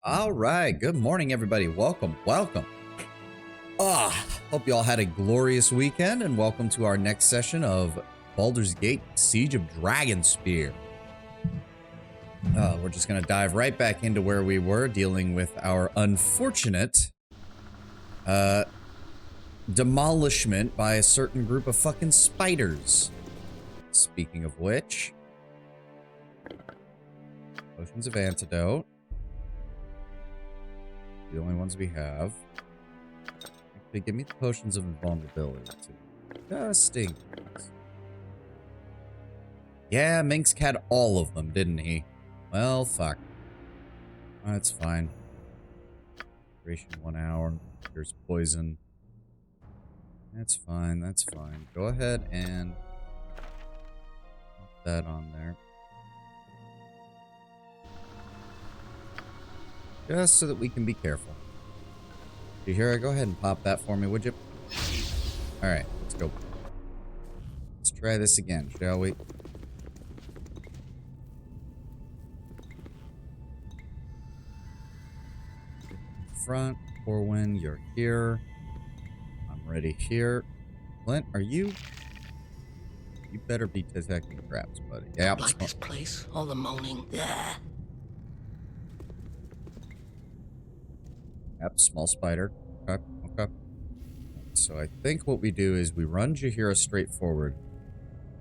All right, good morning, everybody. Welcome. Hope you all had a glorious weekend, and welcome to our next session of Baldur's Gate Siege of Dragonspear. We're just gonna dive right back into where we were, dealing with our unfortunate demolishment by a certain group of fucking spiders. Speaking of which, potions of antidote. The only ones we have. Actually, give me the potions of invulnerability too. Just in case. Yeah, Minx had all of them, didn't he? Well, fuck. That's fine. Duration 1 hour. Here's poison. That's fine, that's fine. Go ahead and put that on there. Just so that we can be careful. You hear it? Go ahead and pop that for me, would you? Alright, let's go. Let's try this again, shall we? Front, Corwin, you're here. I'm ready here. Clint, are you? You better be detecting traps, buddy. Yeah. Like this place, all the moaning. Yeah. Yep, small spider. Okay, okay. So I think what we do is we run Jaheira straight forward.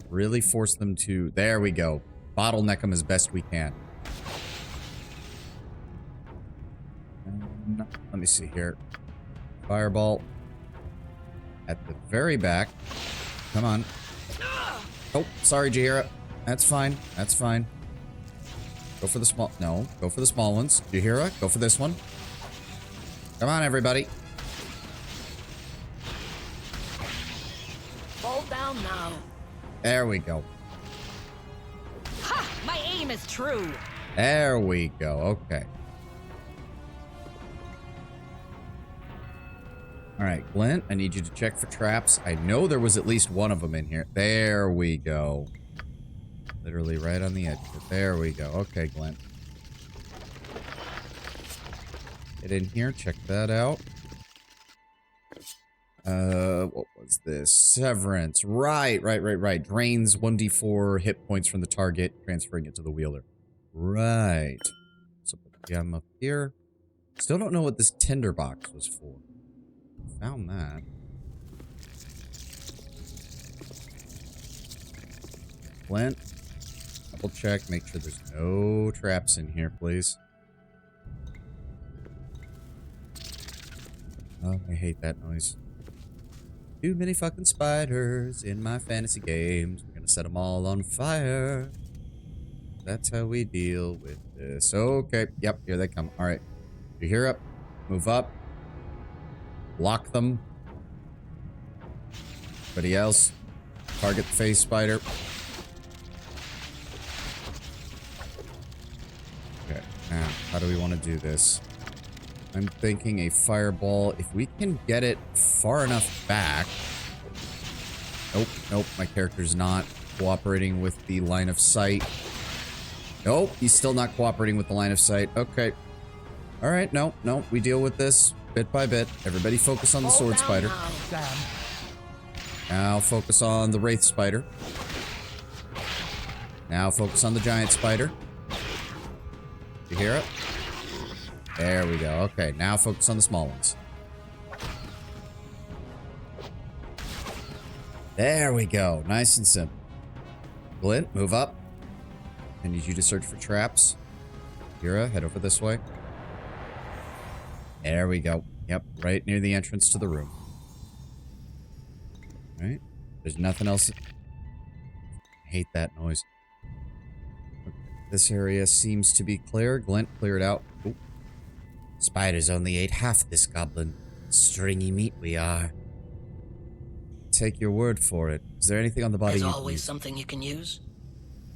Really force them to... There we go. Bottleneck them as best we can. Let me see here. Fireball. At the very back. Come on. Oh, sorry, Jaheira. That's fine. That's fine. Go for the small... No, go for the small ones. Jaheira, go for this one. Come on, everybody. Fall down now. There we go. Ha! My aim is true. There we go. Okay. All right, Glint, I need you to check for traps. I know there was at least one of them in here. There we go. Literally right on the edge. There we go. Okay, Glint. Get in here, check that out. What was this? Severance. Right. Drains 1d4 hit points from the target, transferring it to the wheeler. Right. So put the gem up here. Still don't know what this tinderbox was for. Found that. Flint. Double check, make sure there's no traps in here, please. Oh, I hate that noise. Too many fucking spiders in my fantasy games. We're gonna set them all on fire. That's how we deal with this. Okay. Yep, here they come. Alright. You hear up. Move up. Lock them. Everybody else. Target the face spider. Okay. Now, how do we want to do this? I'm thinking a fireball. If we can get it far enough back. Nope. My character's not cooperating with the line of sight. Nope, he's still not cooperating with the line of sight. Okay. Alright, no. We deal with this bit by bit. Everybody focus on the sword spider. Now focus on the wraith spider. Now focus on the giant spider. You hear it? There we go. Okay, now focus on the small ones. There we go. Nice and simple. Glint, move up. I need you to search for traps. Jaheira, head over this way. There we go. Yep, right near the entrance to the room. Right? There's nothing else. I hate that noise. Okay. This area seems to be clear. Glint, clear it out. Ooh. Spiders only ate half this goblin. Stringy meat we are. Take your word for it. Is there anything on the body? There's always something you can use.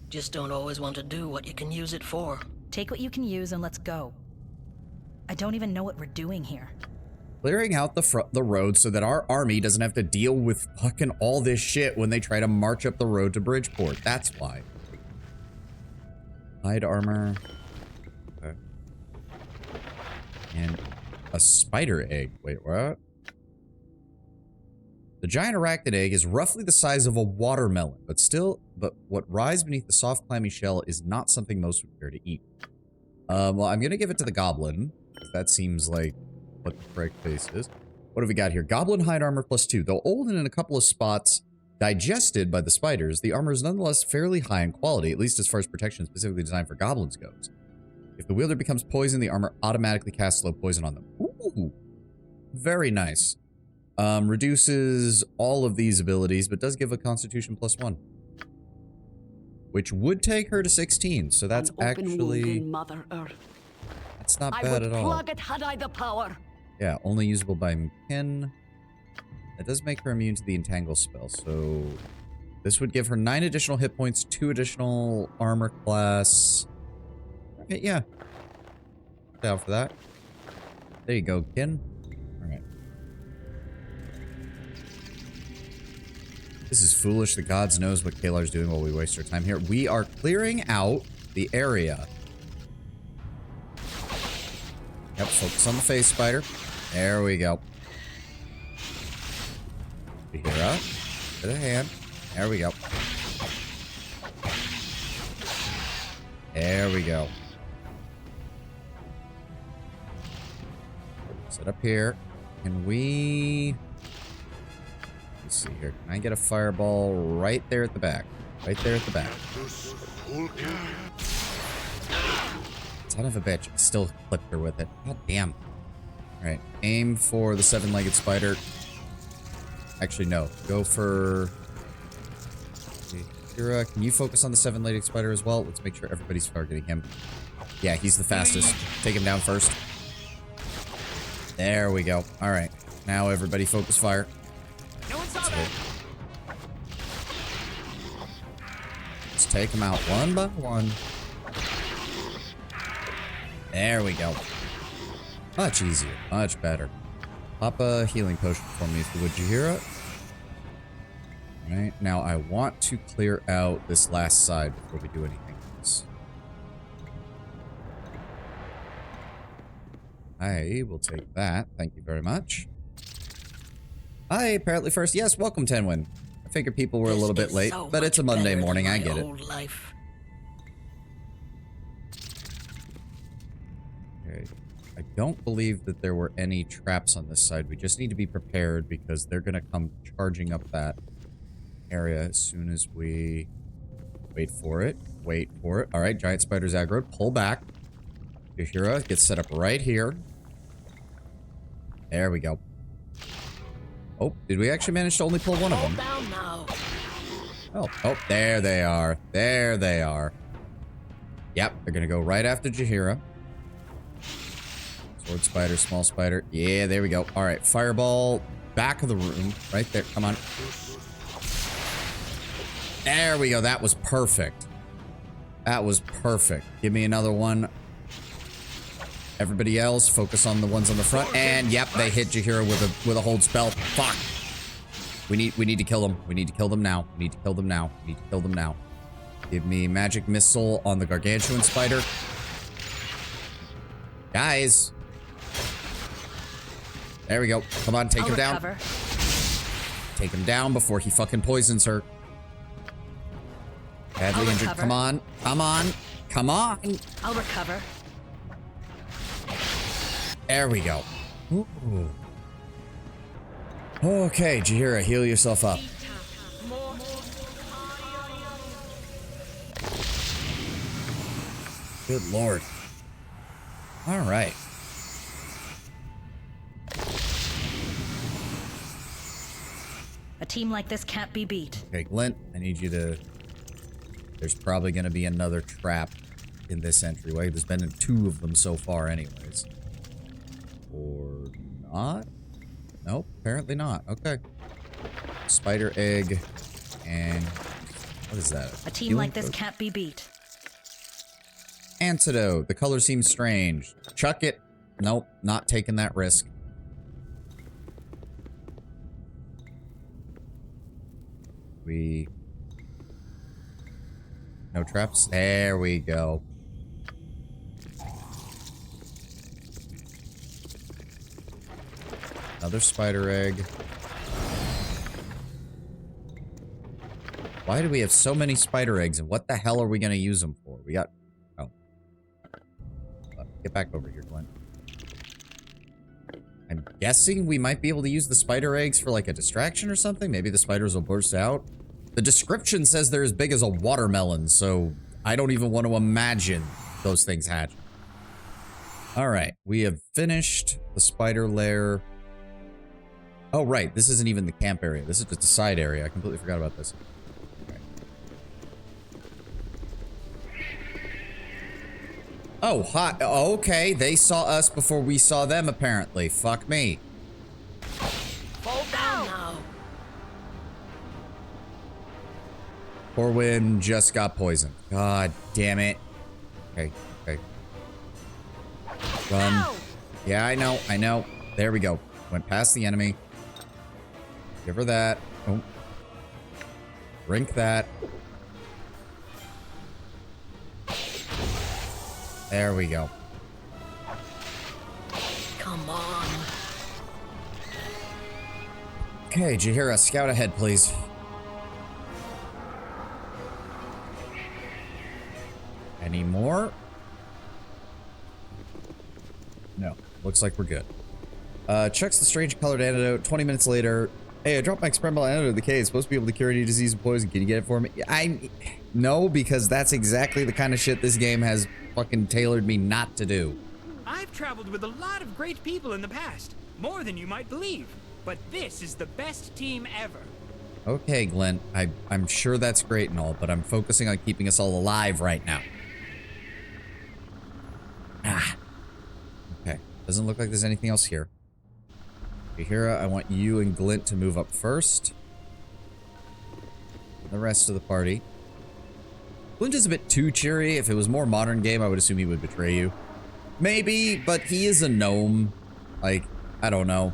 Just don't always want to do what you can use it for. Take what you can use and let's go. I don't even know what we're doing here. Clearing out the road so that our army doesn't have to deal with fucking all this shit when they try to march up the road to Bridgeport. That's why. Hide armor. Okay. And a spider egg. Wait, what? The giant arachnid egg is roughly the size of a watermelon, but what rises beneath the soft, clammy shell is not something most would care to eat. Well, I'm gonna give it to the goblin. That seems like what the correct face is. What have we got here? Goblin hide armor +2. Though old and in a couple of spots digested by the spiders, the armor is nonetheless fairly high in quality, at least as far as protection specifically designed for goblins goes. If the wielder becomes poisoned, the armor automatically casts slow poison on them. Ooh, very nice. Reduces all of these abilities, but does give a constitution +1. Which would take her to 16, so that's actually... Mother Earth. That's not bad at all. Plug it had I the power. Yeah, only usable by Kin. That does make her immune to the Entangle spell, so... This would give her 9 additional hit points, 2 additional armor class. Okay, yeah. Down for that. There you go, Kin. Alright. This is foolish. The gods knows what Kalar's doing while we waste our time here. We are clearing out the area. Yep, focus on the face spider. There we go. Jahira. Get a hand. There we go. There we go. Set up here. Can we... Let's see here. Can I get a fireball right there at the back? Right there at the back. Son of a bitch. I still clipped her with it. God damn. Alright. Aim for the 7-legged spider. Actually, no. Go for... Kira, can you focus on the 7-legged spider as well? Let's make sure everybody's targeting him. Yeah, he's the fastest. Take him down first. There we go. Alright. Now everybody focus fire. No one saw that. Let's take them out one by one. There we go. Much easier. Much better. Pop a healing potion for me if you would, Jahira. Alright, now I want to clear out this last side before we do anything else. I will take that. Thank you very much. Hi, apparently first. Yes, welcome, Tenwin. I figured people were a little bit late, but it's a Monday morning. I get it. Okay. I don't believe that there were any traps on this side. We just need to be prepared because they're going to come charging up that area as soon as we wait for it. Wait for it. All right, giant spiders aggroed. Pull back. Jahira gets set up right here. There we go. Oh, did we actually manage to only pull one of them? Oh, there they are. There they are. Yep, they're gonna go right after Jahira. Sword spider, small spider. Yeah, there we go. All right, fireball, back of the room. Right there, come on. There we go, that was perfect. That was perfect. Give me another one. Everybody else, focus on the ones on the front. And yep, they hit Jahira with a hold spell. Fuck. We need to kill them. We need to kill them now. We need to kill them now. We need to kill them now. Give me magic missile on the gargantuan spider. Guys. There we go. Come on, take him down. Take him down before he fucking poisons her. Badly injured. Come on. Come on. Come on. I'll recover. There we go. Ooh. Okay, Jahira, heal yourself up. Good lord. All right. A team like this can't be beat. Okay, Glint, I need you to... There's probably going to be another trap in this entryway. There's been 2 of them so far anyways. Or not? Nope, apparently not. Okay. Spider egg and... What is that? A team like this can't be beat. Antidote. The color seems strange. Chuck it. Nope, not taking that risk. No traps? There we go. Another spider egg. Why do we have so many spider eggs, and what the hell are we going to use them for? We got... Oh. Get back over here, Glenn. I'm guessing we might be able to use the spider eggs for, like, a distraction or something. Maybe the spiders will burst out. The description says they're as big as a watermelon, so I don't even want to imagine those things hatch. Alright, we have finished the spider lair. Oh, right, this isn't even the camp area. This is just a side area. I completely forgot about this. Okay. Oh, hi. Okay, they saw us before we saw them, apparently. Fuck me. Fall down now. Corwin just got poisoned. God damn it. Okay, okay. Run. Ow! Yeah, I know. There we go. Went past the enemy. Give her that. Oh. Drink that. There we go. Come on. Okay, Jahira, scout ahead, please. Any more? No. Looks like we're good. Checks the strange colored antidote. 20 minutes later. Hey, I dropped my experimental antidote in the cave. It's supposed to be able to cure any disease and poison. Can you get it for me? No, because that's exactly the kind of shit this game has fucking tailored me not to do. I've traveled with a lot of great people in the past. More than you might believe. But this is the best team ever. Okay, Glenn. I'm sure that's great and all, but I'm focusing on keeping us all alive right now. Ah. Okay. Doesn't look like there's anything else here. Jahira, I want you and Glint to move up first. The rest of the party. Glint is a bit too cheery. If it was more modern game, I would assume he would betray you. Maybe, but he is a gnome. Like, I don't know.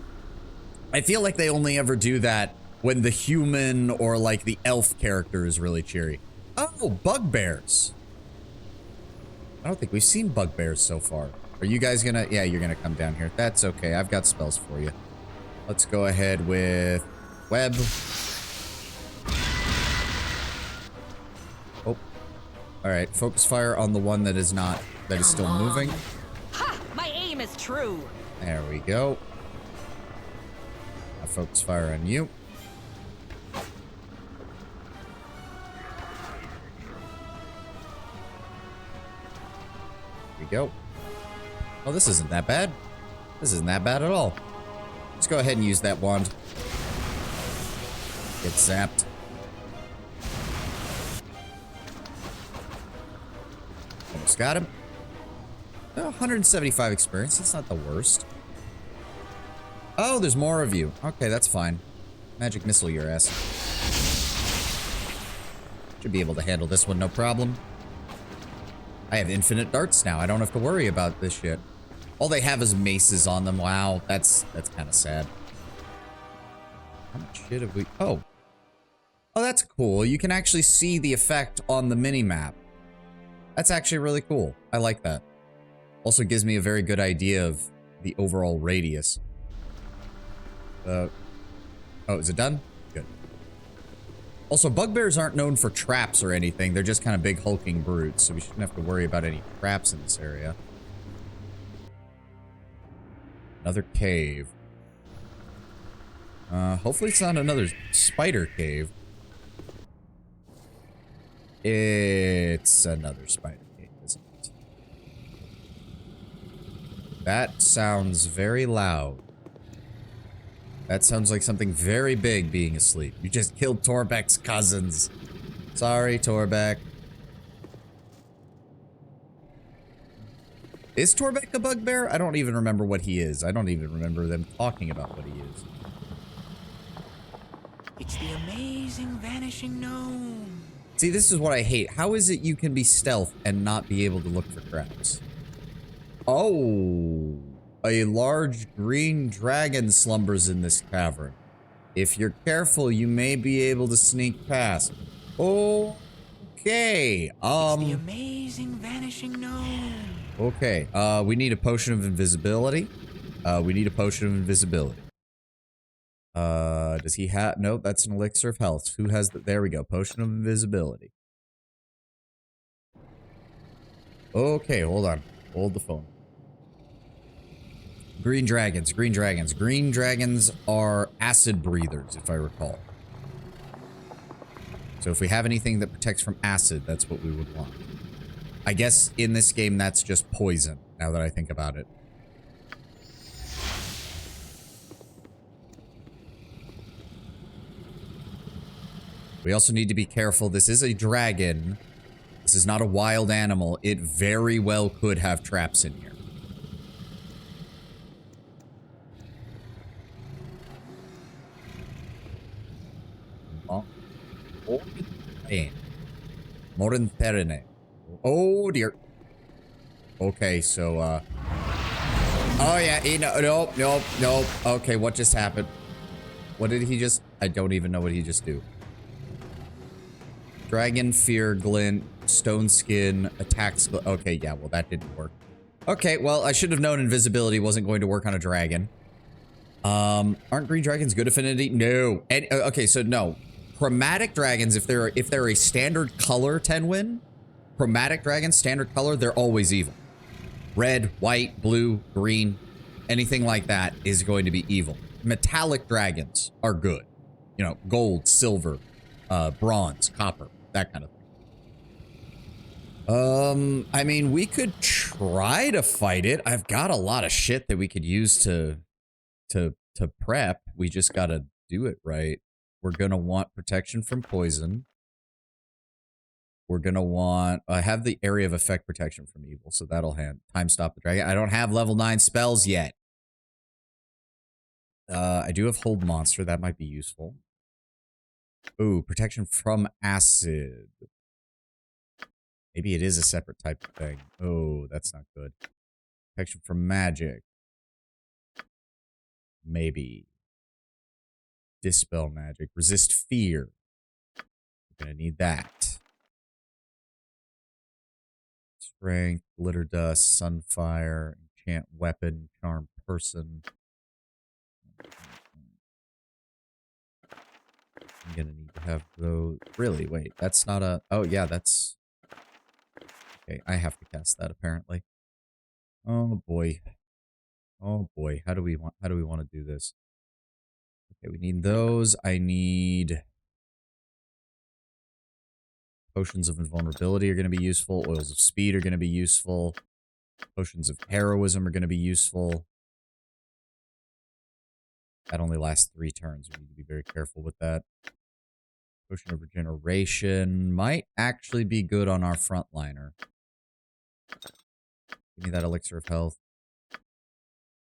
I feel like they only ever do that when the human or, like, the elf character is really cheery. Oh, bugbears. I don't think we've seen bugbears so far. Are you guys gonna... Yeah, you're gonna come down here. That's okay. I've got spells for you. Let's go ahead with... web. Oh. Alright, focus fire on the one that is not... that is still moving. Ha! My aim is true. There we go. Now focus fire on you. There we go. Oh, this isn't that bad. This isn't that bad at all. Let's go ahead and use that wand. Get zapped. Almost got him. 175 experience. That's not the worst. Oh, there's more of you. Okay, that's fine. Magic missile your ass. Should be able to handle this one, no problem. I have infinite darts now. I don't have to worry about this shit. All they have is maces on them. Wow, that's kind of sad. How much shit have we... Oh. Oh, that's cool. You can actually see the effect on the mini-map. That's actually really cool. I like that. Also gives me a very good idea of the overall radius. Oh, is it done? Good. Also, bugbears aren't known for traps or anything. They're just kind of big hulking brutes, so we shouldn't have to worry about any traps in this area. Another cave. Hopefully it's not another spider cave. It's another spider cave, isn't it? That sounds very loud. That sounds like something very big being asleep. You just killed Torbeck's cousins. Sorry, Torbeck. Is Torbeck a bugbear? I don't even remember what he is. I don't even remember them talking about what he is. It's the amazing vanishing gnome. See, this is what I hate. How is it you can be stealth and not be able to look for traps? Oh, a large green dragon slumbers in this cavern. If you're careful, you may be able to sneak past. Okay, It's the amazing vanishing gnome. Okay, we need a potion of invisibility. We need a potion of invisibility. Does he have... Nope, that's an elixir of health. Who has the... There we go. Potion of invisibility. Okay, hold on. Hold the phone. Green dragons, green dragons. Green dragons are acid breathers, if I recall. So if we have anything that protects from acid, that's what we would want. I guess in this game, that's just poison, now that I think about it. We also need to be careful. This is a dragon. This is not a wild animal. It very well could have traps in here. Oh. Modern Terene. Oh, dear. Okay, so, oh, yeah. Nope, nope, nope. Okay, what just happened? What did he just... I don't even know what he just do. Dragon, Fear, Glint, Stone Skin, Attacks... Okay, yeah, well, that didn't work. Okay, well, I should have known invisibility wasn't going to work on a dragon. Aren't green dragons good affinity? No. And, okay, so no. Chromatic dragons, if they're a standard color 10-win, chromatic dragons, standard color, they're always evil. Red, white, blue, green, anything like that is going to be evil. Metallic dragons are good. You know, gold, silver, bronze, copper, that kind of thing. I mean, we could try to fight it. I've got a lot of shit that we could use to prep. We just gotta do it right. We're gonna want protection from poison. We're gonna want... I have the area of effect protection from evil, so that'll time stop the dragon. I don't have level 9 spells yet. I do have hold monster. That might be useful. Ooh, protection from acid. Maybe it is a separate type of thing. Oh, that's not good. Protection from magic. Maybe. Dispel magic. Resist fear. We're gonna need that. Strength, glitter dust, sunfire, enchant weapon, charm person. I'm gonna need to have those. Really? Wait, that's not a... Oh, yeah, that's... Okay, I have to cast that apparently. Oh boy. Oh boy. How do we want to do this? Okay, we need those. I need... Potions of invulnerability are going to be useful. Oils of speed are going to be useful. Potions of heroism are going to be useful. That only lasts 3 turns. We need to be very careful with that. Potion of regeneration might actually be good on our frontliner. Give me that elixir of health.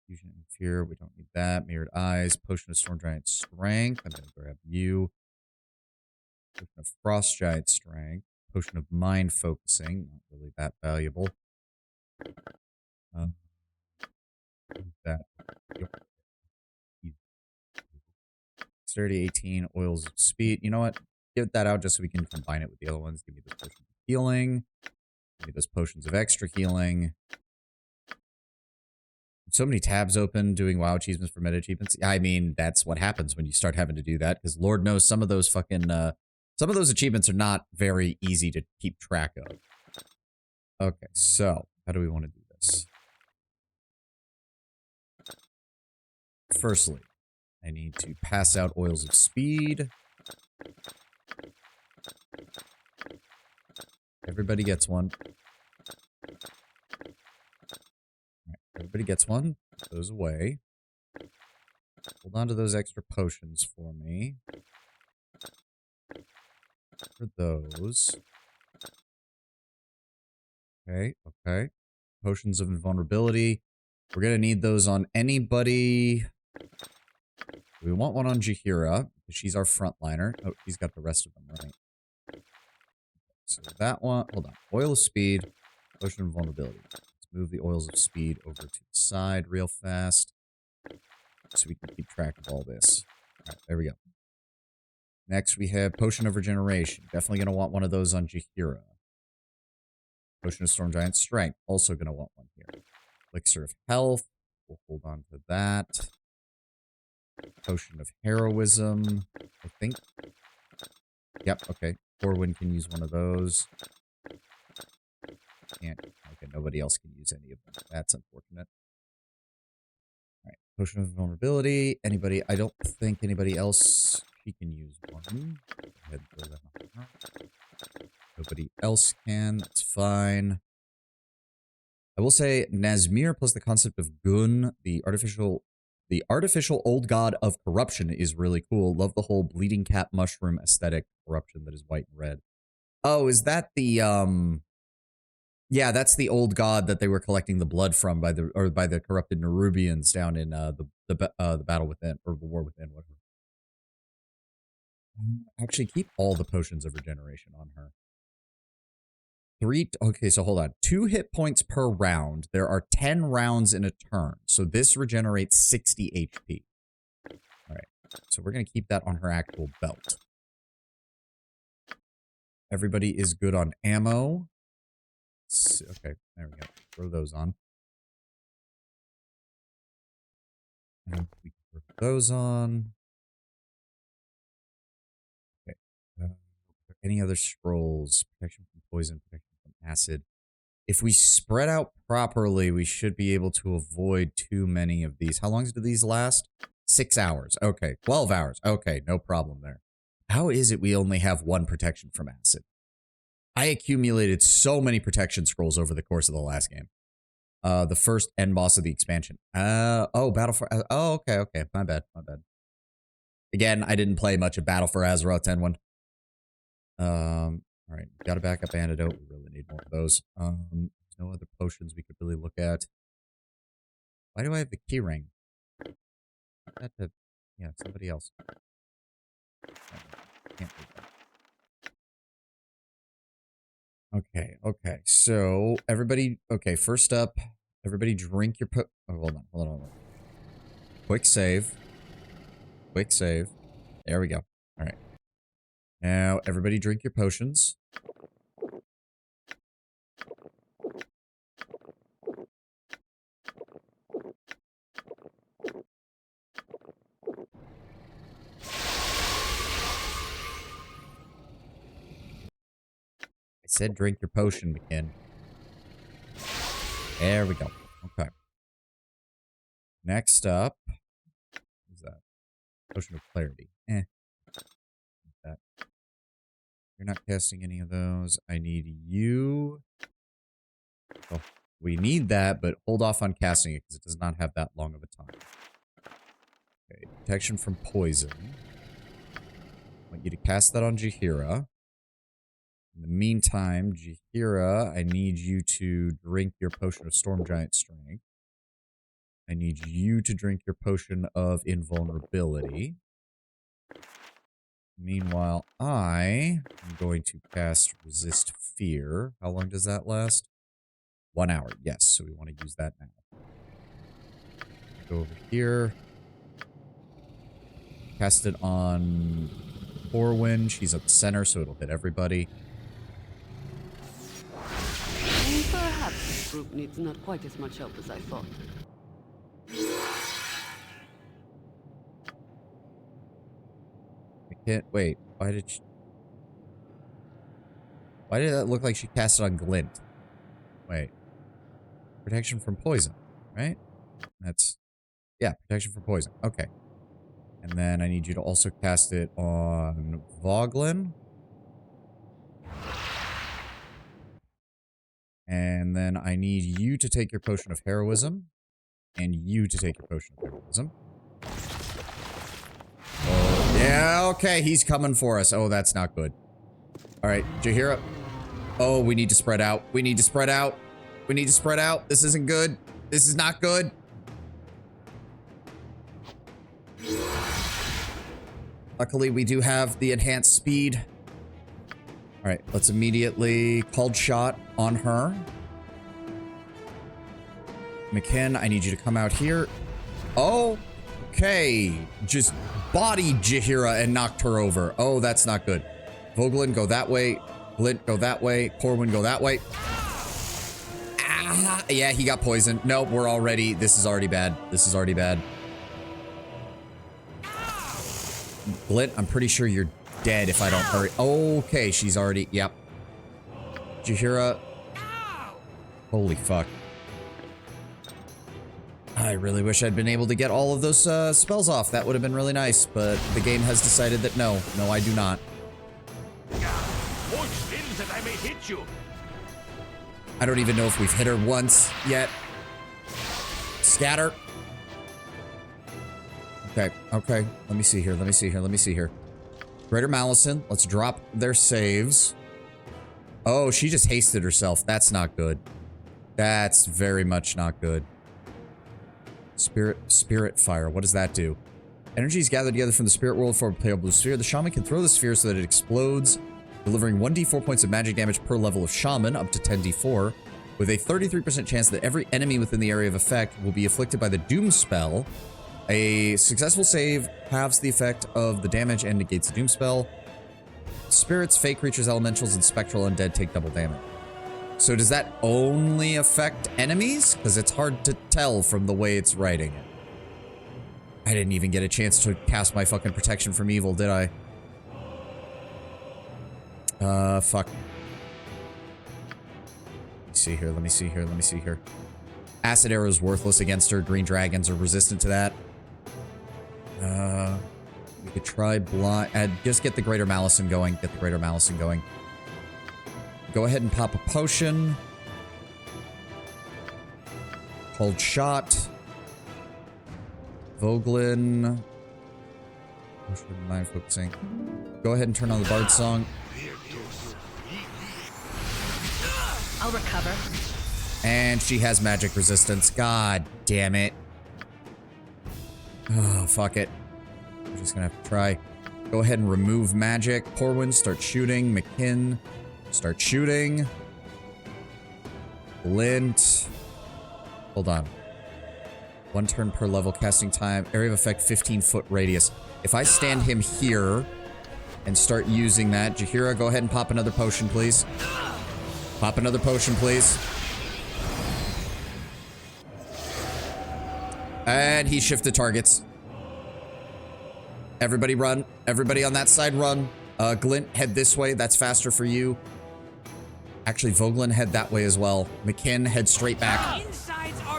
Fusion and fear. We don't need that. Mirrored eyes. Potion of storm giant strength. I'm going to grab you. Potion of frost giant strength. Potion of mind focusing. Not really that valuable. That. Dexterity 18. Oils of speed. You know what? Give that out just so we can combine it with the other ones. Give me those potions of healing. Give me those potions of extra healing. So many tabs open doing WoW achievements for meta achievements. I mean, that's what happens when you start having to do that. Because Lord knows some of those fucking... some of those achievements are not very easy to keep track of. Okay, so how do we want to do this? Firstly, I need to pass out oils of speed. Everybody gets one. Right, everybody gets one. Put those away. Hold on to those extra potions for me. For those. Okay, okay. Potions of invulnerability. We're gonna need those on anybody. We want one on Jahira, because she's our frontliner. Oh, she's got the rest of them, right? So that one, hold on. Oil of speed, potion of invulnerability. Let's move the oils of speed over to the side real fast. So we can keep track of all this. Alright, there we go. Next, we have Potion of Regeneration. Definitely going to want one of those on Jahira. Potion of Storm Giant Strength. Also going to want one here. Elixir of Health. We'll hold on to that. Potion of heroism, I think. Yep, okay. Corwin can use one of those. Can't. Okay, nobody else can use any of them. That's unfortunate. Alright, potion of vulnerability. Anybody? I don't think anybody else. She can use one. Go ahead and throw that on her. Nobody else can. That's fine. I will say Nazmir plus the concept of Gun, the artificial old god of corruption, is really cool. Love the whole bleeding cat mushroom aesthetic corruption that is white and red. Oh, is that the yeah, that's the old god that they were collecting the blood from by the corrupted Nerubians down in the battle within, or the war within, whatever. Actually, keep all the potions of regeneration on her. Okay, so hold on. 2 hit points per round. There are 10 rounds in a turn. So this regenerates 60 HP. Alright, so we're going to keep that on her actual belt. Everybody is good on ammo. Okay, there we go. Throw those on. And we can throw those on. Okay. Any other scrolls? Protection from poison, protection from acid. If we spread out properly, we should be able to avoid too many of these. How long do these last? 6 hours. Okay. 12 hours. Okay, no problem there. How is it we only have 1 protection from acid? I accumulated so many protection scrolls over the course of the last game. The first end boss of the expansion. Oh, Battle for... oh, okay. My bad. Again, I didn't play much of Battle for Azeroth 10-1. Alright, got a backup antidote. We really need more of those. There's no other potions we could really look at. Why do I have the key ring? Yeah, somebody else. Can't do that. Okay. So, everybody... Okay, first up, everybody drink your oh, hold on. Quick save. There we go. Alright. Now, everybody drink your potions. I said drink your potion, McKin. There we go. Okay. Next up. What is that? Potion of clarity. That. You're not casting any of those. I need you. Oh, we need that, but hold off on casting it because it does not have that long of a time. Okay, protection from poison. I want you to cast that on Jaheira. In the meantime, Jaheira, I need you to drink your potion of Storm Giant Strength. I need you to drink your potion of invulnerability. Meanwhile, I am going to cast Resist Fear. How long does that last? 1 hour. Yes, so we want to use that now. Go over here. Cast it on Corwin. She's at the center, so it'll hit everybody. Perhaps this group needs not quite as much help as I thought. I can't... Wait, why did that look like she cast it on Glint? Wait. Protection from poison, right? That's... Yeah, protection from poison. Okay. And then I need you to also cast it on Voglin. And then I need you to take your potion of heroism. And you to take your potion of heroism. Oh, yeah, okay, he's coming for us. Oh, that's not good. Alright, Jaheira. Oh, we need to spread out. We need to spread out. This isn't good. This is not good. Luckily, we do have the enhanced speed. Alright, let's immediately called shot on her. McKin, I need you to come out here. Oh, okay. Just bodied Jaheira and knocked her over. Oh, that's not good. Voglin, go that way. Glint, go that way. Corwin, go that way. Ah, yeah, he got poisoned. Nope, this is already bad. Glint, I'm pretty sure you're dead if I don't hurry. Okay, she's already... Yep. Jahira. Holy fuck. I really wish I'd been able to get all of those spells off. That would have been really nice, but the game has decided that no. No, I do not. Hold still that I may hit you. I don't even know if we've hit her once yet. Scatter. Okay, okay. Let me see here, let me see here, let me see here. Greater Malison, let's drop their saves. Oh, she just hasted herself. That's not good. That's very much not good. Spirit fire. What does that do? Energy is gathered together from the spirit world for a pale blue sphere. The shaman can throw the sphere so that it explodes, delivering 1d4 points of magic damage per level of shaman, up to 10d4, with a 33% chance that every enemy within the area of effect will be afflicted by the doom spell. A successful save halves the effect of the damage and negates the doom spell. Spirits, fake creatures, elementals, and spectral undead take double damage. So does that only affect enemies? Because it's hard to tell from the way it's writing it. I didn't even get a chance to cast my fucking protection from evil, did I? Fuck. Let me see here, let me see here, let me see here. Acid arrow is worthless against her. Green dragons are resistant to that. We could try blind. Just get the Greater Malison going. Get the Greater Malison going. Go ahead and pop a potion. Cold shot. Voglin. Mind focusing. Go ahead and turn on the Bard song. I'll recover. And she has magic resistance. God damn it. Oh, fuck it. I'm just gonna have to try. Go ahead and remove magic. Porwin, start shooting. McKinn, start shooting. Lint. Hold on. 1 turn per level casting time. Area of effect 15-foot radius. If I stand him here and start using that. Jahira, go ahead and pop another potion, please. Pop another potion, please. And he shifted targets. Everybody run. Everybody on that side run. Glint, head this way. That's faster for you. Actually, Voglin, head that way as well. McKinn, head straight back.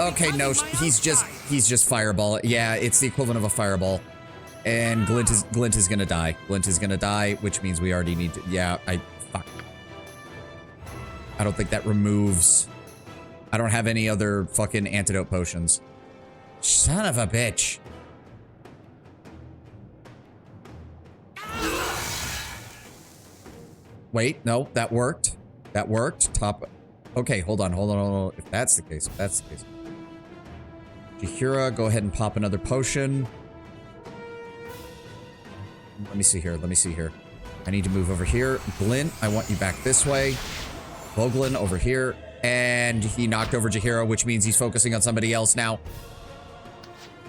Okay, no, he's just fireball. Yeah, it's the equivalent of a fireball. And Glint is gonna die. Glint is gonna die, which means we already need to. Yeah, fuck. I don't think that removes. I don't have any other fucking antidote potions. Son of a bitch. Wait, no, that worked. That worked. Top. Okay, hold on. If that's the case, Jahira, go ahead and pop another potion. Let me see here. I need to move over here. Glint, I want you back this way. Voglin over here. And he knocked over Jahira, which means he's focusing on somebody else now.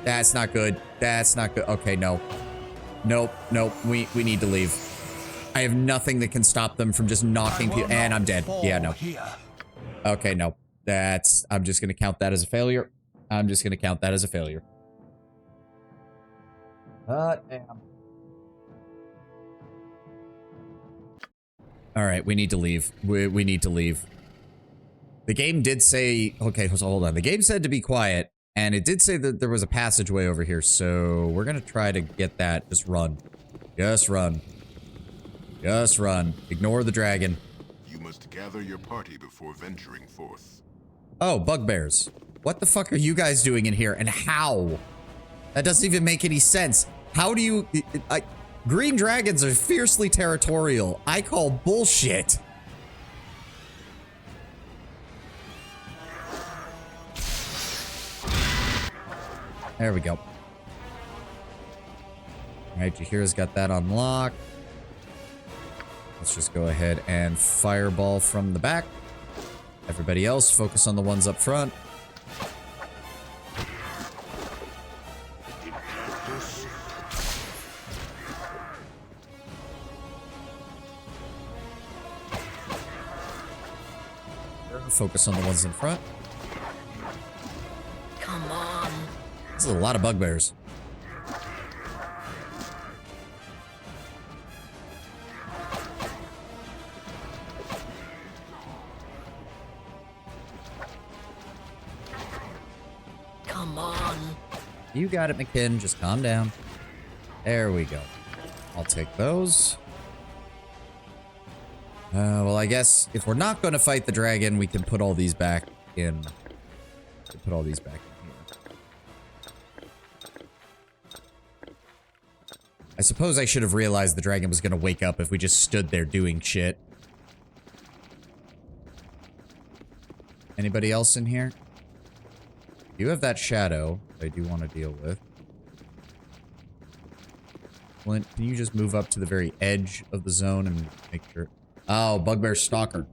That's not good. That's not good. Okay, no. Nope. We need to leave. I have nothing that can stop them from just knocking people. And I'm dead. Yeah, no. Okay, no. I'm just going to count that as a failure. Damn. All right, we need to leave. We need to leave. The game did say... Okay, so hold on. The game said to be quiet, and it did say that there was a passageway over here, so we're going to try to get that. Just run. Just run. Just run. Ignore the dragon. You must gather your party before venturing forth. Oh, bugbears. What the fuck are you guys doing in here, and how? That doesn't even make any sense. How do you... Green dragons are fiercely territorial. I call bullshit. There we go. All right, Jahira's got that unlocked. Let's just go ahead and fireball from the back. Everybody else, focus on the ones up front. Focus on the ones in front. Come on. This is a lot of bugbears. Come on. You got it, McKinn. Just calm down. There we go. I'll take those. Well, I guess if we're not going to fight the dragon, we can put all these back in. Put all these back in here. I suppose I should have realized the dragon was going to wake up if we just stood there doing shit. Anybody else in here? You have that shadow that I do want to deal with. Clint, can you just move up to the very edge of the zone and make sure... Oh, Bugbear Stalker.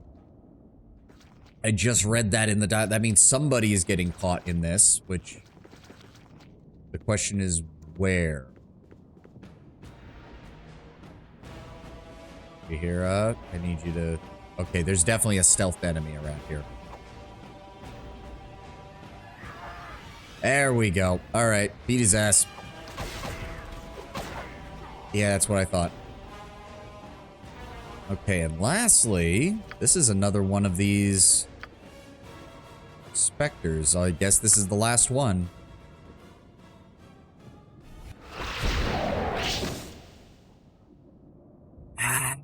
I just read that in the that means somebody is getting caught in this, which... The question is, where? You hear, I need you to... Okay, there's definitely a stealth enemy around here. There we go. Alright, beat his ass. Yeah, that's what I thought. Okay, and lastly, this is another one of these specters. I guess this is the last one. Can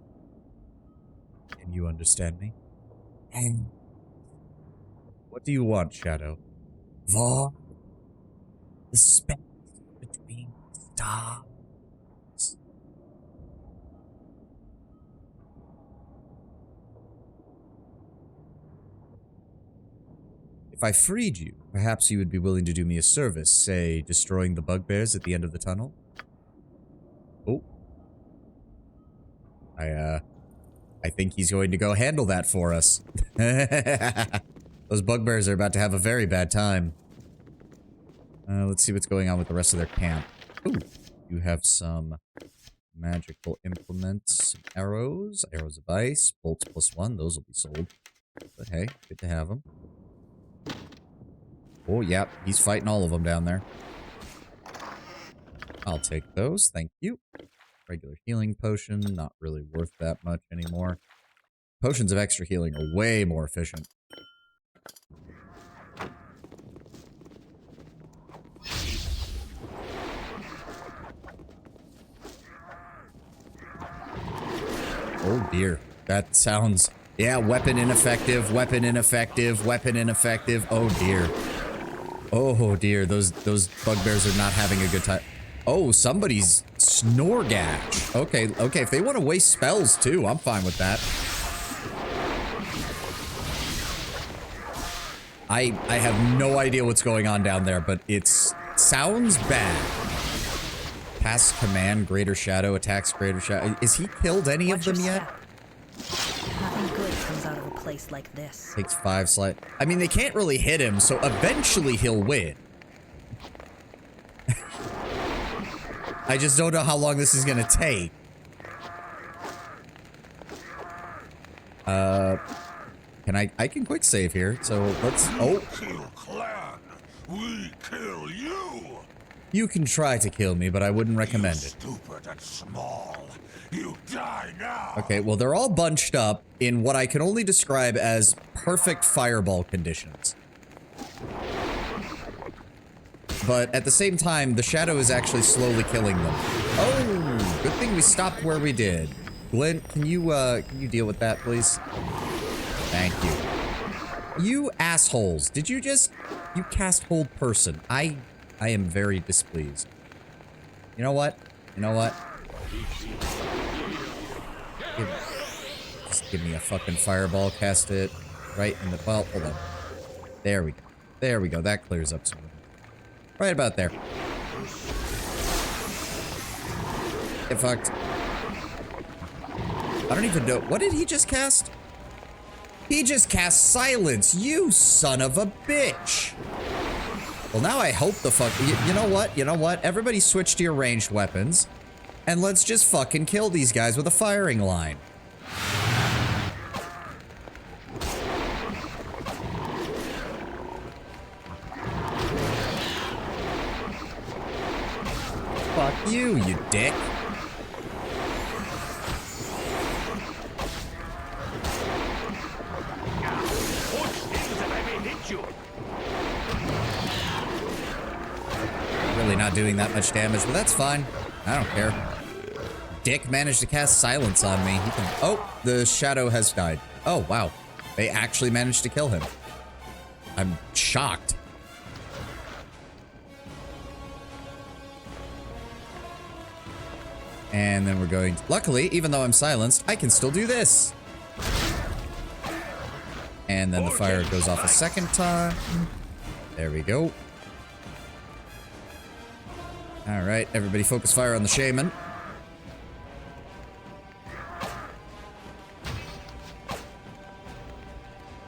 you understand me? What do you want, Shadow? The space between stars. If I freed you, perhaps you would be willing to do me a service, say, destroying the bugbears at the end of the tunnel? Oh. I think he's going to go handle that for us. Those bugbears are about to have a very bad time. Let's see what's going on with the rest of their camp. Ooh, you have some magical implements, some arrows, arrows of ice, bolts +1, those will be sold. But hey, good to have them. Oh, yep, he's fighting all of them down there. I'll take those, thank you. Regular healing potion, not really worth that much anymore. Potions of extra healing are way more efficient. Oh dear, that sounds... Yeah, weapon ineffective, weapon ineffective, weapon ineffective. Oh dear. Oh dear, those bugbears are not having a good time. Oh, somebody's Snorgash. Okay, okay, if they want to waste spells too, I'm fine with that. I have no idea what's going on down there, but sounds bad. Pass command, Greater Shadow, attacks Greater Shadow. Is he killed any of them yet? Nothing good comes out of a place like this. Takes 5 slight. I mean, they can't really hit him, so eventually he'll win. I just don't know how long this is gonna take. I can quick save here, so let's... Oh! Kill clan. We kill you. You can try to kill me, but I wouldn't recommend it. Stupid and small. You die now. Okay, well, they're all bunched up in what I can only describe as perfect fireball conditions. But at the same time, the shadow is actually slowly killing them. Oh, good thing we stopped where we did. Glint, can you deal with that, please? Thank you. You assholes, did you just... You cast hold person. I am very displeased. You know what? You know what? Just give me a fucking fireball, cast it right in the... Well, hold on. There we go. There we go. That clears up some... Right about there. Get fucked. I don't even know... What did he just cast? He just cast silence, you son of a bitch! Well, now I hope the fuck... You know what? You know what? Everybody switch to your ranged weapons. And let's just fucking kill these guys with a firing line. Fuck you, you dick. literally not doing that much damage, but that's fine. I don't care. Dick managed to cast silence on me. He can... Oh, the shadow has died. Oh, wow. They actually managed to kill him. I'm shocked. And then we're going to... Luckily, even though I'm silenced, I can still do this. And then the fire goes off a second time. There we go. Alright, everybody focus fire on the shaman.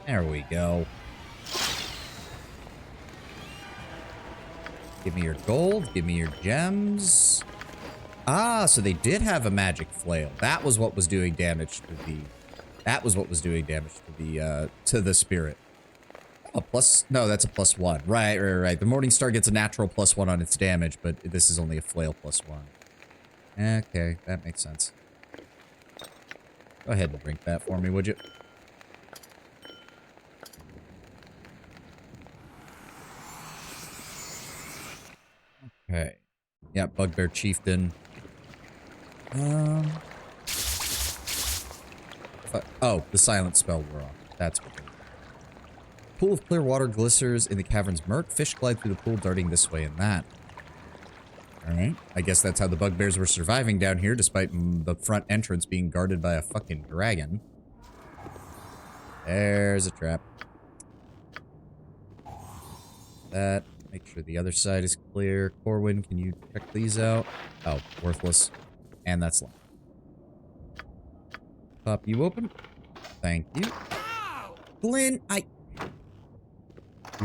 There we go. Give me your gold. Give me your gems. Ah, so they did have a magic flail. That was what was doing damage to the... That was what was doing damage to the spirit. Oh, plus... No, that's a +1. Right. The Morningstar gets a natural +1 on its damage, but this is only a flail +1. Okay, that makes sense. Go ahead and drink that for me, would you? Okay. Yeah, Bugbear Chieftain. Oh, the silent spell wore off. That's what. Pool of clear water glisters in the cavern's murk. Fish glide through the pool, darting this way and that. Alright. I guess that's how the bugbears were surviving down here, despite the front entrance being guarded by a fucking dragon. There's a trap. That. Make sure the other side is clear. Corwin, can you check these out? Oh, worthless. And that's locked. Pop you open. Thank you. Glenn, You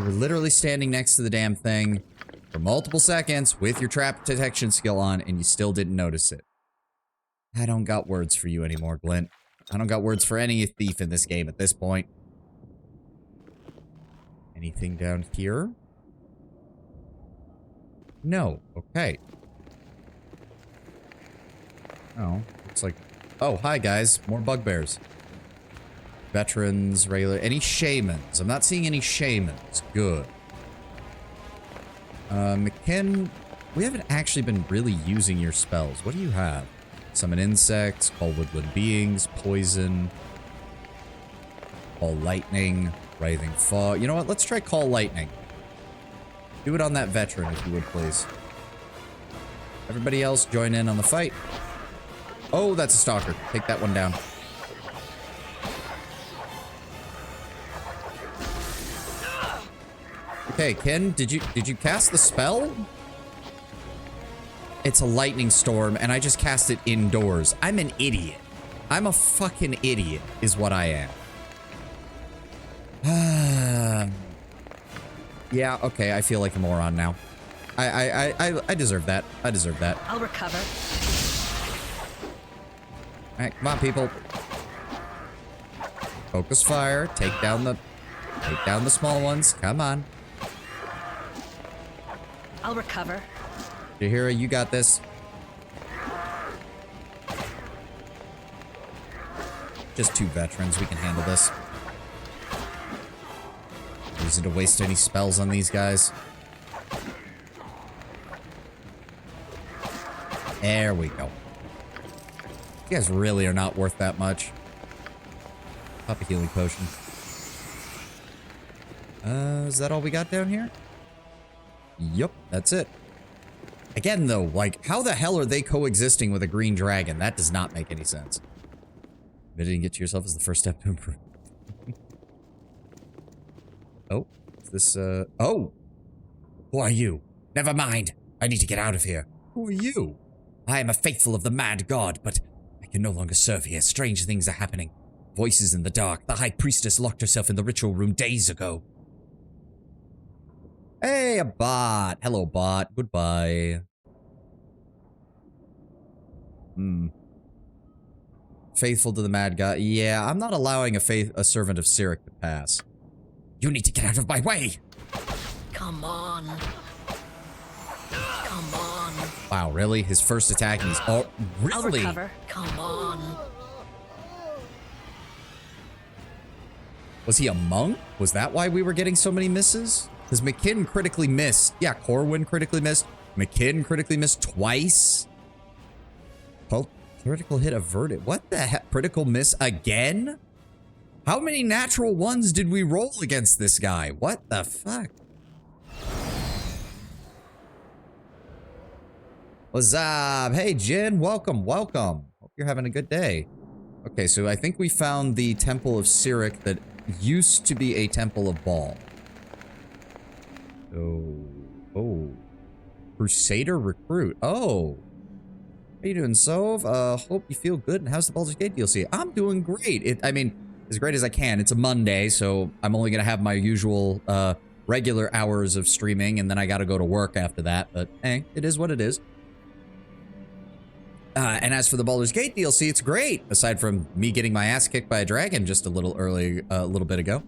were literally standing next to the damn thing for multiple seconds with your trap detection skill on, and you still didn't notice it. I don't got words for you anymore, Glint. I don't got words for any thief in this game at this point. Anything down here? No. Okay. Oh, looks like... Oh, hi guys. More bugbears. Veterans, regular... Any shamans? I'm not seeing any shamans. Good. McKen... We haven't actually been really using your spells. What do you have? Summon insects, call woodland beings, poison, call lightning, writhing fog. You know what? Let's try call lightning. Do it on that veteran, if you would, please. Everybody else, join in on the fight. Oh, that's a stalker. Take that one down. Okay, Ken, did you cast the spell? It's a lightning storm, and I just cast it indoors. I'm an idiot. I'm a fucking idiot, is what I am. Yeah, okay, I feel like a moron now. I deserve that. I deserve that. I'll recover. Alright, come on, people. Focus fire. Take down the small ones. Come on. I'll recover. Jahira, you got this. Just 2 veterans. We can handle this. Easy to waste any spells on these guys. There we go. You guys really are not worth that much. Pop a healing potion. Is that all we got down here? Yup, that's it. Again, though, like, how the hell are they coexisting with a green dragon? That does not make any sense. Admitting it to yourself is the first step to improve. Oh, is this, oh! Who are you? Never mind. I need to get out of here. Who are you? I am a faithful of the mad god, but I can no longer serve here. Strange things are happening. Voices in the dark. The High Priestess locked herself in the ritual room days ago. Hey, a bot. Hello, bot. Goodbye. Faithful to the mad god. Yeah, I'm not allowing a servant of Cyric to pass. You need to get out of my way! Come on. Come on. Wow, really? His first attack and he's... Oh, really? I'll recover. Come on. Was he a monk? Was that why we were getting so many misses? Because McKinn critically missed. Yeah, Corwin critically missed. McKinn critically missed twice. Oh, critical hit averted. What the heck? Critical miss again? How many natural ones did we roll against this guy? What the fuck? What's up? Hey, Jin. Welcome, welcome. Hope you're having a good day. Okay, so I think we found the Temple of Cyric that used to be a Temple of Baal. Oh. Crusader Recruit. Oh. How you doing, Sov? Hope you feel good. And how's the Baldur's Gate DLC? I'm doing great. I mean, as great as I can. It's a Monday, so I'm only going to have my usual, regular hours of streaming, and then I got to go to work after that. But, hey, it is what it is. And as for the Baldur's Gate DLC, it's great. Aside from me getting my ass kicked by a dragon just a little bit ago.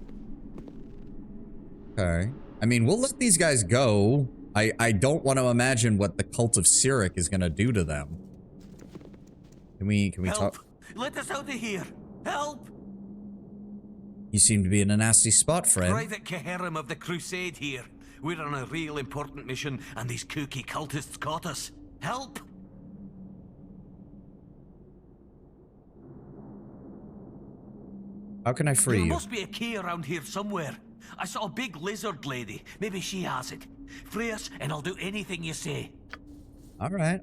Okay. I mean, we'll let these guys go. I don't want to imagine what the Cult of Cyric is going to do to them. Can we talk? Let us out of here! Help! You seem to be in a nasty spot, friend. Private Caherim of the Crusade here. We're on a real important mission, and these kooky cultists caught us. Help! How can I free There you? must be a key around here somewhere. I saw a big lizard lady. Maybe she has it. Free us, and I'll do anything you say. Alright.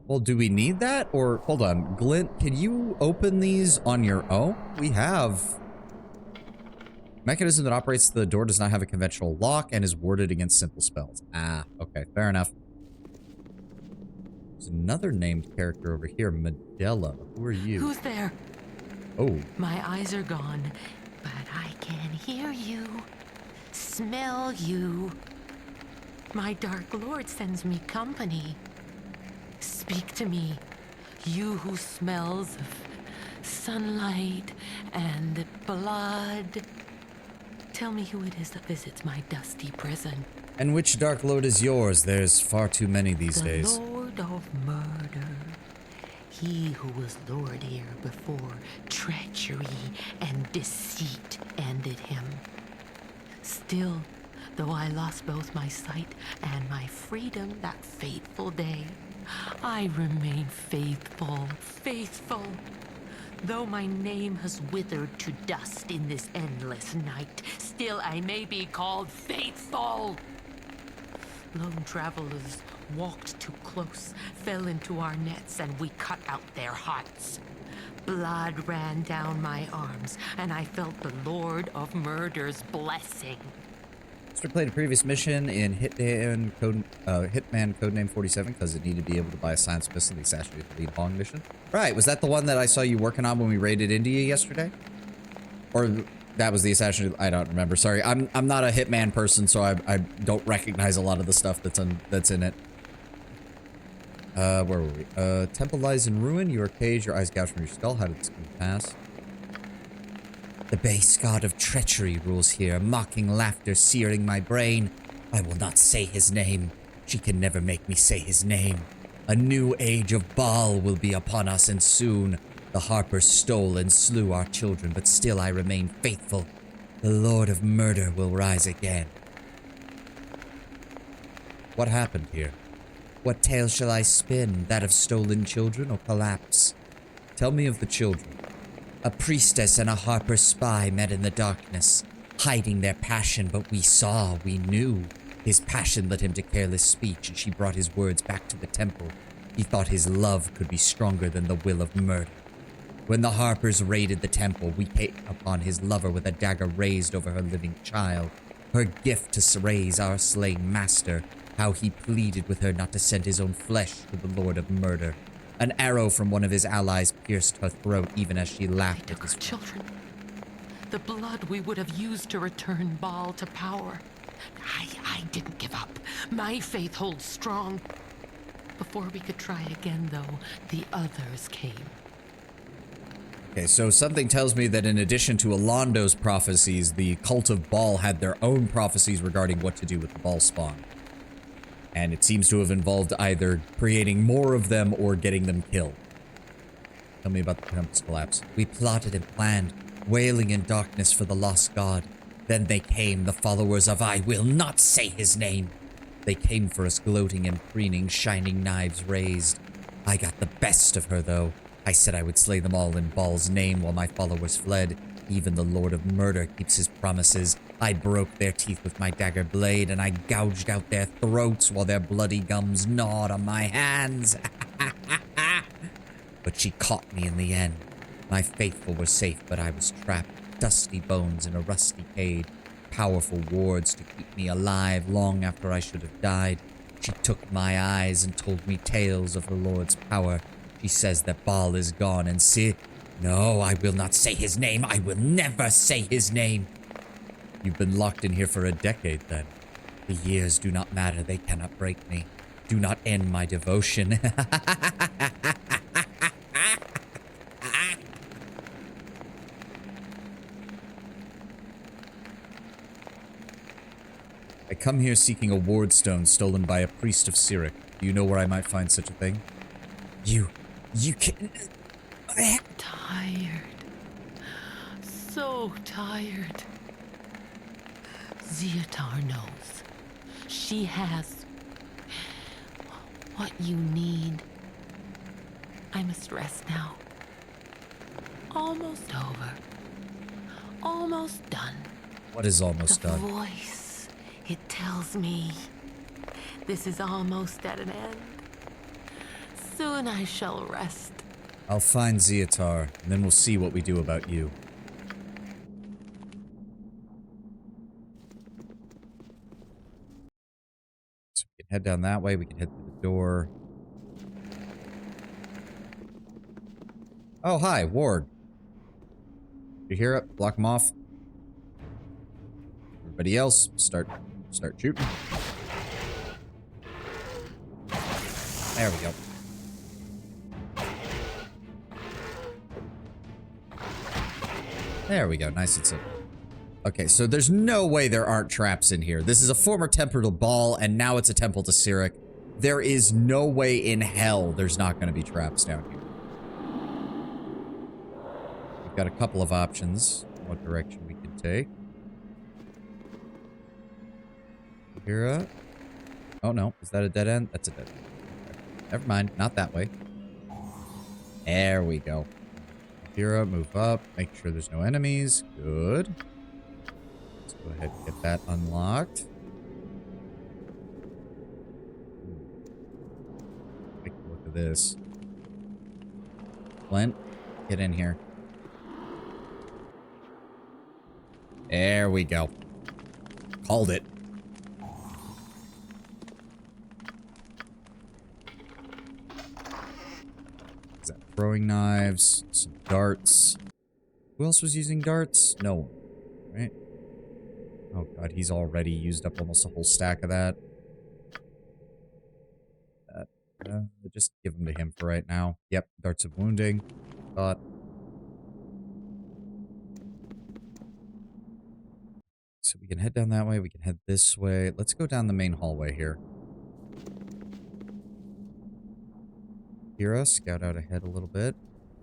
Well, do we need that? Or, hold on, Glint, can you open these on your own? We have... Mechanism that operates the door does not have a conventional lock and is warded against simple spells. Ah, okay, fair enough. There's another named character over here, Medella. Who are you? Who's there? Oh. My eyes are gone, but I can hear you, smell you. My Dark Lord sends me company. Speak to me, you who smells of sunlight and blood. Tell me who it is that visits my dusty prison. And which Dark Lord is yours? There's far too many these days. The Lord of Murder. He who was Lord here before treachery and deceit ended him. Still, though I lost both my sight and my freedom that fateful day, I remain faithful. Though my name has withered to dust in this endless night, still I may be called faithful. Lone travelers walked too close, fell into our nets, and we cut out their hearts. Blood ran down my arms, and I felt the Lord of Murder's blessing. Mr. played a previous mission in Hitman Codename 47 because it needed to be able to buy a science pistol in the Assassin's Lead Hong mission. Right, was that the one that I saw you working on when we raided India yesterday? Or that was the Assassin? I don't remember. Sorry, I'm not a Hitman person, so I don't recognize a lot of the stuff that's in it. Where were we? Temple lies in ruin. You are caged. Your eyes gouged from your skull. How did this come to pass? The base god of treachery rules here, mocking laughter searing my brain. I will not say his name. She can never make me say his name. A new age of Baal will be upon us, and soon. The Harpers stole and slew our children, but still I remain faithful. The Lord of Murder will rise again. What happened here? What tale shall I spin? That of stolen children or collapse? Tell me of the children. A priestess and a Harper spy met in the darkness, hiding their passion, but we saw, we knew. His passion led him to careless speech, and she brought his words back to the temple. He thought his love could be stronger than the will of murder. When the Harpers raided the temple, we came upon his lover with a dagger raised over her living child, her gift to raise our slain master, how he pleaded with her not to send his own flesh to the Lord of Murder. An arrow from one of his allies pierced her throat even as she laughed at They took his our children. The blood we would have used to return Baal to power. I didn't give up. My faith holds strong. Before we could try again, though, the others came. Okay, so something tells me that in addition to Alondo's prophecies, the cult of Baal had their own prophecies regarding what to do with the Baal spawn. And it seems to have involved either creating more of them or getting them killed. Tell me about the temple's collapse. We plotted and planned, wailing in darkness for the lost god. Then they came, the followers of I will not say his name. They came for us gloating and preening, shining knives raised. I got the best of her, though. I said I would slay them all in Baal's name while my followers fled. Even the Lord of Murder keeps his promises. I broke their teeth with my dagger blade, and I gouged out their throats while their bloody gums gnawed on my hands. But she caught me in the end. My faithful were safe, but I was trapped. Dusty bones in a rusty cage. Powerful wards to keep me alive long after I should have died. She took my eyes and told me tales of her lord's power. She says that Baal is gone and No, I will not say his name. I will never say his name. You've been locked in here for a decade, then. The years do not matter. They cannot break me. Do not end my devotion. I come here seeking a ward stone stolen by a priest of Sirik. Do you know where I might find such a thing? You can... Tired. So tired. Zeotar knows. She has what you need. I must rest now. Almost over. Almost done. What is almost The done? voice, it tells me this is almost at an end. Soon I shall rest. I'll find Zeotar, and then we'll see what we do about you. So we can head down that way, we can head through the door. Oh, hi, Ward. You hear it? Block him off. Everybody else, start shooting. There we go. There we go, nice and simple. Okay, so there's no way there aren't traps in here. This is a former temple to Baal, and now it's a temple to Sirik. There is no way in hell there's not going to be traps down here. We've got a couple of options what direction we can take. Here, oh no, is that a dead end? That's a dead end. Okay. Never mind, not that way. There we go. Here, move up, make sure there's no enemies. Good. Let's go ahead and get that unlocked. Take a look at this. Flint, get in here. There we go. Called it. Is that throwing knives? Some darts. Who else was using darts? No one. Right? Oh god, he's already used up almost a whole stack of that. Just give them to him for right now. Yep, darts of wounding. Thought. So we can head down that way, we can head this way. Let's go down the main hallway here. Kira, scout out ahead a little bit.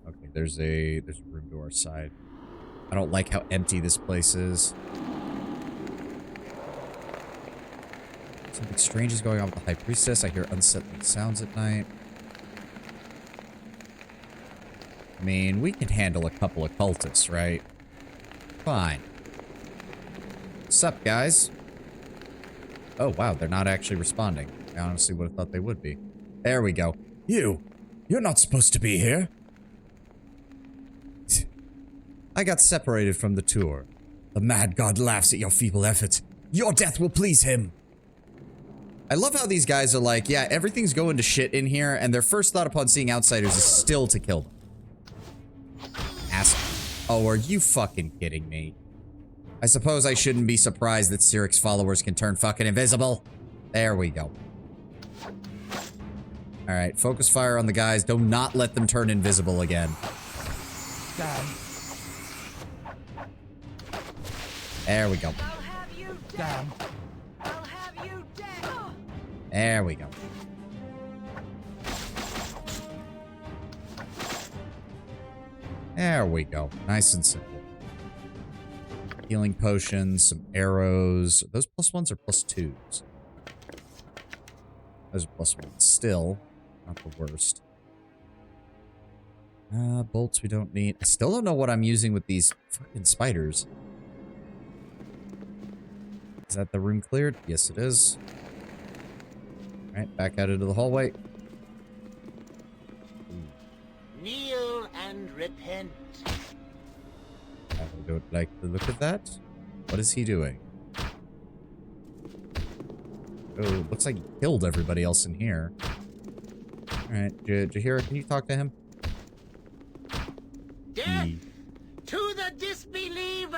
Okay, there's a room to our side. I don't like how empty this place is. Something strange is going on with the High Priestess. I hear unsettling sounds at night. I mean, we can handle a couple of cultists, right? Fine. What's up, guys? Oh, wow, they're not actually responding. I honestly would have thought they would be. There we go. You're not supposed to be here. I got separated from the tour. The mad god laughs at your feeble efforts. Your death will please him. I love how these guys are like, yeah, everything's going to shit in here, and their first thought upon seeing outsiders is still to kill them. Oh, are you fucking kidding me? I suppose I shouldn't be surprised that Sirik's followers can turn fucking invisible. There we go. Alright, focus fire on the guys. Do not let them turn invisible again. Dad. There we go. I'll have you dead. I'll have you dead. There we go. There we go. Nice and simple. Healing potions, some arrows. Those +1s or +2s? Those are +1s. Still, not the worst. Bolts we don't need. I still don't know what I'm using with these fucking spiders. Is that the room cleared? Yes, it is. Alright, back out into the hallway. Kneel and repent. I don't like the look of that. What is he doing? Oh, looks like he killed everybody else in here. Alright, Jahira, can you talk to him? Death to the disbeliever!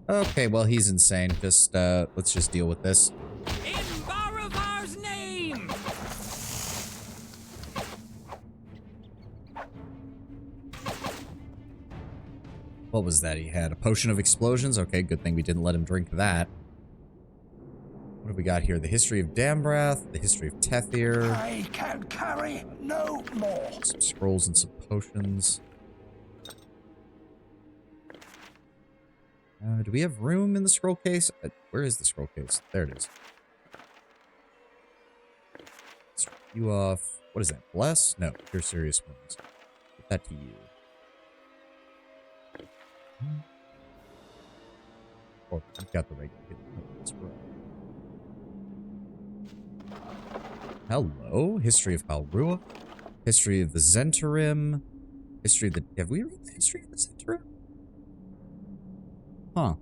Okay, well, he's insane. Just, let's just deal with this. In Baravar's name! What was that he had? A potion of explosions? Okay, good thing we didn't let him drink that. What have we got here? The history of Dambrath, the history of Tethir. I can carry no more. Some scrolls and some potions. Do we have room in the scroll case? Where is the scroll case? There it is. Let's drop you off. What is that? Bless? No, you're serious ones. Put that to you. Oh, I've got the regular hit. Hello. History of Halrua. History of the Zentarim. History of the... Have we read the history of the Zentarim? Huh.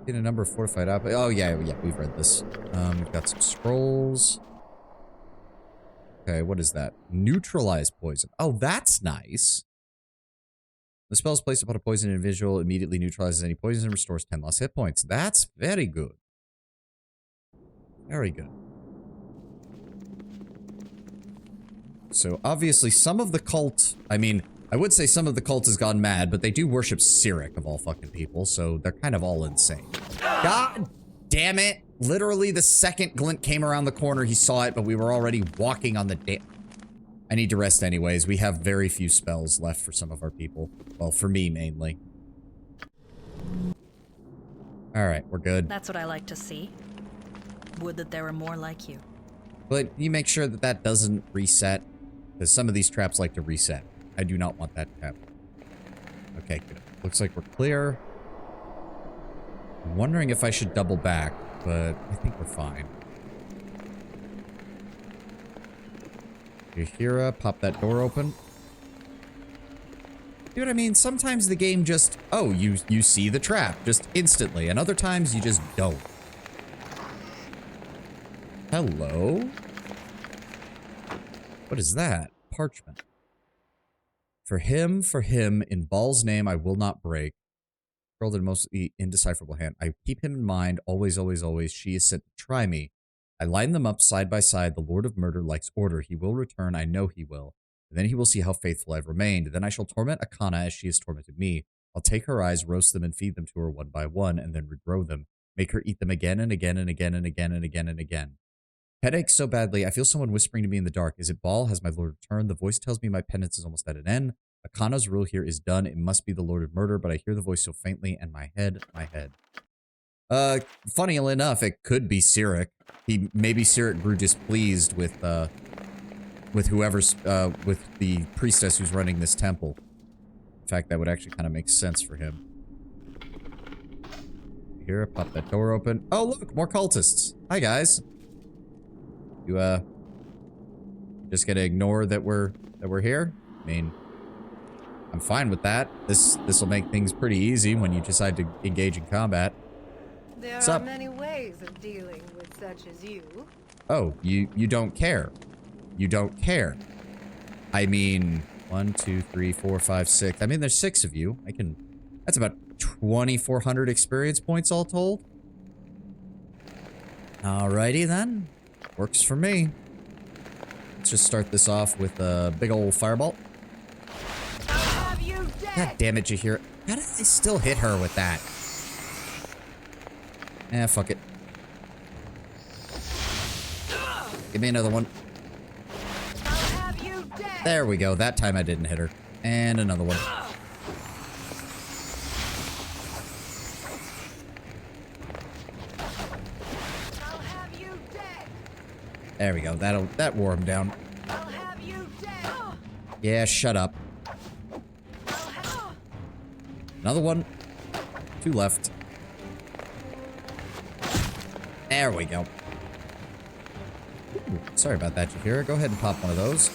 Get a number of fortified up. Oh, yeah, we've read this. We've got some scrolls. Okay, what is that? Neutralize poison. Oh, that's nice. The spell is placed upon a poisoned individual, immediately neutralizes any poison and restores 10 lost hit points. That's very good. Very good. So, obviously, some of the cult... I mean, I would say some of the cult has gone mad, but they do worship Cyric, of all fucking people, so they're kind of all insane. God damn it! Literally, the second Glint came around the corner, he saw it, but we were already walking on the I need to rest anyways. We have very few spells left for some of our people. Well, for me, mainly. Alright, we're good. That's what I like to see. Would that there were more like you. But you make sure that that doesn't reset, because some of these traps like to reset. I do not want that to happen. Okay, good. Looks like we're clear. I'm wondering if I should double back, but I think we're fine. Yahira, pop that door open. You know what I mean? Sometimes the game just... Oh, you see the trap just instantly, and other times you just don't. Hello? What is that? Parchment. For him, in Baal's name, I will not break. Scrolled in most indecipherable hand. I keep him in mind, always, always, always. She is sent to try me. I line them up side by side. The Lord of Murder likes order. He will return. I know he will. And then he will see how faithful I've remained. Then I shall torment Akana as she has tormented me. I'll take her eyes, roast them, and feed them to her one by one, and then regrow them. Make her eat them again and again and again and again and again and again. Headache so badly, I feel someone whispering to me in the dark. Is it Baal? Has my lord returned? The voice tells me my penance is almost at an end. Akana's rule here is done. It must be the Lord of Murder, but I hear the voice so faintly, and my head. Funny enough, it could be Cyric. Maybe Cyric grew displeased with whoever's, with the priestess who's running this temple. In fact, that would actually kind of make sense for him. Here, pop that door open. Oh, look, more cultists. Hi, guys. You, just gonna ignore that we're here? I mean, I'm fine with that. This'll make things pretty easy when you decide to engage in combat. There What's are up? many ways of dealing with such as you. Oh, you don't care. You don't care. I mean, 1, 2, 3, 4, 5, 6. I mean, there's 6 of you. That's about 2,400 experience points all told. Alrighty then. Works for me. Let's just start this off with a big old fireball. God damn it, Jahira. How did I still hit her with that? Eh, fuck it. Give me another one. There we go. That time I didn't hit her. And another one. There we go. That wore him down. I'll have you dead. Yeah, shut up. Another one. 2 left. There we go. Ooh, sorry about that, Jahira. Go ahead and pop one of those.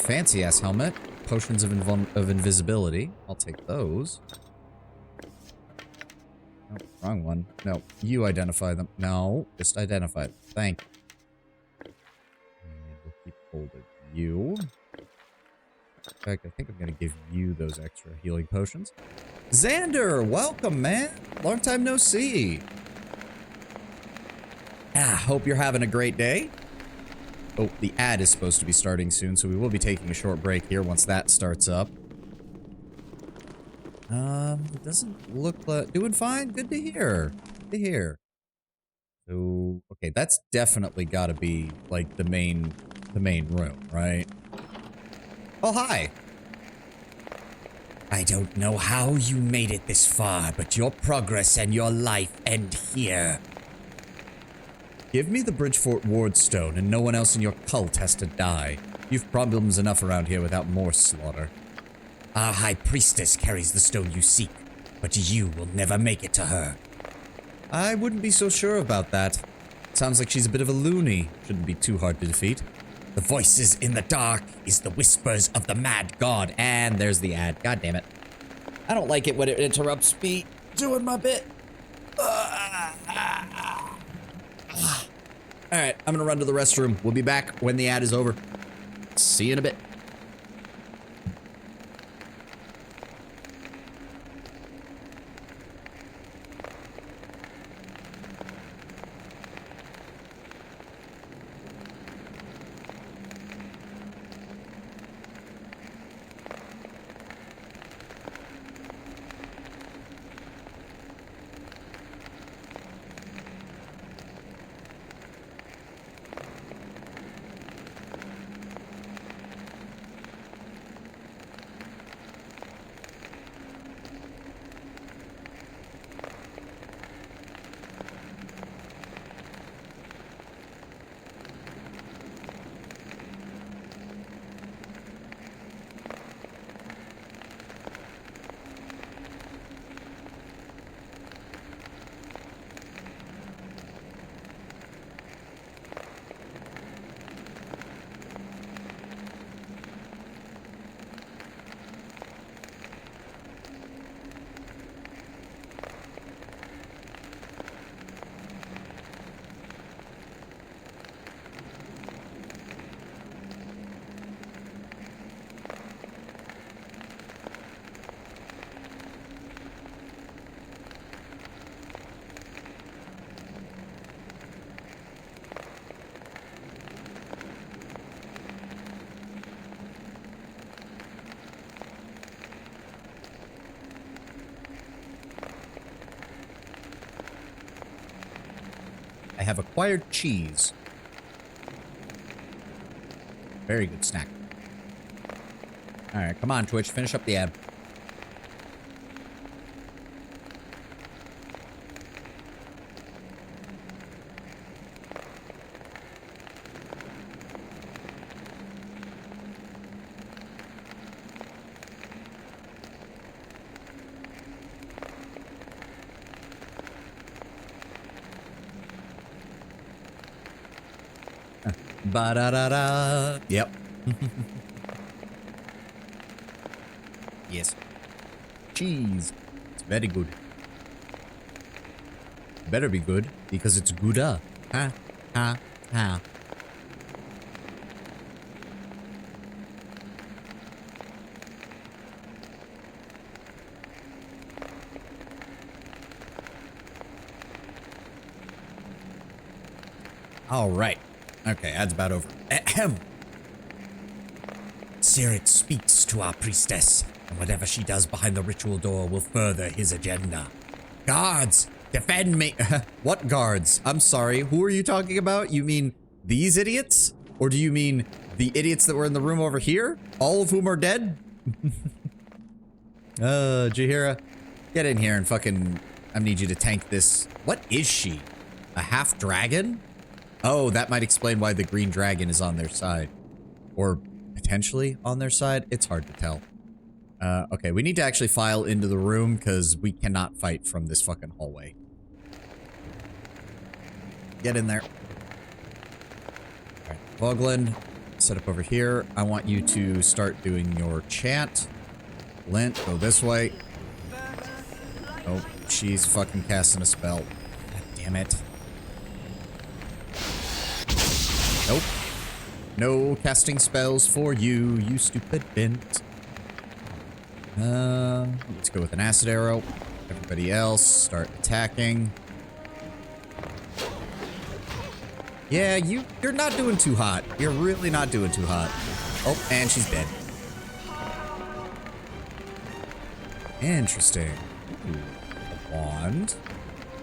Fancy-ass helmet. Potions of invisibility. I'll take those. Oh, wrong one. No, you identify them. No, just identify them. Thank you. And we'll keep hold of you. In fact, I think I'm going to give you those extra healing potions. Xander, welcome, man. Long time no see. Hope you're having a great day. Oh, the ad is supposed to be starting soon, so we will be taking a short break here once that starts up. It doesn't look like... Doing fine? Good to hear. Good to hear. So, okay, that's definitely got to be, like, the main room, right? Oh, hi. I don't know how you made it this far, but your progress and your life end here. Give me the Bridgefort Ward Stone, and no one else in your cult has to die. You've problems enough around here without more slaughter. Our High Priestess carries the stone you seek, but you will never make it to her. I wouldn't be so sure about that. Sounds like she's a bit of a loony. Shouldn't be too hard to defeat. The voices in the dark is the whispers of the mad god. And there's the ad. God damn it. I don't like it when it interrupts me doing my bit. Alright, I'm gonna run to the restroom. We'll be back when the ad is over. See you in a bit. I have acquired cheese. Very good snack. Alright, come on, Twitch. Finish up the ad. Ba-da-da-da. Yep. Yes. Cheese. It's very good. Better be good, because it's gooda. Ha, ha, ha. All right. Okay, ad's about over. Ahem. Sirit speaks to our priestess, and whatever she does behind the ritual door will further his agenda. Guards, defend me. What guards? I'm sorry, who are you talking about? You mean these idiots? Or do you mean the idiots that were in the room over here? All of whom are dead? Jahira, get in here and fucking... I need you to tank this. What is she? A half dragon? Oh, that might explain why the green dragon is on their side. Or potentially on their side. It's hard to tell. Okay, we need to actually file into the room because we cannot fight from this fucking hallway. Get in there. Alright, Voglin, set up over here. I want you to start doing your chant. Lint, go this way. Oh, she's fucking casting a spell. God damn it. Nope. No casting spells for you, you stupid bint. Let's go with an acid arrow. Everybody else, start attacking. Yeah, you're not doing too hot. You're really not doing too hot. Oh, and she's dead. Interesting. Ooh, a wand.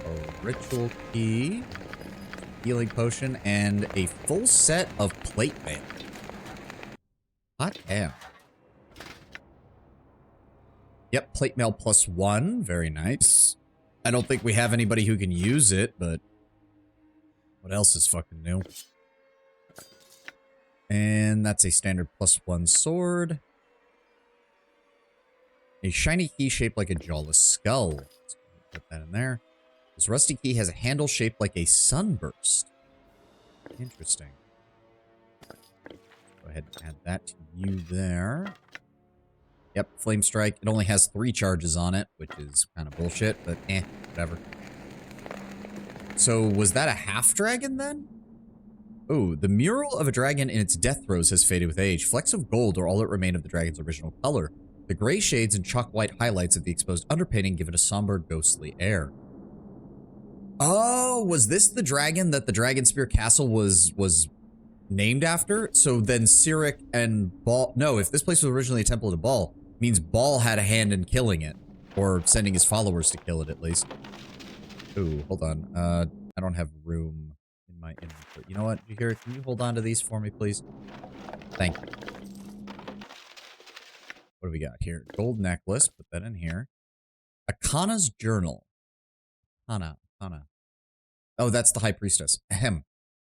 A ritual key. Healing potion, and a full set of plate mail. Hot damn. Yep, plate mail +1. Very nice. I don't think we have anybody who can use it, but what else is fucking new? And that's a standard +1 sword. A shiny key shaped like a jawless skull. Let's put that in there. This rusty key has a handle shaped like a sunburst. Interesting. Go ahead and add that to you there. Yep, Flame Strike. It only has 3 charges on it, which is kind of bullshit, but whatever. So, was that a half dragon then? Oh, the mural of a dragon in its death throes has faded with age. Flecks of gold are all that remain of the dragon's original color. The gray shades and chalk white highlights of the exposed underpainting give it a somber, ghostly air. Oh, was this the dragon that the Dragonspear Castle was named after? So then Cyric and Baal... No, if this place was originally a temple to Baal, it means Baal had a hand in killing it. Or sending his followers to kill it, at least. Ooh, hold on. I don't have room in my inventory. You know what, Jahir, can you hold on to these for me, please? Thank you. What do we got here? Gold necklace. Put that in here. Akana's journal. Akana. Oh, that's the High Priestess. Ahem.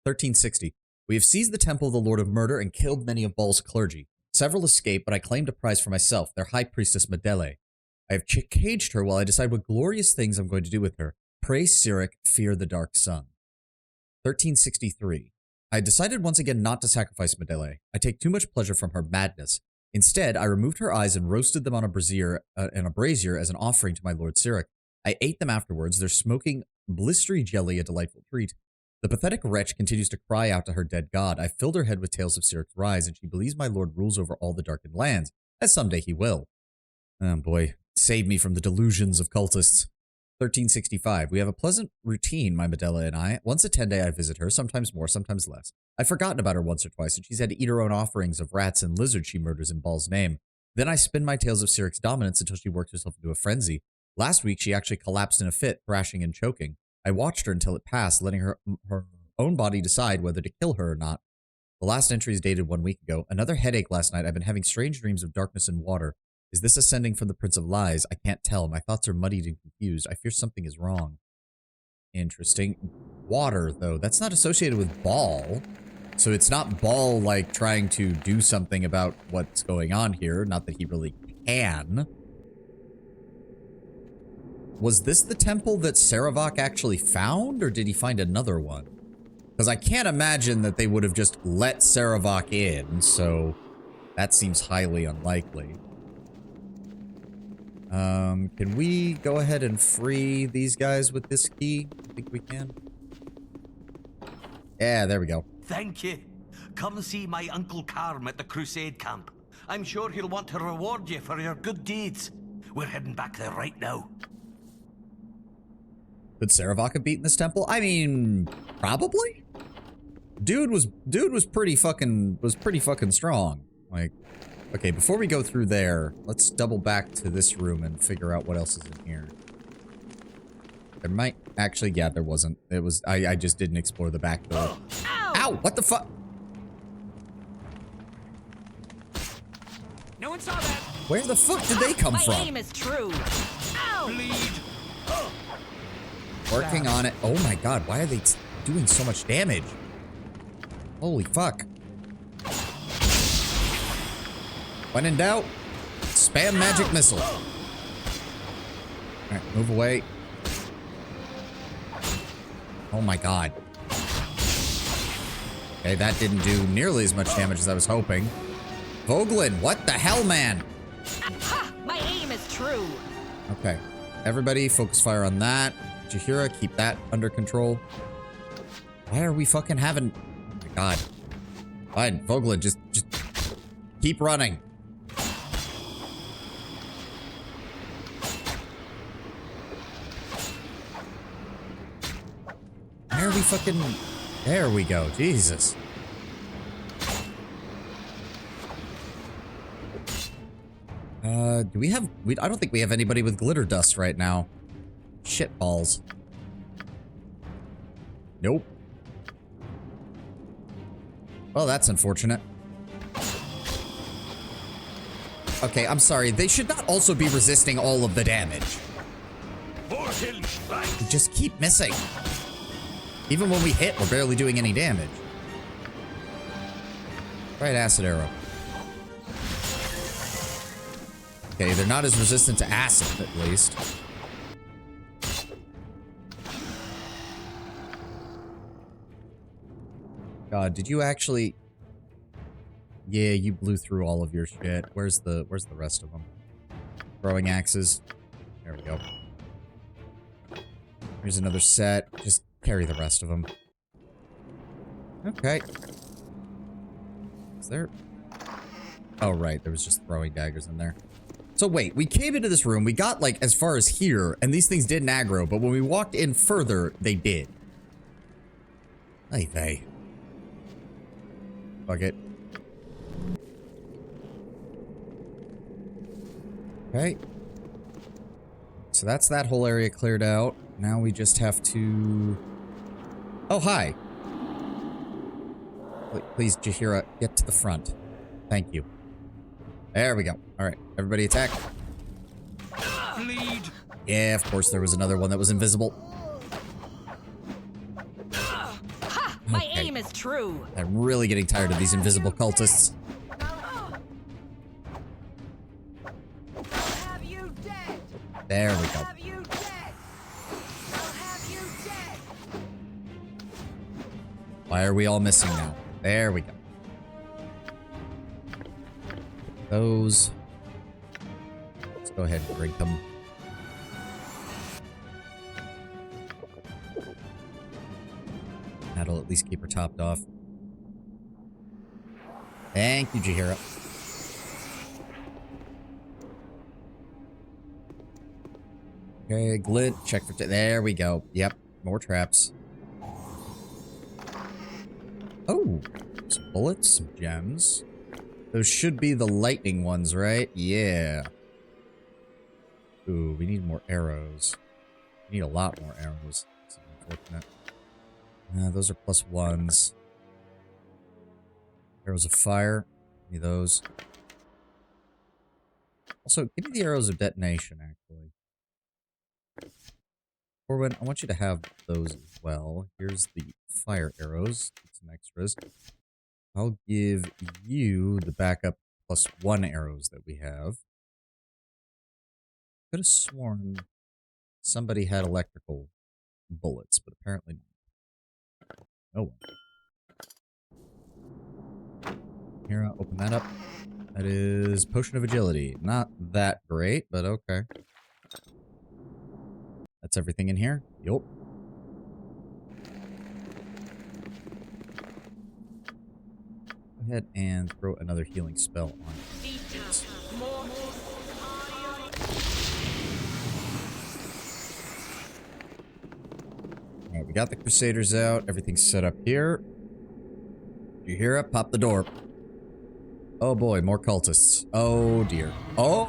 1360. We have seized the temple of the Lord of Murder and killed many of Baal's clergy. Several escaped, but I claimed a prize for myself, their High Priestess Medele. I have caged her while I decide what glorious things I'm going to do with her. Pray Cyric, fear the dark sun. 1363. I decided once again not to sacrifice Medele. I take too much pleasure from her madness. Instead, I removed her eyes and roasted them on a brazier as an offering to my Lord Cyric. I ate them afterwards, their smoking, blistery jelly a delightful treat. The pathetic wretch continues to cry out to her dead god. I filled her head with tales of Cyric's rise, and she believes my lord rules over all the darkened lands, as someday he will. Oh boy, save me from the delusions of cultists. 1365. We have a pleasant routine, my Medela and I. Once a 10-day I visit her, sometimes more, sometimes less. I've forgotten about her once or twice, and she's had to eat her own offerings of rats and lizards she murders in Baal's name. Then I spin my tales of Cyric's dominance until she works herself into a frenzy. Last week, she actually collapsed in a fit, thrashing and choking. I watched her until it passed, letting her own body decide whether to kill her or not. The last entry is dated 1 week ago. Another headache last night. I've been having strange dreams of darkness and water. Is this ascending from the Prince of Lies? I can't tell. My thoughts are muddied and confused. I fear something is wrong. Interesting. Water, though. That's not associated with Baal. So it's not Baal, like, trying to do something about what's going on here. Not that he really can. Was this the temple that Saravak actually found, or did he find another one? Because I can't imagine that they would have just let Saravak in, so that seems highly unlikely. Can we go ahead and free these guys with this key? I think we can. Yeah, there we go. Thank you. Come see my Uncle Carm at the Crusade camp. I'm sure he'll want to reward you for your good deeds. We're heading back there right now. Could Saravak have beaten this temple? I mean, probably. Dude was pretty fucking strong. Like, okay, before we go through there, let's double back to this room and figure out what else is in here. There might actually, yeah, there wasn't. It was I just didn't explore the back door. Ow! Ow! What the fuck? No one saw that. Where the fuck did they come from? My aim is true. Ow! Bleed. Working on it. Oh my god, why are they doing so much damage? Holy fuck. When in doubt, spam magic missile. Alright, move away. Oh my god. Okay, that didn't do nearly as much damage as I was hoping. Vogelin, what the hell, man? Ha! My aim is true. Okay. Everybody, focus fire on that. Jahira, keep that under control. Why are we fucking having... Oh my god. Fine, Vogelin, just keep running. Why are we fucking... There we go, Jesus. Do we have... I don't think we have anybody with glitter dust right now. Shit balls. Nope. Well, that's unfortunate. Okay, I'm sorry. They should not also be resisting all of the damage. We just keep missing. Even when we hit, we're barely doing any damage. Right, acid arrow. Okay, they're not as resistant to acid, at least. God, did you actually... Yeah, you blew through all of your shit. Where's the rest of them? Throwing axes. There we go. Here's another set. Just carry the rest of them. Okay. Is there... Oh, right. There was just throwing daggers in there. So wait, we came into this room, we got like as far as here, and these things didn't aggro, but when we walked in further, they did. Hey, they. Fuck it. Okay. So that's that whole area cleared out. Now we just have to... Oh, hi. Please, Jahira, get to the front. Thank you. There we go. Alright, everybody attack. Bleed. Yeah, of course there was another one that was invisible. Ha! My aim is true. I'm really getting tired of these invisible cultists. There we go. Why are we all missing now? There we go. Those. Let's go ahead and drink them. That'll at least keep her topped off. Thank you, Jahira. Okay, glint. Check for... There we go. Yep. More traps. Oh. Some bullets. Some gems. Those should be the lightning ones, right? Yeah. Ooh, we need more arrows. We need a lot more arrows. That's unfortunate. Those are +1s. Arrows of fire. Need those. Also, give me the arrows of detonation, actually. Corwin, I want you to have those as well. Here's the fire arrows. Get some extras. I'll give you the backup +1 arrows that we have. Could have sworn somebody had electrical bullets, but apparently not. Oh well. Here, I'll open that up. That is Potion of Agility. Not that great, but okay. That's everything in here? Yup. Go ahead and throw another healing spell on it. Alright, we got the Crusaders out. Everything's set up here. You hear it? Pop the door. Oh boy, more cultists. Oh dear. Oh,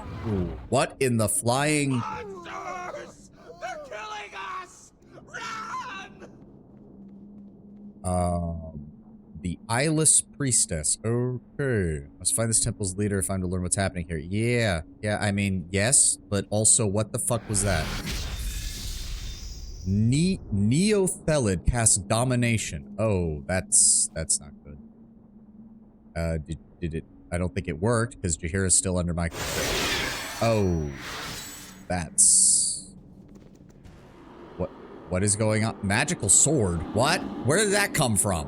what in the flying... Monsters! They're killing us! Run! The Eyeless Priestess. Okay. Must find this temple's leader if I'm to learn what's happening here. Yeah. Yeah, I mean, yes, but also what the fuck was that? Neothelid casts Domination. Oh, that's not good. Did it? I don't think it worked because Jaheira's still under my control. Oh, that's what is going on? Magical sword. What? Where did that come from?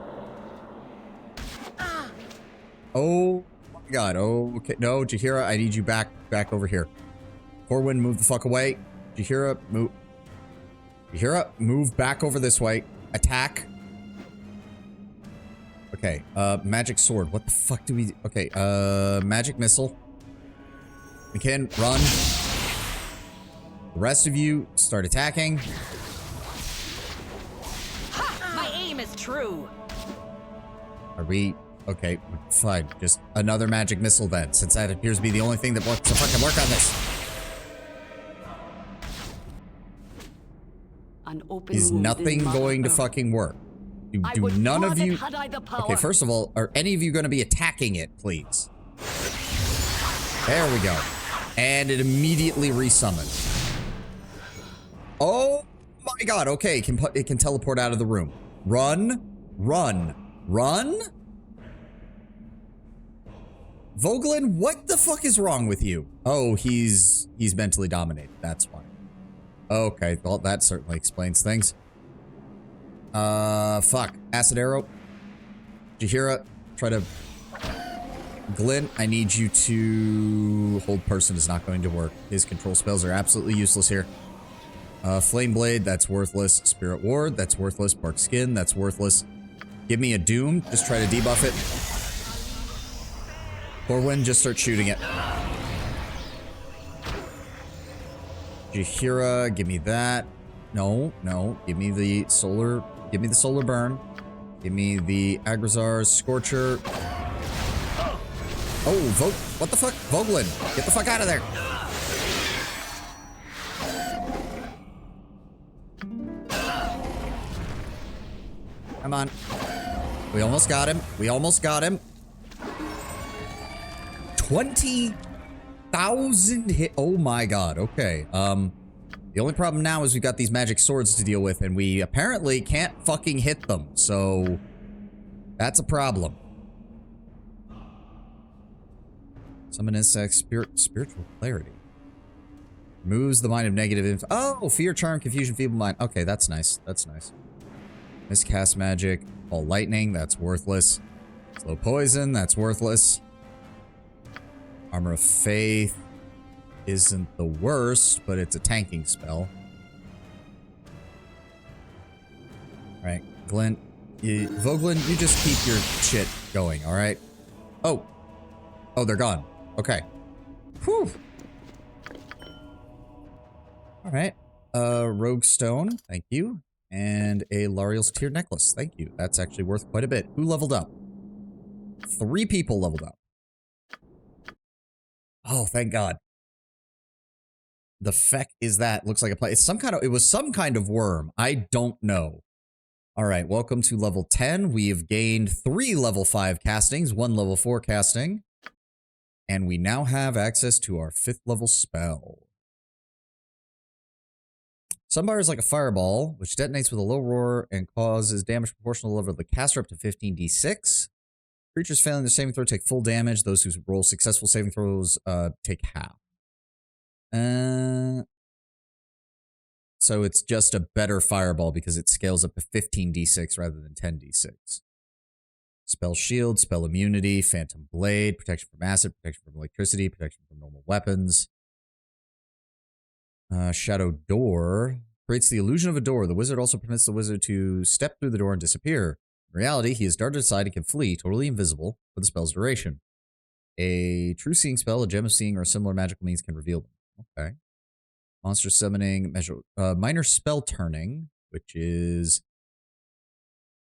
Oh my god. Oh, okay. No, Jaheira, I need you back over here. Corwin, move the fuck away. Jaheira, move. Jaheira, move back over this way. Attack. Okay, magic sword. What the fuck do we... Okay, magic missile. McKin, run. The rest of you, start attacking. Ha! My aim is true. Are we... Okay, fine. Just another magic missile then, since that appears to be the only thing that wants to fucking work on this. An open Is wound nothing in Mother going to Earth. fucking work? I Do would none of pause it you... had I the power. Okay, first of all, are any of you going to be attacking it, please? There we go. And it immediately resummoned. Oh my god, okay, it can teleport out of the room. Run, run, run? Vogelin, what the fuck is wrong with you? Oh, he's mentally dominated, that's why. Okay, well, that certainly explains things. Fuck. Acid arrow. Jaheira, try to... Glint, I need you to... Hold person is not going to work. His control spells are absolutely useless here. Flame Blade, that's worthless. Spirit Ward, that's worthless. Bark Skin, that's worthless. Give me a Doom, just try to debuff it. Corwin, just start shooting it. Jaheira, give me that. No, no, give me the solar... Give me the solar burn. Give me the Agrazar's Scorcher. Oh, what the fuck? Vogelin, get the fuck out of there. Come on. We almost got him. We almost got him. 20,000 hit. Oh my god. Okay. The only problem now is we've got these magic swords to deal with, and we apparently can't fucking hit them, so that's a problem. Summon insects, spiritual clarity. Removes the mind of negative oh, fear, charm, confusion, feeble mind. Okay, that's nice. That's nice. Miscast magic, all lightning, that's worthless. Slow poison, that's worthless. Armor of faith isn't the worst, but it's a tanking spell. Alright, Glint. Vogelin, you just keep your shit going, alright? Oh. Oh, they're gone. Okay. Whew. Alright. Rogue Stone, thank you. And a Lariel's Tear Necklace, thank you. That's actually worth quite a bit. Who leveled up? 3 people leveled up. Oh, thank God. The feck is that? Looks like a play. It's some kind of, it was some kind of worm. I don't know. All right, welcome to level 10. We have gained 3 level 5 castings, 1 level 4 casting. And we now have access to our 5th level spell. Sunbar is like a fireball, which detonates with a low roar and causes damage proportional to the level of the caster up to 15d6. Creatures failing their saving throw take full damage. Those who roll successful saving throws take half. So it's just a better fireball because it scales up to 15d6 rather than 10d6. Spell shield, spell immunity, phantom blade, protection from acid, protection from electricity, protection from normal weapons. Shadow door creates the illusion of a door. The wizard also permits the wizard to step through the door and disappear. In reality, he is darted aside and can flee, totally invisible, for the spell's duration. A true seeing spell, a gem of seeing, or a similar magical means can reveal them. Okay. Monster summoning, minor spell turning, which is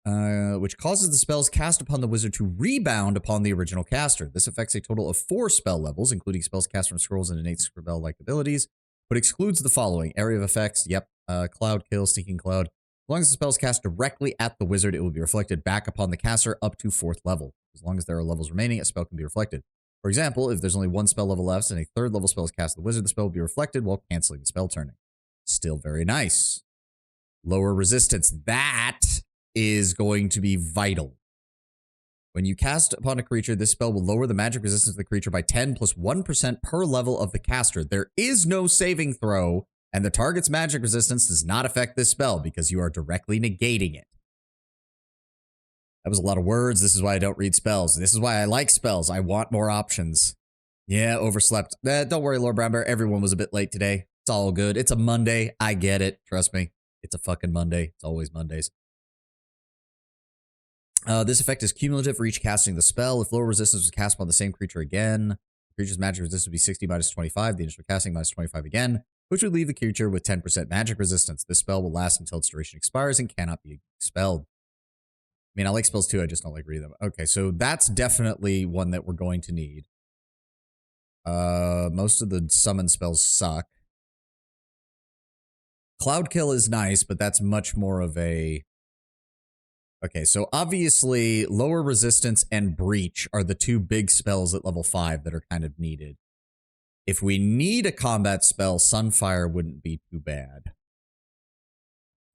which causes the spells cast upon the wizard to rebound upon the original caster. This affects a total of 4 spell levels, including spells cast from scrolls and innate spell-like abilities, but excludes the following: area of effects, cloud kill, sneaking cloud. As long as the spell is cast directly at the wizard, it will be reflected back upon the caster up to 4th level. As long as there are levels remaining, a spell can be reflected. For example, if there's only 1 spell level left and a 3rd level spell is cast at the wizard, the spell will be reflected while canceling the spell turning. Still very nice. Lower resistance. That is going to be vital. When you cast upon a creature, this spell will lower the magic resistance of the creature by 10 plus 1% per level of the caster. There is no saving throw, and the target's magic resistance does not affect this spell because you are directly negating it. That was a lot of words. This is why I don't read spells. This is why I like spells. I want more options. Yeah, overslept. Don't worry, Lord Brown Bear. Everyone was a bit late today. It's all good. It's a Monday. I get it. Trust me. It's a fucking Monday. It's always Mondays. This effect is cumulative for each casting the spell. If lower resistance was cast upon the same creature again, the creature's magic resistance would be 60 minus 25. The initial casting minus 25 again, which would leave the creature with 10% magic resistance. This spell will last until its duration expires and cannot be expelled. I mean, I like spells too. I just don't like reading them. Okay, so that's definitely one that we're going to need. Most of the summon spells suck. Cloud Kill is nice, but that's much more of a... Okay, so obviously lower resistance and breach are the two big spells at level 5 that are kind of needed. If we need a combat spell, Sunfire wouldn't be too bad.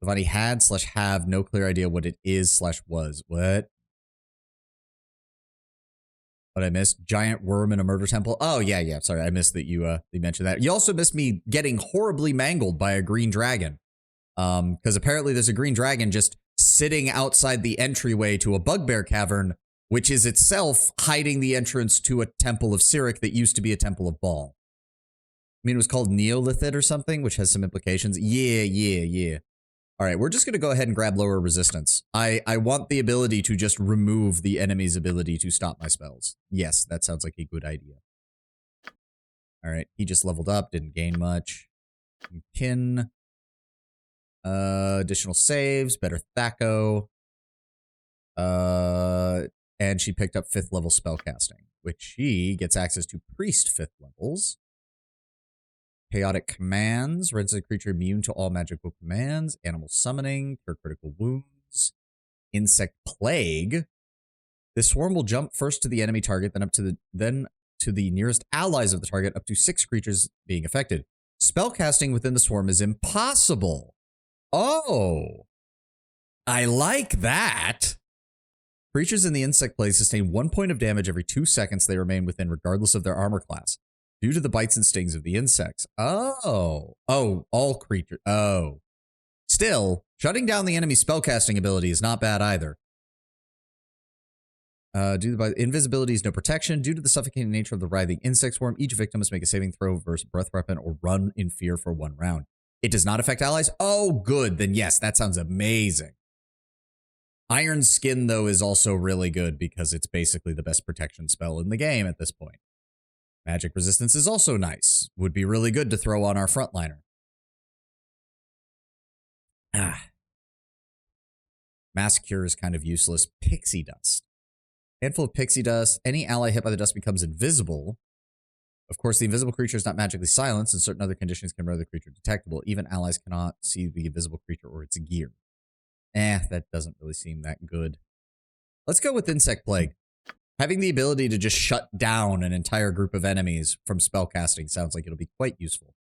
Sovahni had/have no clear idea what it is/was. What? What I missed? Giant worm in a murder temple? Oh, yeah. Sorry, I missed that you mentioned that. You also missed me getting horribly mangled by a green dragon. Because apparently there's a green dragon just sitting outside the entryway to a bugbear cavern, which is itself hiding the entrance to a temple of Cyric that used to be a temple of Baal. I mean, it was called Neolithid or something, which has some implications. Yeah. All right, we're just going to go ahead and grab lower resistance. I want the ability to just remove the enemy's ability to stop my spells. Yes, that sounds like a good idea. All right, he just leveled up, didn't gain much. Kin. Additional saves, better Thaco. And she picked up 5th level spellcasting, which she gets access to priest 5th levels. Chaotic commands, renders the creature immune to all magical commands. Animal summoning, cure critical wounds. Insect plague. This swarm will jump first to the enemy target, then to the nearest allies of the target, up to 6 creatures being affected. Spellcasting within the swarm is impossible. Oh, I like that. Creatures in the insect plague sustain 1 point of damage every 2 seconds they remain within, regardless of their armor class, due to the bites and stings of the insects. Oh, all creatures. Oh, still, shutting down the enemy's spellcasting ability is not bad either. Due to invisibility is no protection. Due to the suffocating nature of the writhing insect swarm, each victim must make a saving throw versus breath weapon or run in fear for 1 round. It does not affect allies? Oh, good. Then yes, that sounds amazing. Iron Skin, though, is also really good because it's basically the best protection spell in the game at this point. Magic resistance is also nice. Would be really good to throw on our frontliner. Mass Cure is kind of useless. Pixie Dust. Handful of Pixie Dust. Any ally hit by the dust becomes invisible. Of course, the invisible creature is not magically silenced, and certain other conditions can render the creature detectable. Even allies cannot see the invisible creature or its gear. That doesn't really seem that good. Let's go with Insect Plague. Having the ability to just shut down an entire group of enemies from spellcasting sounds like it'll be quite useful.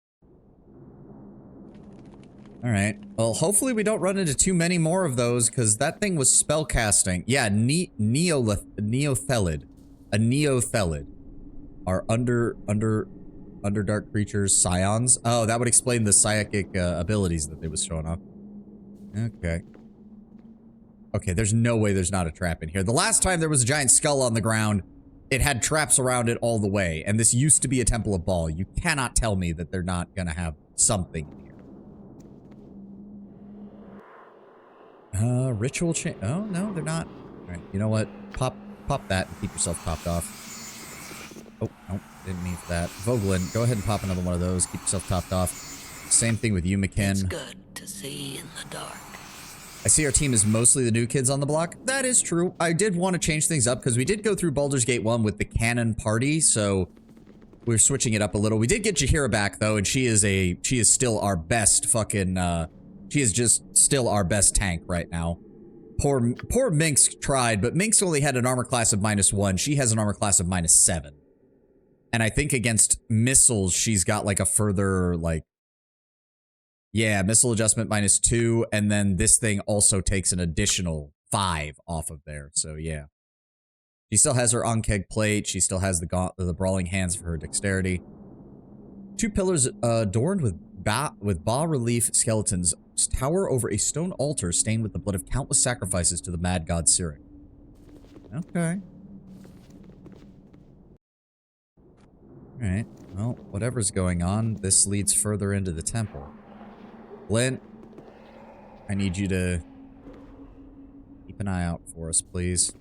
All right. Well, hopefully we don't run into too many more of those, because that thing was spellcasting. Yeah, Neothelid. A Neothelid. Are Underdark creatures scions? Oh, that would explain the psychic abilities that they was showing off. Okay. Okay, there's no way there's not a trap in here. The last time there was a giant skull on the ground, it had traps around it all the way, and this used to be a temple of Baal. You cannot tell me that they're not gonna have something here. Ritual chain. Oh, no, they're not. All right, you know what? Pop that and keep yourself popped off. Oh, no, didn't mean for that. Vogelin, go ahead and pop another one of those. Keep yourself topped off. Same thing with you, McKin. It's good to see in the dark. I see our team is mostly the new kids on the block. That is true. I did want to change things up because we did go through Baldur's Gate 1 with the canon party, so we're switching it up a little. We did get Jaheira back, though, and she is still our best fucking, she is just still our best tank right now. Poor Minx tried, but Minx only had an armor class of -1. She has an armor class of -7. And I think against missiles, she's got like a further, like, Yeah, missile adjustment -2, and then this thing also takes an additional 5 off of there. So yeah. She still has her Ankeg plate. She still has the brawling hands for her dexterity. 2 pillars adorned with bas-relief skeletons tower over a stone altar stained with the blood of countless sacrifices to the mad god Cyric. Okay. Alright, well, whatever's going on, this leads further into the temple. Glint, I need you to keep an eye out for us, please.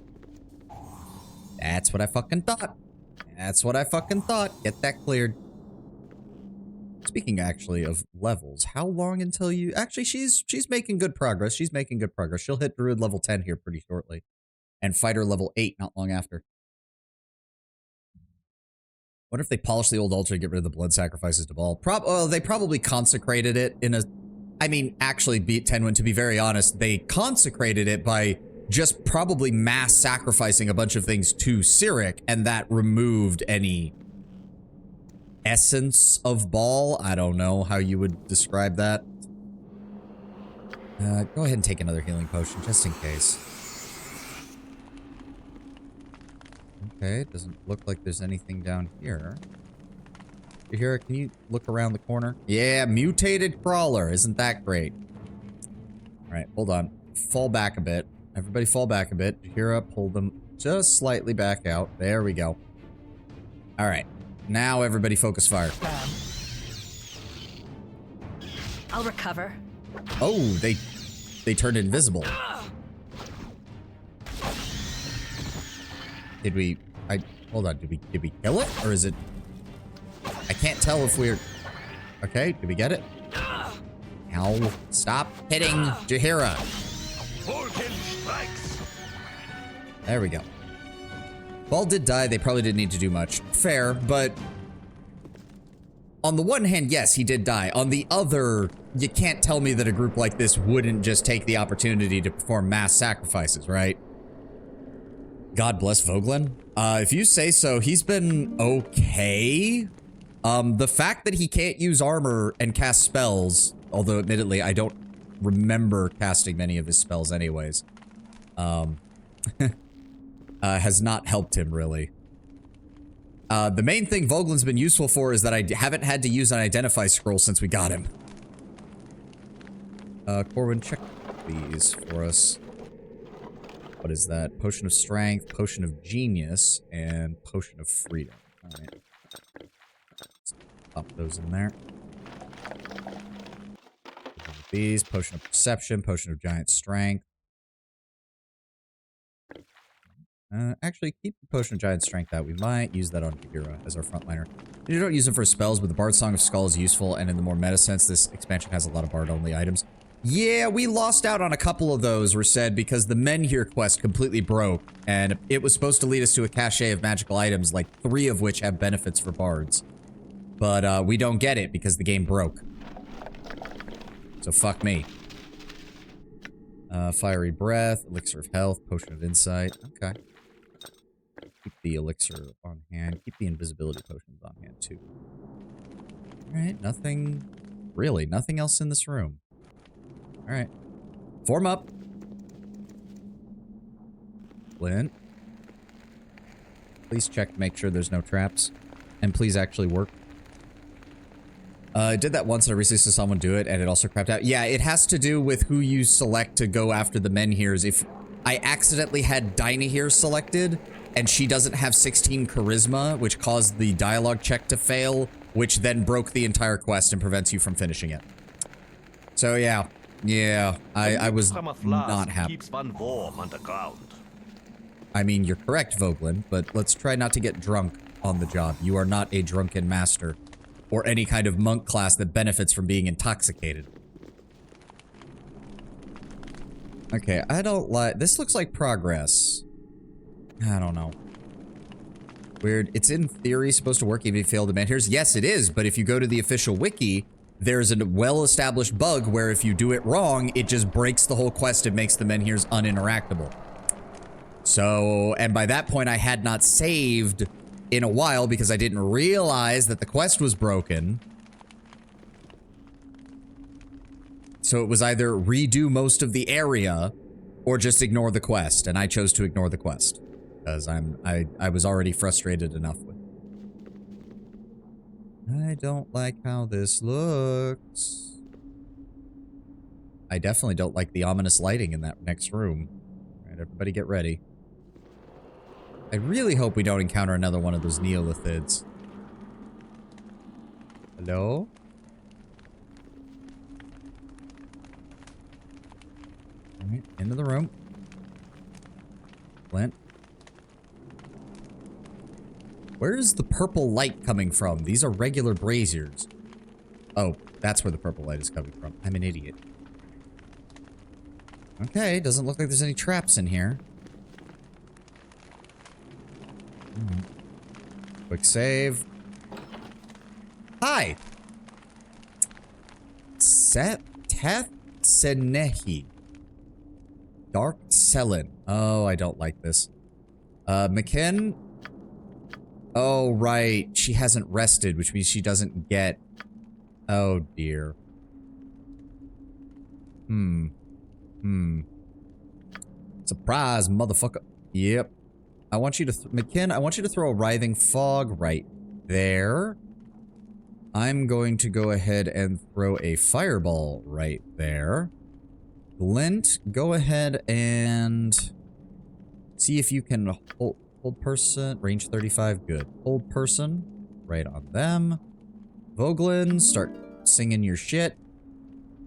That's what I fucking thought. That's what I fucking thought. Get that cleared. Speaking actually of levels, how long until you... Actually, she's making good progress. She's making good progress. She'll hit Druid level 10 here pretty shortly. And Fighter level 8 not long after. What if they polish the old altar to get rid of the blood sacrifices to Baal? Well, they probably consecrated it in a... I mean, actually, Tenwin, to be very honest, they consecrated it by just probably mass sacrificing a bunch of things to Cyric, and that removed any essence of Baal. I don't know how you would describe that. Go ahead and take another healing potion, just in case. Okay, it doesn't look like there's anything down here. Here, can you look around the corner? Yeah, mutated crawler. Isn't that great? Alright, hold on. Fall back a bit. Everybody fall back a bit. Hira, pull them just slightly back out. There we go. Alright. Now everybody focus fire. I'll recover. Oh, they turned invisible. Did we... hold on, did we kill it? Or is it... I can't tell if we're... Okay, did we get it? Ow. Stop hitting Jaheira. There we go. Baal did die. They probably didn't need to do much. Fair, but... On the one hand, yes, he did die. On the other, you can't tell me that a group like this wouldn't just take the opportunity to perform mass sacrifices, right? God bless Voglin. If you say so, he's been okay. The fact that he can't use armor and cast spells, although admittedly I don't remember casting many of his spells anyways, has not helped him really. The main thing Voglin's been useful for is that I haven't had to use an identify scroll since we got him. Corwin, check these for us. What is that? Potion of Strength, Potion of Genius, and Potion of Freedom. Alright. Pop those in there. These, Potion of Perception, Potion of Giant Strength. Actually, keep the Potion of Giant Strength out. We might use that on Kira as our frontliner. You don't use them for spells, but the Bard Song of Skull is useful, and in the more meta sense, this expansion has a lot of Bard-only items. Yeah, we lost out on a couple of those, were said, because the Menhir quest completely broke, and it was supposed to lead us to a cache of magical items, like 3 of which have benefits for bards. But, we don't get it because the game broke. So fuck me. Fiery Breath, Elixir of Health, Potion of Insight. Okay. Keep the Elixir on hand. Keep the Invisibility Potions on hand, too. Alright, nothing... Really, nothing else in this room. Alright. Form up. Flint. Please check to make sure there's no traps. And please actually work. I did that once and I recently saw someone do it and it also crapped out. Yeah, it has to do with who you select to go after the Menhirs. If I accidentally had Dynahir selected and she doesn't have 16 charisma, which caused the dialogue check to fail, which then broke the entire quest and prevents you from finishing it. So yeah. Yeah, I was not happy. Keeps one warm underground. I mean, you're correct, Voglin, but let's try not to get drunk on the job. You are not a drunken master, or any kind of monk class that benefits from being intoxicated. Okay, I don't like... This looks like progress. I don't know. Weird. It's in theory supposed to work even if you fail the Menhirs. Yes, it is, but if you go to the official wiki... There's a well-established bug where if you do it wrong, it just breaks the whole quest and makes the Menhirs uninteractable. So, and by that point, I had not saved in a while because I didn't realize that the quest was broken. So it was either redo most of the area or just ignore the quest, and I chose to ignore the quest because I was already frustrated enough with it. I don't like how this looks. I definitely don't like the ominous lighting in that next room. All right, everybody get ready. I really hope we don't encounter another one of those Neolithids. Hello? Alright, into the room. Flint. Where is the purple light coming from? These are regular braziers. Oh, that's where the purple light is coming from. I'm an idiot. Okay, doesn't look like there's any traps in here. Quick save. Hi! Teth Senehi. Dark Selin. Oh, I don't like this. McKin? Oh, right. She hasn't rested, which means she doesn't get... Oh, dear. Surprise, motherfucker. Yep. I want you to... McKin, I want you to throw a writhing fog right there. I'm going to go ahead and throw a fireball right there. Glint, go ahead and see if you can hold person, range 35, good. Hold person, right on them. Voglin, start singing your shit.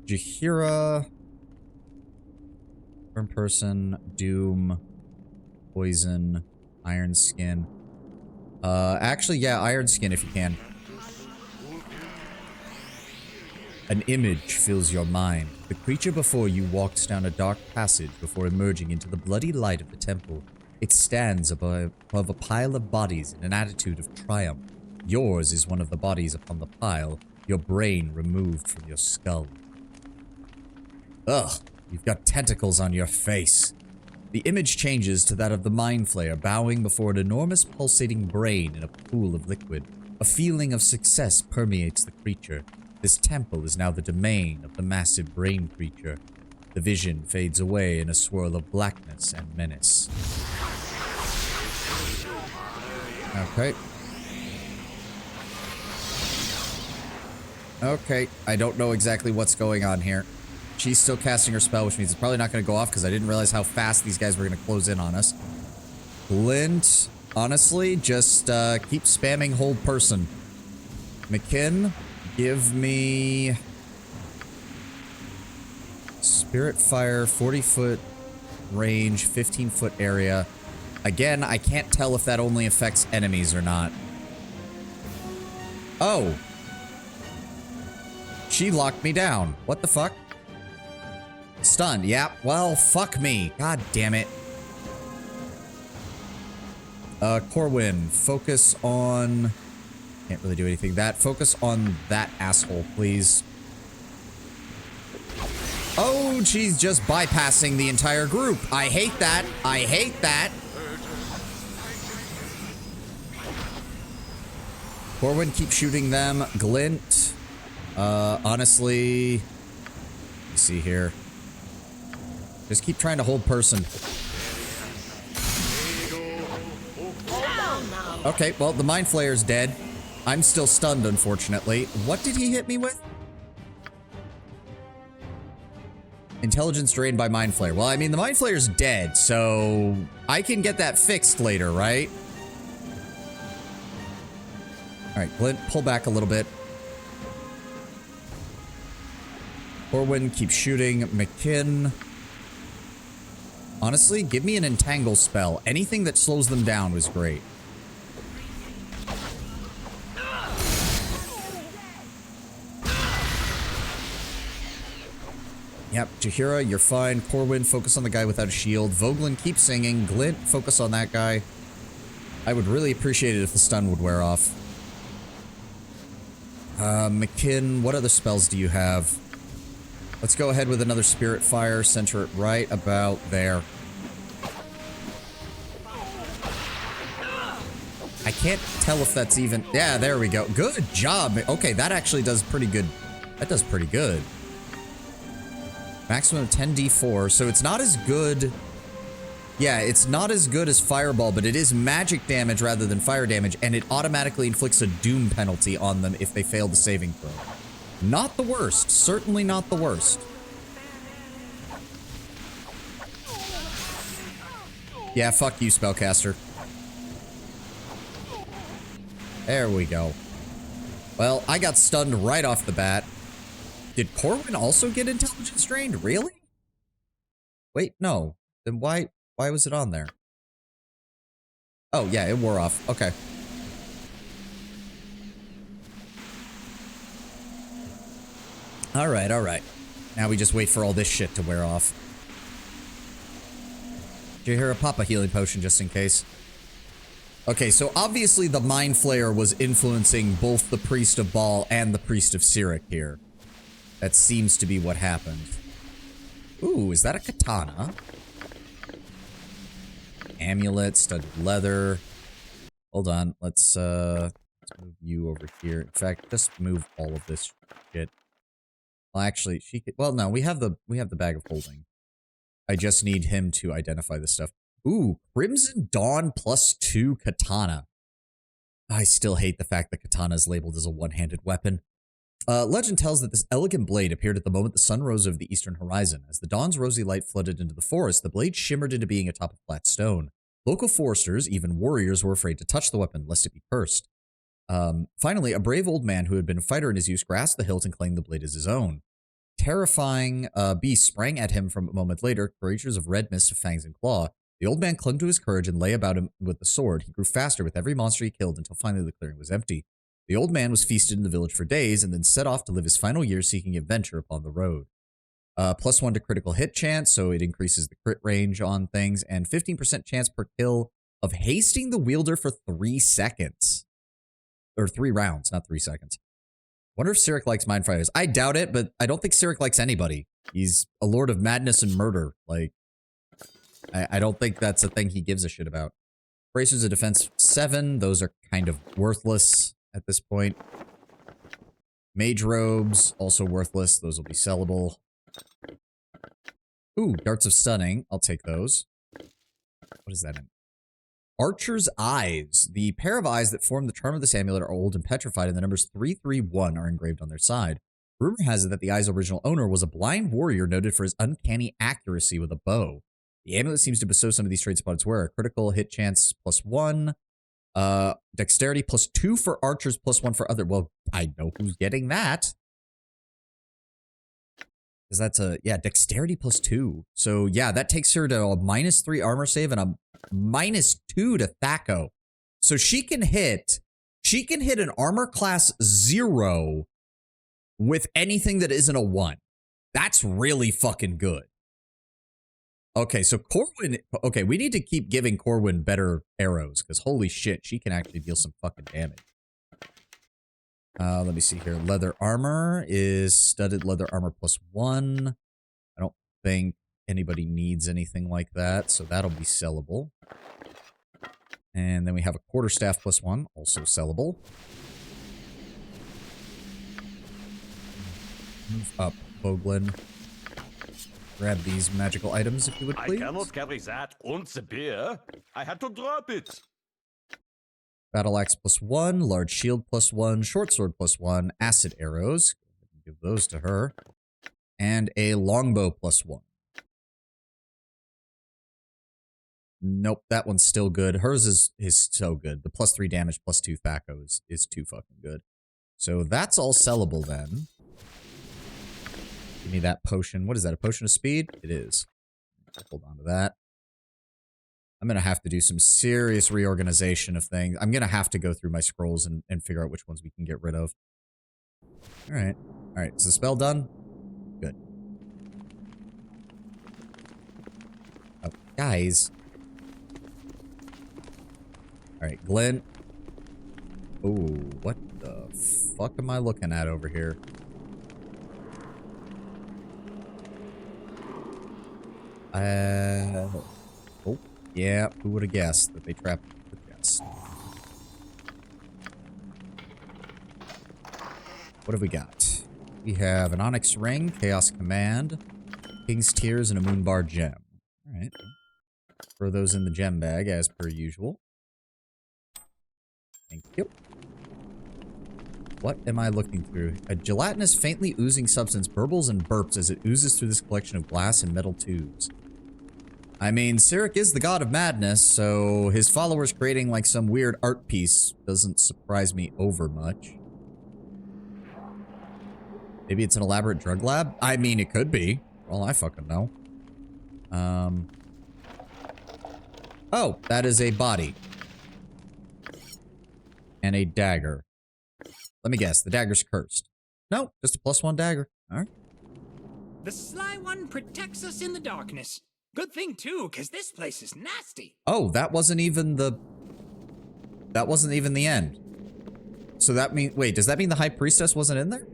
Jahira, burn person, doom, poison, iron skin. Actually, yeah, iron skin if you can. An image fills your mind. The creature before you walks down a dark passage before emerging into the bloody light of the temple. It stands above a pile of bodies in an attitude of triumph. Yours is one of the bodies upon the pile, your brain removed from your skull. Ugh, you've got tentacles on your face. The image changes to that of the Mind Flayer bowing before an enormous pulsating brain in a pool of liquid. A feeling of success permeates the creature. This temple is now the domain of the massive brain creature. The vision fades away in a swirl of blackness and menace. Okay. Okay, I don't know exactly what's going on here. She's still casting her spell, which means it's probably not going to go off because I didn't realize how fast these guys were going to close in on us. Glint, honestly, just keep spamming hold person. McKin, give me Spirit Fire, 40-foot range, 15-foot area. Again, I can't tell if that only affects enemies or not. Oh. She locked me down. What the fuck? Stunned. Yeah, well, fuck me. God damn it. Corwin, focus on... Can't really do anything. Focus on that asshole, please. Oh, she's just bypassing the entire group. I hate that. I hate that. Corwin, keep shooting them. Glint. Honestly... Let me see here. Just keep trying to hold person. Okay, well, the Mind Flayer's dead. I'm still stunned, unfortunately. What did he hit me with? Intelligence drained by Mind Flayer. Well, I mean, the Mind Flayer's dead, so I can get that fixed later, right? Alright, Glint, pull back a little bit. Corwin, keep shooting. McKin. Honestly, give me an entangle spell. Anything that slows them down was great. Yep, Jahira, you're fine. Corwin, focus on the guy without a shield. Voglin, keep singing. Glint, focus on that guy. I would really appreciate it if the stun would wear off. McKin, what other spells do you have? Let's go ahead with another Spirit Fire. Center it right about there. I can't tell if that's even... Yeah, there we go. Good job. Okay, that actually does pretty good. That does pretty good. Maximum of 10d4, so it's not as good. Yeah, it's not as good as Fireball, but it is magic damage rather than fire damage, and it automatically inflicts a doom penalty on them if they fail the saving throw. Not the worst. Certainly not the worst. Yeah, fuck you, Spellcaster. There we go. Well, I got stunned right off the bat. Did Corwin also get intelligence drained? Really? Wait, no. Then why was it on there? Oh, yeah, it wore off. Okay. All right, all right. Now we just wait for all this shit to wear off. Did you hear a pop a healing potion just in case? Okay, so obviously the Mind Flayer was influencing both the Priest of Baal and the Priest of Sirik here. That seems to be what happened. Ooh, is that a katana? Amulet, studded leather. Hold on, let's move you over here. In fact, just move all of this shit. Well, actually, she could. Well, no, we have the bag of holding. I just need him to identify this stuff. Ooh, Crimson Dawn +2 katana. I still hate the fact that katana is labeled as a one-handed weapon. Legend tells that this elegant blade appeared at the moment the sun rose over the eastern horizon. As the dawn's rosy light flooded into the forest, the blade shimmered into being atop of flat stone. Local foresters, even warriors, were afraid to touch the weapon lest it be cursed. Finally, a brave old man who had been a fighter in his youth grasped the hilt and claimed the blade as his own. Terrifying beast sprang at him from a moment later, creatures of red mist of fangs and claw. The old man clung to his courage and lay about him with the sword. He grew faster with every monster he killed until finally the clearing was empty. The old man was feasted in the village for days and then set off to live his final years seeking adventure upon the road. +1 to critical hit chance, so it increases the crit range on things, and 15% chance per kill of hasting the wielder for 3 seconds. Or 3 rounds, not 3 seconds. Wonder if Sirik likes mind fighters. I doubt it, but I don't think Sirik likes anybody. He's a lord of madness and murder. Like, I don't think that's a thing he gives a shit about. Bracers of defense 7. Those are kind of worthless at this point. Mage robes, also worthless. Those will be sellable. Ooh, darts of stunning. I'll take those. What is that in? Archer's eyes. The pair of eyes that form the charm of this amulet are old and petrified, and the numbers 331 are engraved on their side. Rumor has it that the eye's original owner was a blind warrior noted for his uncanny accuracy with a bow. The amulet seems to bestow some of these traits upon its wearer. Critical hit chance +1. Dexterity +2 for archers, +1 for other. Well, I know who's getting that. Because that's a, yeah, dexterity +2. So, yeah, that takes her to a -3 armor save and a -2 to Thaco. So she can hit an armor class 0 with anything that isn't a 1. That's really fucking good. Okay, so Corwin, okay, we need to keep giving Corwin better arrows, because holy shit, she can actually deal some fucking damage. Let me see here. Leather armor is studded leather armor +1. I don't think anybody needs anything like that, so that'll be sellable. And then we have a quarterstaff +1, also sellable. Move up, Boglin. Grab these magical items, if you would, please. I cannot carry that and the beer. I had to drop it. Battle axe +1, large shield +1, short sword +1, acid arrows. Give those to her. And a longbow +1. Nope, that one's still good. Hers is so good. The +3 damage +2 Thaco is too fucking good. So that's all sellable then. Give me that potion. What is that, a potion of speed? It is. Hold on to that. I'm going to have to do some serious reorganization of things. I'm going to have to go through my scrolls and figure out which ones we can get rid of. Alright. Alright, is the spell done? Good. Oh, guys. Alright, Glenn. Oh, what the fuck am I looking at over here? Oh, yeah, who would have guessed that they trapped the guest? What have we got? We have an Onyx Ring, Chaos Command, King's Tears, and a Moonbar gem. Alright. Throw those in the gem bag, as per usual. Thank you. What am I looking through? A gelatinous, faintly oozing substance burbles and burps as it oozes through this collection of glass and metal tubes. I mean, Cyric is the god of madness, so his followers creating like some weird art piece doesn't surprise me over much. Maybe it's an elaborate drug lab? I mean, it could be. Well, I fucking know. Oh, that is a body. And a dagger. Let me guess, the dagger's cursed. No, just a +1 dagger. Alright. The Sly One protects us in the darkness. Good thing, too, because this place is nasty. Oh, that wasn't even the... That wasn't even the end. So that mean... Wait, does that mean the High Priestess wasn't in there?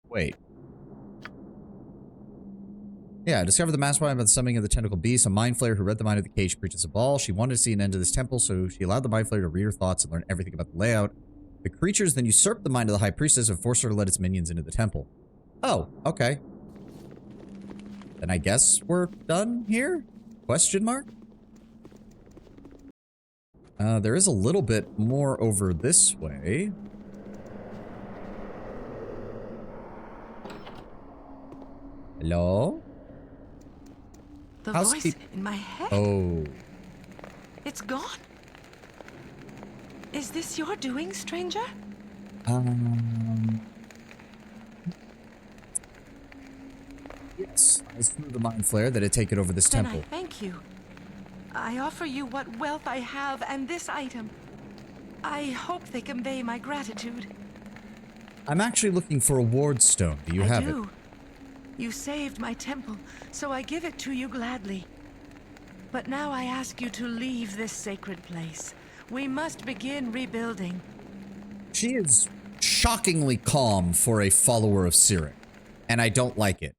Wait. Yeah, I discovered the mastermind by the summoning of the tentacle beast, a mind flayer who read the mind of the cage preaches a ball. She wanted to see an end to this temple, so she allowed the mind flayer to read her thoughts and learn everything about the layout. The creatures then usurped the mind of the high priestess and forced her to let its minions into the temple. Oh, okay. Then I guess we're done here? Question mark? There is a little bit more over this way. Hello? The voice in my head. Oh. It's gone. Is this your doing, stranger? Yes. I threw the mind flare that had taken over this temple. Then I thank you. I offer you what wealth I have and this item. I hope they convey my gratitude. I'm actually looking for a ward stone. Do you have it? You saved my temple, so I give it to you gladly. But now I ask you to leave this sacred place. We must begin rebuilding. She is shockingly calm for a follower of Cyric, and I don't like it.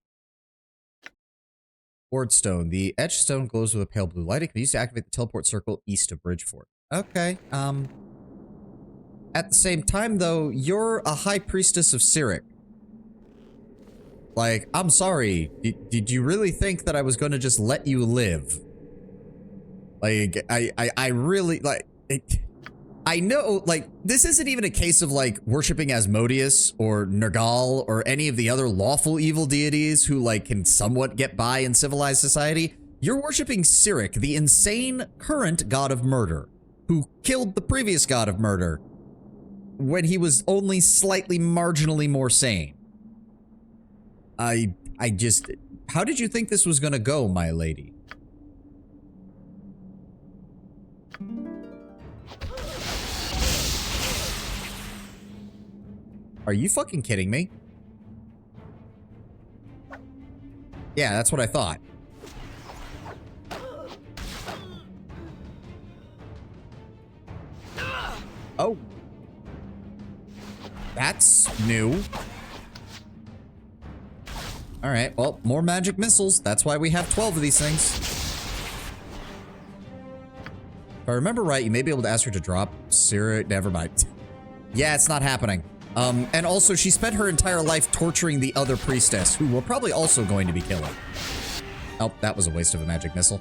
Ward stone. The etched stone glows with a pale blue light. It can be used to activate the teleport circle east of Bridgefort. Okay, at the same time, though, you're a high priestess of Cyric. Like, I'm sorry. Did you really think that I was going to just let you live? Like, I really, like, I know, like, this isn't even a case of, like, worshipping Asmodeus or Nergal or any of the other lawful evil deities who, like, can somewhat get by in civilized society. You're worshipping Cyric, the insane current god of murder, who killed the previous god of murder when he was only slightly marginally more sane. I just... How did you think this was gonna go, my lady? Are you fucking kidding me? Yeah, that's what I thought. Oh. That's new. Alright, well, more magic missiles. That's why we have 12 of these things. If I remember right, you may be able to ask her to drop Cyric. Never mind. Yeah, it's not happening. And also, she spent her entire life torturing the other priestess, who we're probably also going to be killing. Oh, that was a waste of a magic missile.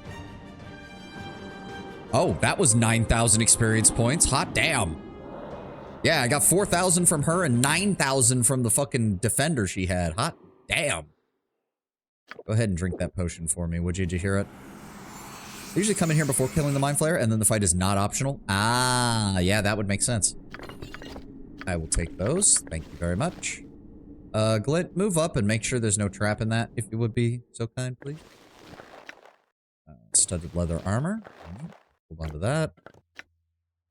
Oh, that was 9,000 experience points. Hot damn. Yeah, I got 4,000 from her and 9,000 from the fucking defender she had. Hot damn. Go ahead and drink that potion for me, would you? Did you hear it? I usually come in here before killing the Mind Flayer, and then the fight is not optional. Ah, yeah, that would make sense. I will take those. Thank you very much. Glint, move up and make sure there's no trap in that, if you would be so kind, please. Studded leather armor. Hold on to that.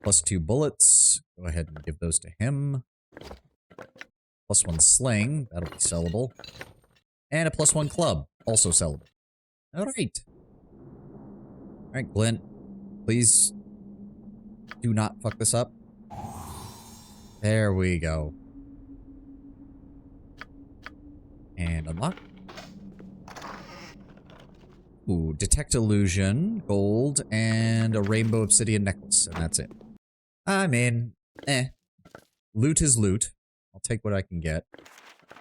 +2 bullets. Go ahead and give those to him. +1 sling. That'll be sellable. And a +1 club. Also sellable. Alright. Alright, Glint. Please do not fuck this up. There we go. And unlock. Ooh, detect illusion, gold, and a rainbow obsidian necklace, and that's it. I mean, Loot is loot. I'll take what I can get.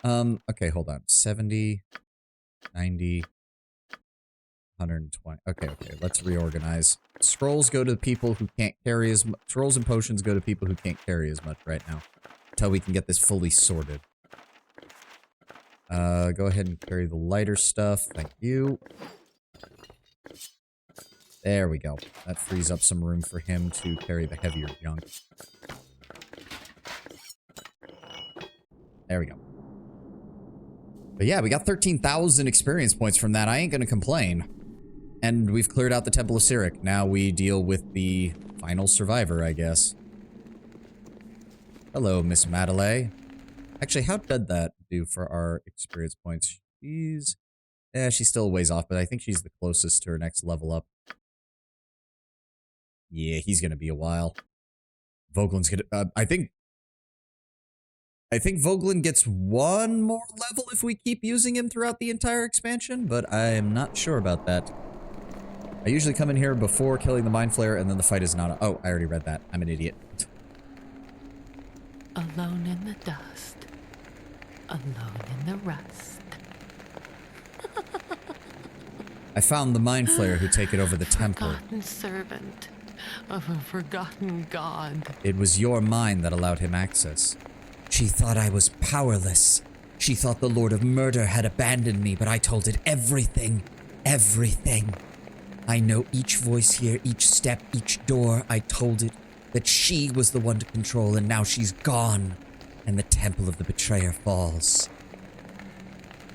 Okay, hold on. 70, 90, 120. Okay, let's reorganize. Scrolls go to the people who can't carry as much. Scrolls and potions go to people who can't carry as much right now. Until we can get this fully sorted. Go ahead and carry the lighter stuff. Thank you. There we go. That frees up some room for him to carry the heavier junk. There we go. But yeah, we got 13,000 experience points from that. I ain't gonna complain. And we've cleared out the Temple of Cyric. Now we deal with the final survivor, I guess. Hello, Miss Madeley. Actually, how did that do for our experience points? She's still a ways off, but I think she's the closest to her next level up. Yeah, he's gonna be a while. Voglin's gonna, I think Voglin gets one more level if we keep using him throughout the entire expansion, but I'm not sure about that. I usually come in here before killing the Mind Flayer, and then the fight is not. Oh, I already read that. I'm an idiot. Alone in the dust. Alone in the rust. I found the Mind Flayer who take it over the temple. Forgotten servant of a forgotten god. It was your mind that allowed him access. She thought I was powerless. She thought the Lord of Murder had abandoned me, but I told it everything. Everything. I know each voice here, each step, each door. I told it that she was the one to control, and now she's gone. And the Temple of the Betrayer falls.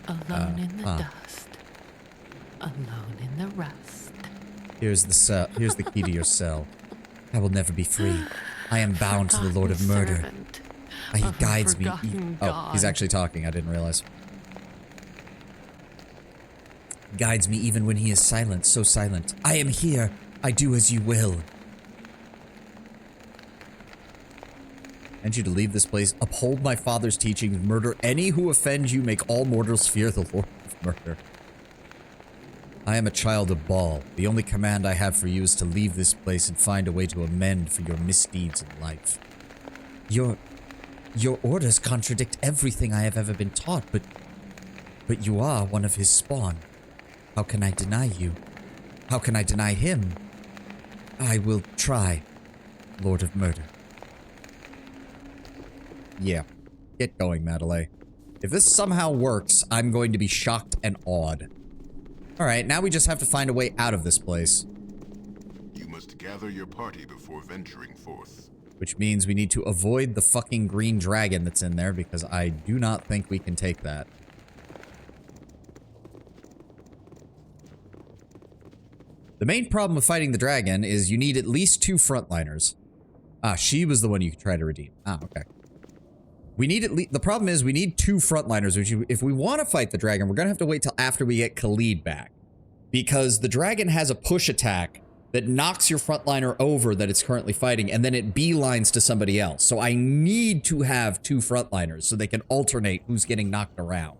Alone in the dust. Alone in the rust. Here's the cell. Here's the key to your cell. I will never be free. I am bound to the Lord of Murder. He guides me. Oh, he's actually talking. I didn't realize. Guides me even when he is silent, so silent. I am here. I do as you will. I need you to leave this place. Uphold my father's teachings. Murder any who offend you. Make all mortals fear the Lord of Murder. I am a child of Baal. The only command I have for you is to leave this place and find a way to amend for your misdeeds in life. Your orders contradict everything I have ever been taught, but you are one of his spawn. How can I deny you? How can I deny him? I will try, Lord of Murder. Yeah. Get going, Madeley. If this somehow works, I'm going to be shocked and awed. Alright, now we just have to find a way out of this place. You must gather your party before venturing forth. Which means we need to avoid the fucking green dragon that's in there, because I do not think we can take that. The main problem with fighting the dragon is you need at least 2 frontliners. Ah, she was the one you could try to redeem. Ah, okay. We need at least... The problem is we need 2 frontliners, which if we want to fight the dragon, we're going to have to wait till after we get Khalid back. Because the dragon has a push attack that knocks your frontliner over that it's currently fighting, and then it beelines to somebody else. So I need to have 2 frontliners so they can alternate who's getting knocked around.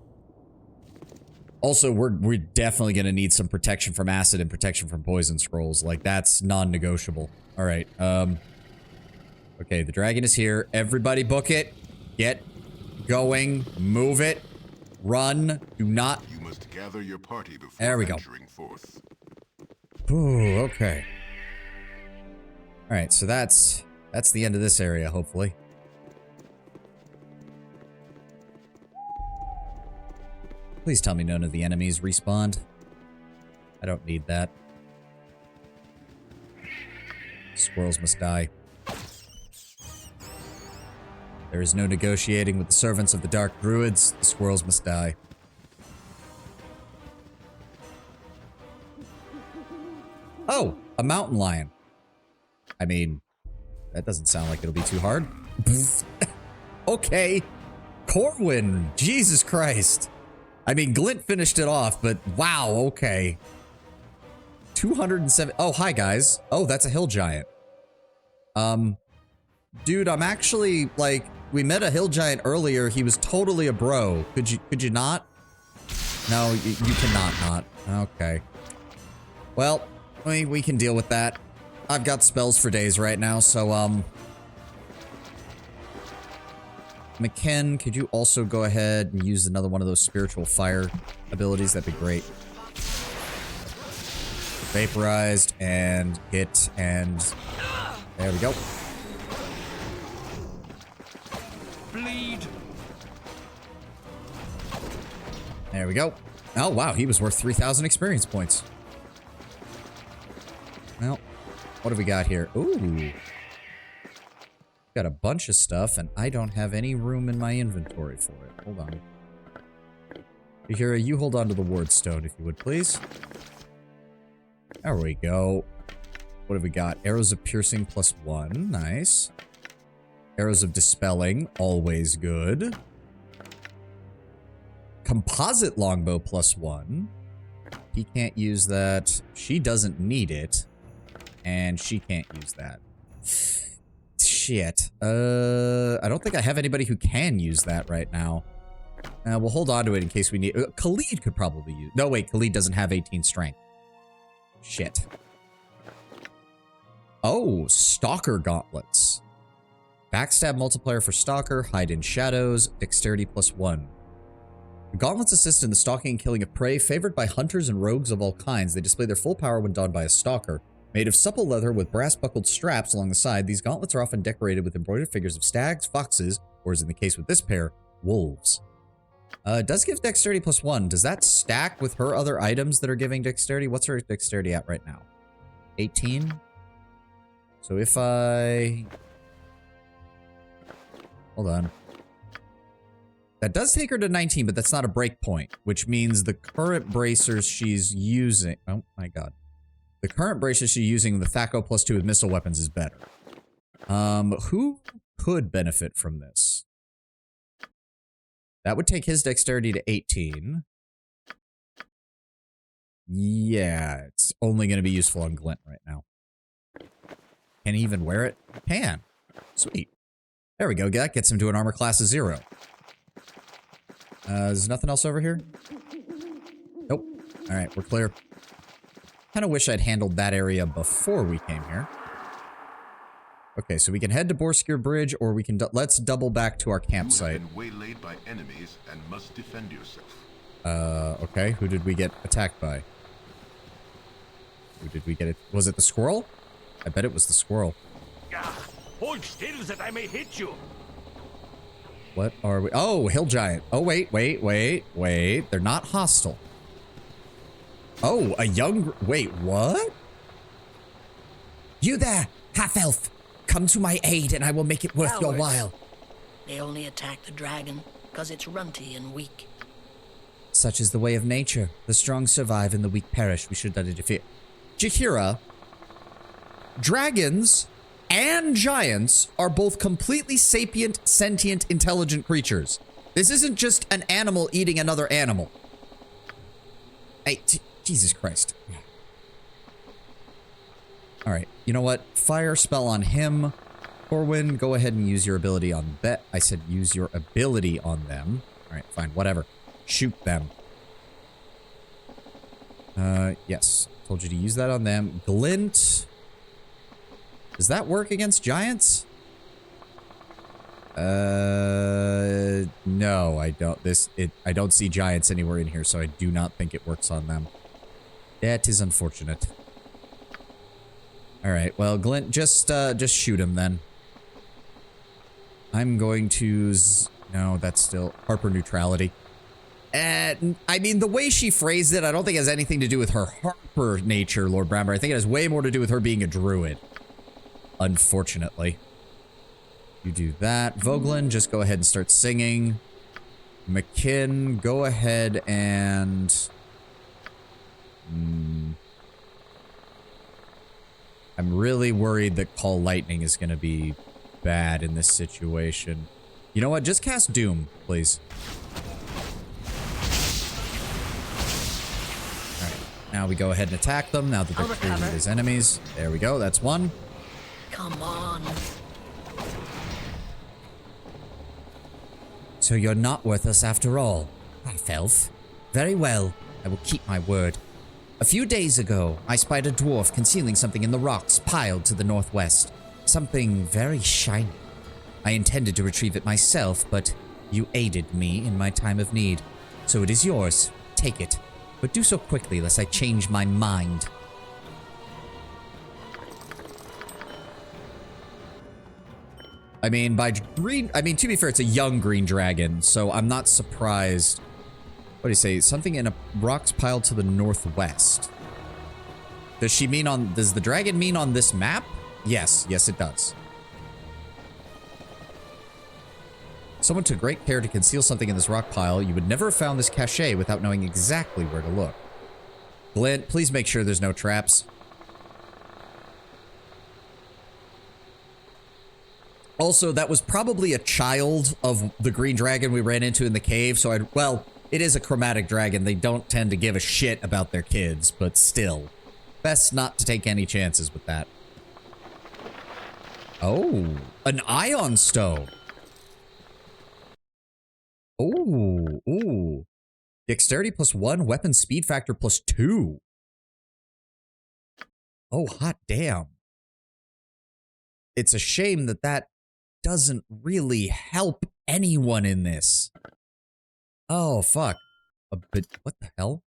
Also, we're definitely going to need some protection from acid and protection from poison scrolls. Like, that's non-negotiable. Alright, okay, the dragon is here. Everybody book it. Get going. Move it. Run. Do not... You must gather your party before there we go. venturing forth. Ooh, okay. Alright, so that's the end of this area, hopefully. Please tell me none of the enemies respawned. I don't need that. Squirrels must die. There is no negotiating with the servants of the Dark Druids. The squirrels must die. Oh, a mountain lion. I mean, that doesn't sound like it'll be too hard. Okay. Corwin, Jesus Christ. I mean, Glint finished it off, but wow, okay. 207. Oh, hi, guys. Oh, that's a hill giant. Dude, I'm actually, like, we met a hill giant earlier. He was totally a bro. Could you not? No, you cannot not. Okay. Well, we can deal with that. I've got spells for days right now, so, McKen, could you also go ahead and use another one of those spiritual fire abilities? That'd be great. Vaporized and hit and there we go. Bleed. There we go. Oh, wow. He was worth 3,000 experience points. Well, what do we got here? Ooh. Got a bunch of stuff, and I don't have any room in my inventory for it. Hold on. Yahira, you hold on to the ward stone, if you would, please. There we go. What have we got? Arrows of piercing +1. Nice. Arrows of dispelling. Always good. Composite longbow +1. He can't use that. She doesn't need it. And she can't use that. Shit. I don't think I have anybody who can use that right now. We'll hold on to it in case we need... Khalid could probably use... No, wait. Khalid doesn't have 18 strength. Shit. Oh, Stalker Gauntlets. Backstab multiplier for Stalker. Hide in shadows. Dexterity +1. The gauntlets assist in the stalking and killing of prey. Favored by hunters and rogues of all kinds, they display their full power when donned by a stalker. Made of supple leather with brass-buckled straps along the side, these gauntlets are often decorated with embroidered figures of stags, foxes, or as in the case with this pair, wolves. It does give dexterity +1. Does that stack with her other items that are giving dexterity? What's her dexterity at right now? 18? So if I... Hold on. That does take her to 19, but that's not a break point, which means the current bracers she's using... Oh my god. The current bracers she's using with the THAC0 +2 with missile weapons is better. Who could benefit from this? That would take his dexterity to 18. Yeah, it's only going to be useful on Glint right now. Can he even wear it? Can. Sweet. There we go. That gets him to an armor class of 0. There's nothing else over here? Nope. Alright, we're clear. Kind of wish I'd handled that area before we came here. Okay, so we can head to Borskir Bridge, or we can... let's double back to our campsite. You have been waylaid by enemies and must defend yourself. Okay. Who did we get attacked by? Who did we get it? Was it the squirrel? I bet it was the squirrel. Hold still that I may hit you. What are we? Oh, hill giant. Oh, wait. They're not hostile. Oh, a young... Wait, what? You there, half-elf. Come to my aid and I will make it worth your Cowards. while. They only attack the dragon because it's runty and weak. Such is the way of nature. The strong survive and the weak perish. We should not interfere. Jahira, dragons and giants are both completely sapient, sentient, intelligent creatures. This isn't just an animal eating another animal. Hey, Jesus Christ. Alright, you know what? Fire spell on him. Corwin, go ahead and use your ability on that. I said use your ability on them. Alright, fine, whatever. Shoot them. Yes. Told you to use that on them. Glint. Does that work against giants? No, I don't. I don't see giants anywhere in here, so I do not think it works on them. That is unfortunate. Alright, well, Glint, just shoot him then. I'm going to... No, that's still... Harper neutrality. I mean, the way she phrased it, I don't think it has anything to do with her Harper nature, Lord Bramber. I think it has way more to do with her being a druid. Unfortunately. You do that. Voglin, just go ahead and start singing. McKin, go ahead and... I'm really worried that Call Lightning is going to be bad in this situation. You know what? Just cast Doom, please. Alright. Now we go ahead and attack them, now that they're clearing these enemies. There we go. That's one. Come on. So you're not worth us after all, half-elf. Very well. I will keep my word. A few days ago, I spied a dwarf concealing something in the rocks piled to the northwest. Something very shiny. I intended to retrieve it myself, but you aided me in my time of need. So it is yours. Take it. But do so quickly, lest I change my mind. I mean, to be fair, it's a young green dragon, so I'm not surprised. What do you say? Something in a rocks piled to the northwest. Does the dragon mean on this map? Yes, it does. Someone took great care to conceal something in this rock pile. You would never have found this cache without knowing exactly where to look. Glint, please make sure there's no traps. Also, that was probably a child of the green dragon we ran into in the cave, so well, it is a chromatic dragon. They don't tend to give a shit about their kids, but still. Best not to take any chances with that. Oh, an ion stone. Ooh. Dexterity +1, weapon speed factor +2. Oh, hot damn. It's a shame that doesn't really help anyone in this. Oh, fuck. What the hell?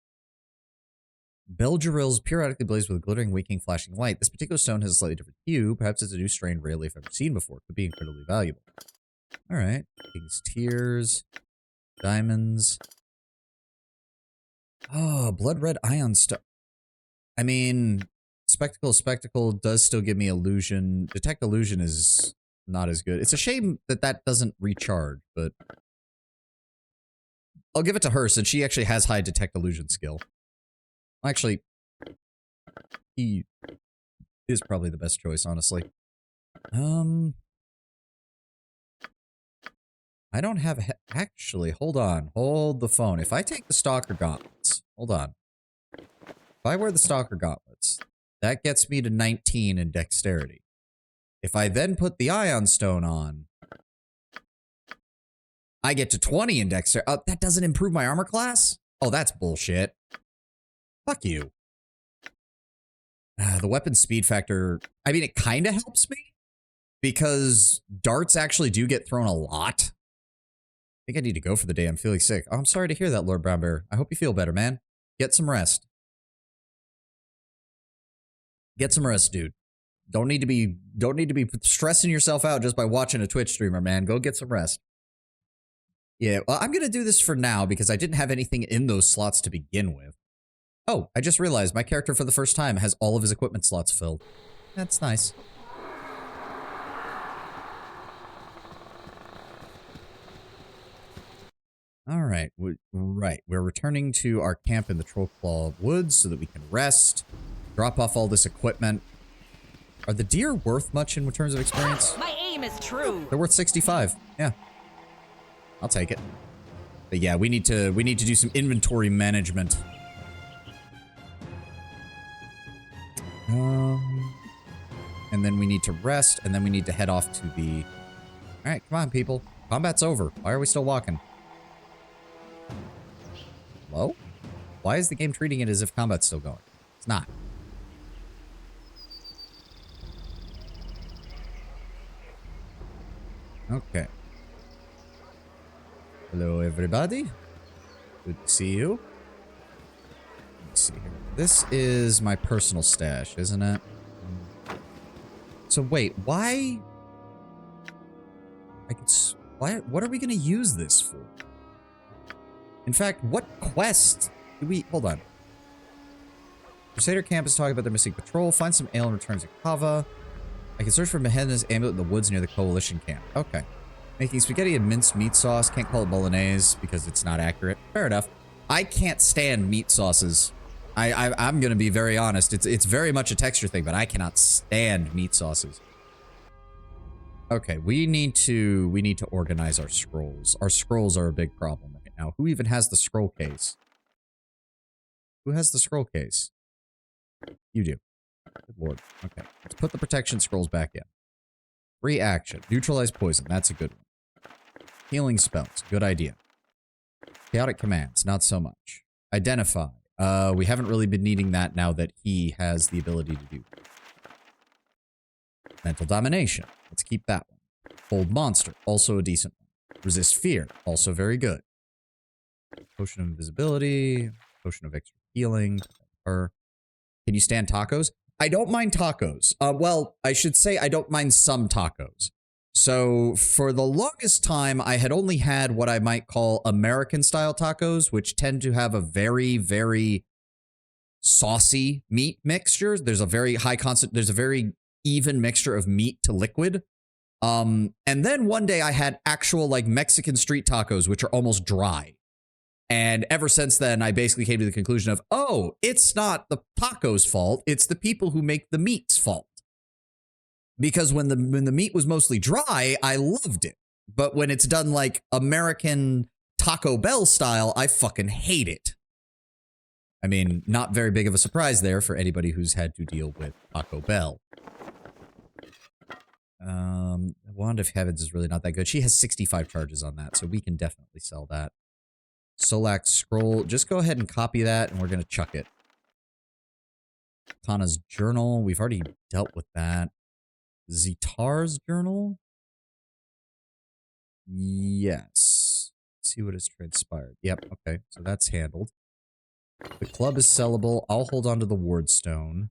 Belgeril's periodically blaze with a glittering, winking, flashing light. This particular stone has a slightly different hue. Perhaps it's a new strain rarely if ever seen before. Could be incredibly valuable. Alright. King's Tears. Diamonds. Oh, blood red ion stone. I mean, Spectacle does still give me illusion. Detect illusion is not as good. It's a shame that doesn't recharge, but I'll give it to her since she actually has high detect illusion skill. Actually, he is probably the best choice, honestly. I don't have... Actually, hold on. Hold the phone. If I take the Stalker Gauntlets... Hold on. If I wear the Stalker Gauntlets, that gets me to 19 in Dexterity. If I then put the Ion Stone on, I get to 20 in Dexterity. That doesn't improve my armor class? Oh, that's bullshit. Fuck you. The weapon speed factor... I mean, it kind of helps me. Because darts actually do get thrown a lot. I think I need to go for the day. I'm feeling sick. Oh, I'm sorry to hear that, Lord Brown Bear. I hope you feel better, man. Get some rest. Get some rest, dude. Don't need to be stressing yourself out just by watching a Twitch streamer, man. Go get some rest. Yeah, well, I'm going to do this for now because I didn't have anything in those slots to begin with. Oh, I just realized my character for the first time has all of his equipment slots filled. That's nice. All right, we're returning to our camp in the Trollclaw Woods so that we can rest, drop off all this equipment. Are the deer worth much in terms of experience? My aim is true. They're worth 65. Yeah, I'll take it. But yeah, we need to do some inventory management. And then we need to rest, and then we need to head off to the... All right, come on, people. Combat's over. Why are we still walking? Hello? Why is the game treating it as if combat's still going? It's not. Okay. Hello, everybody. Good to see you. Let's see here. This is my personal stash, isn't it? So wait, why? What are we going to use this for? In fact, what quest do we... Hold on. Crusader camp is talking about their missing patrol. Find some ale and return to Kava. I can search for Mehenna's amulet in the woods near the coalition camp. Okay. Making spaghetti and minced meat sauce. Can't call it bolognese because it's not accurate. Fair enough. I can't stand meat sauces. I'm going to be very honest. It's very much a texture thing, but I cannot stand meat sauces. Okay, we need to organize our scrolls. Our scrolls are a big problem right now. Who even has the scroll case? Who has the scroll case? You do. Good lord. Okay, let's put the protection scrolls back in. Free action. Neutralize poison. That's a good one. Healing spells. Good idea. Chaotic commands. Not so much. Identify. We haven't really been needing that now that he has the ability to do that. Mental domination. Let's keep that one. Hold monster, also a decent one. Resist fear, also very good. Potion of invisibility, potion of extra healing. Or can you stand tacos? I don't mind tacos. Well, I should say I don't mind some tacos. So for the longest time, I had only had what I might call American-style tacos, which tend to have a very, very saucy meat mixture. There's a very high constant. There's a very even mixture of meat to liquid. And then one day I had actual like Mexican street tacos, which are almost dry. And ever since then, I basically came to the conclusion of, oh, it's not the taco's fault. It's the people who make the meat's fault. Because when the meat was mostly dry, I loved it. But when it's done like American Taco Bell style, I fucking hate it. I mean, not very big of a surprise there for anybody who's had to deal with Taco Bell. Wand of Heavens is really not that good. She has 65 charges on that, so we can definitely sell that. Solak Scroll. Just go ahead and copy that, and we're going to chuck it. Tana's Journal. We've already dealt with that. Zitar's Journal? Yes. Let's see what has transpired. Yep, okay. So that's handled. The club is sellable. I'll hold on to the Wardstone.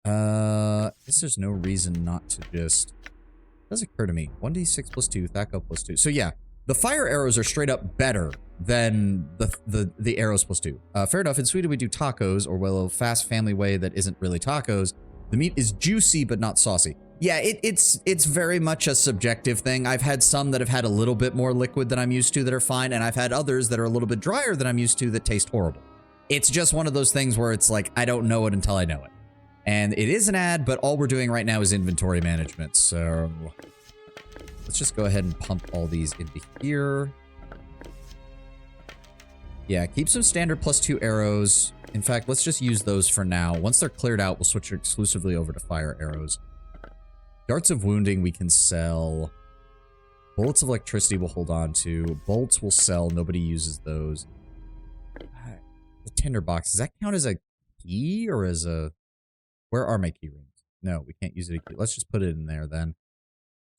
I guess there's no reason not to just... It does occur to me. 1d6 plus 2, Thako plus 2. So yeah, the fire arrows are straight up better than the arrows plus 2. Fair enough. In Sweden we do tacos, or well, a fast family way that isn't really tacos. The meat is juicy but not saucy. Yeah, it's very much a subjective thing. I've had some that have had a little bit more liquid than I'm used to that are fine, and I've had others that are a little bit drier than I'm used to that taste horrible. It's just one of those things where it's like, I don't know it until I know it. And it is an ad, but all we're doing right now is inventory management, so... Let's just go ahead and pump all these into here. Yeah, keep some standard plus 2 arrows. In fact, let's just use those for now. Once they're cleared out, we'll switch exclusively over to fire arrows. Darts of Wounding we can sell. Bullets of Electricity we'll hold on to. Bolts we'll sell. Nobody uses those. The Tinderbox. Does that count as a key or as a... Where are my key rings? No, we can't use it. Let's just put it in there then.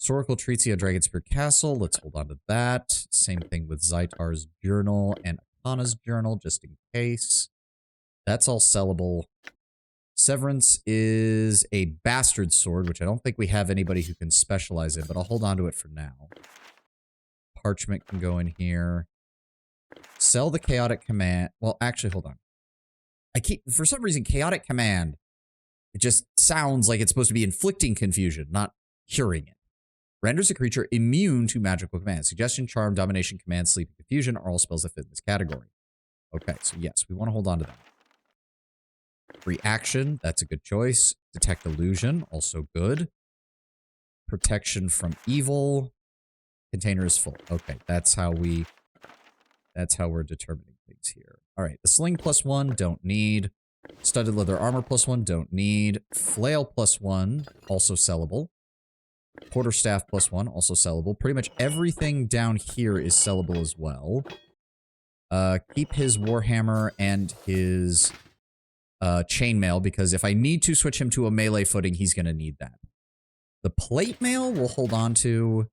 Historical Treatise on Dragonspear Castle. Let's hold on to that. Same thing with Zitar's Journal and Akana's Journal, just in case. That's all sellable. Severance is a bastard sword, which I don't think we have anybody who can specialize in, but I'll hold on to it for now. Parchment can go in here. Sell the Chaotic Command. Well, actually, hold on. For some reason, Chaotic Command, it just sounds like it's supposed to be inflicting confusion, not curing it. Renders a creature immune to magical commands. Suggestion, Charm, Domination, Command, Sleep, and Confusion are all spells that fit in this category. Okay, so yes, we want to hold on to that. Reaction, that's a good choice. Detect Illusion, also good. Protection from Evil. Container is full. Okay, that's how we're determining things here. All right, the Sling +1, don't need. Studded Leather Armor +1, don't need. Flail +1, also sellable. Quarterstaff +1, also sellable. Pretty much everything down here is sellable as well. Keep his Warhammer and his chainmail, because if I need to switch him to a melee footing, he's going to need that. The plate mail we'll hold on to.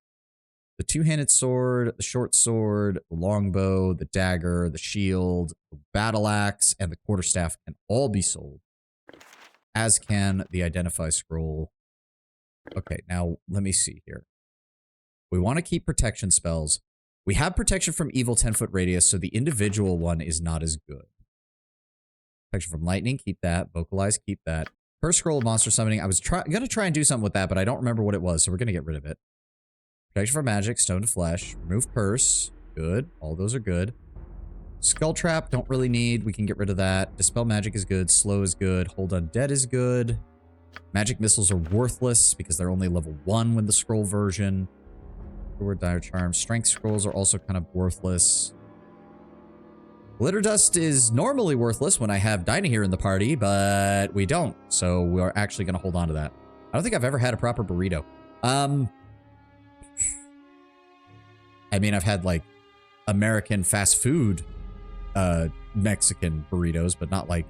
The two-handed sword, the short sword, the longbow, the dagger, the shield, the battle axe, and the quarterstaff can all be sold. As can the Identify Scroll. Okay, now let me see here. We want to keep protection spells. We have protection from evil 10-foot radius, so the individual one is not as good. Protection from lightning, keep that. Vocalize, keep that. First Scroll of Monster Summoning, I was going to try and do something with that, but I don't remember what it was, so we're going to get rid of it. Protection from Magic, Stone to Flesh. Remove Curse, good. All those are good. Skull Trap, don't really need. We can get rid of that. Dispel Magic is good. Slow is good. Hold Undead is good. Magic Missiles are worthless because they're only level 1 with the Scroll version. Forward Dire Charm. Strength Scrolls are also kind of worthless. Glitter Dust is normally worthless when I have Dinah here in the party, but we don't. So we are actually going to hold on to that. I don't think I've ever had a proper burrito. I mean, I've had like American fast food Mexican burritos, but not like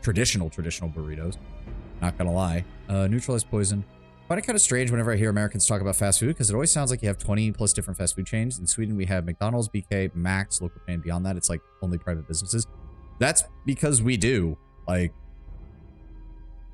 traditional burritos. Not gonna lie. Neutralize poison. find it kind of strange whenever I hear Americans talk about fast food because it always sounds like you have 20 plus different fast food chains. In Sweden, we have McDonald's, BK, Max, local chain. Beyond that, it's like only private businesses. That's because we do. Like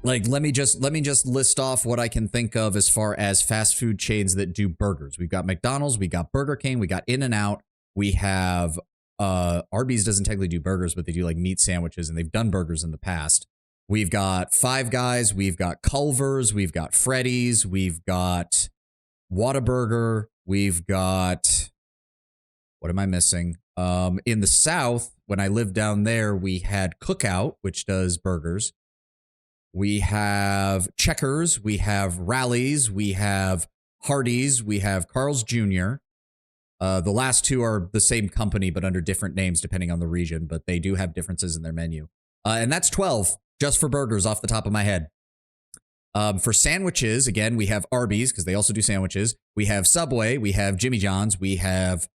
let me just list off what I can think of as far as fast food chains that do burgers. We've got McDonald's, we got Burger King, we got In-N-Out, we have Arby's doesn't technically do burgers, but they do like meat sandwiches, and they've done burgers in the past. We've got Five Guys, we've got Culver's, we've got Freddy's, we've got Whataburger, we've got, what am I missing? In the South, when I lived down there, we had Cookout, which does burgers. We have Checkers, we have Rallies, we have Hardee's, we have Carl's Jr. The last two are the same company, but under different names depending on the region, but they do have differences in their menu. And that's 12 just for burgers off the top of my head. For sandwiches, again, we have Arby's because they also do sandwiches. We have Subway, we have Jimmy John's, we have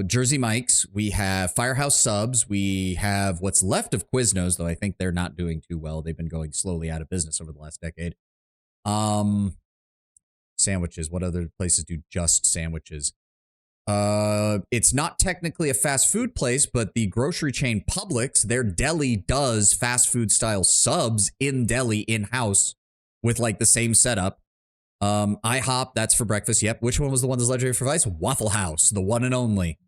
Jersey Mike's, we have Firehouse Subs, we have what's left of Quiznos, though I think they're not doing too well. They've been going slowly out of business over the last decade. Sandwiches. What other places do just sandwiches? It's not technically a fast food place, but the grocery chain Publix, their deli does fast food style subs in deli in-house with like the same setup. IHOP, that's for breakfast. Yep. Which one was the one that's legendary for Vice? Waffle House, the one and only.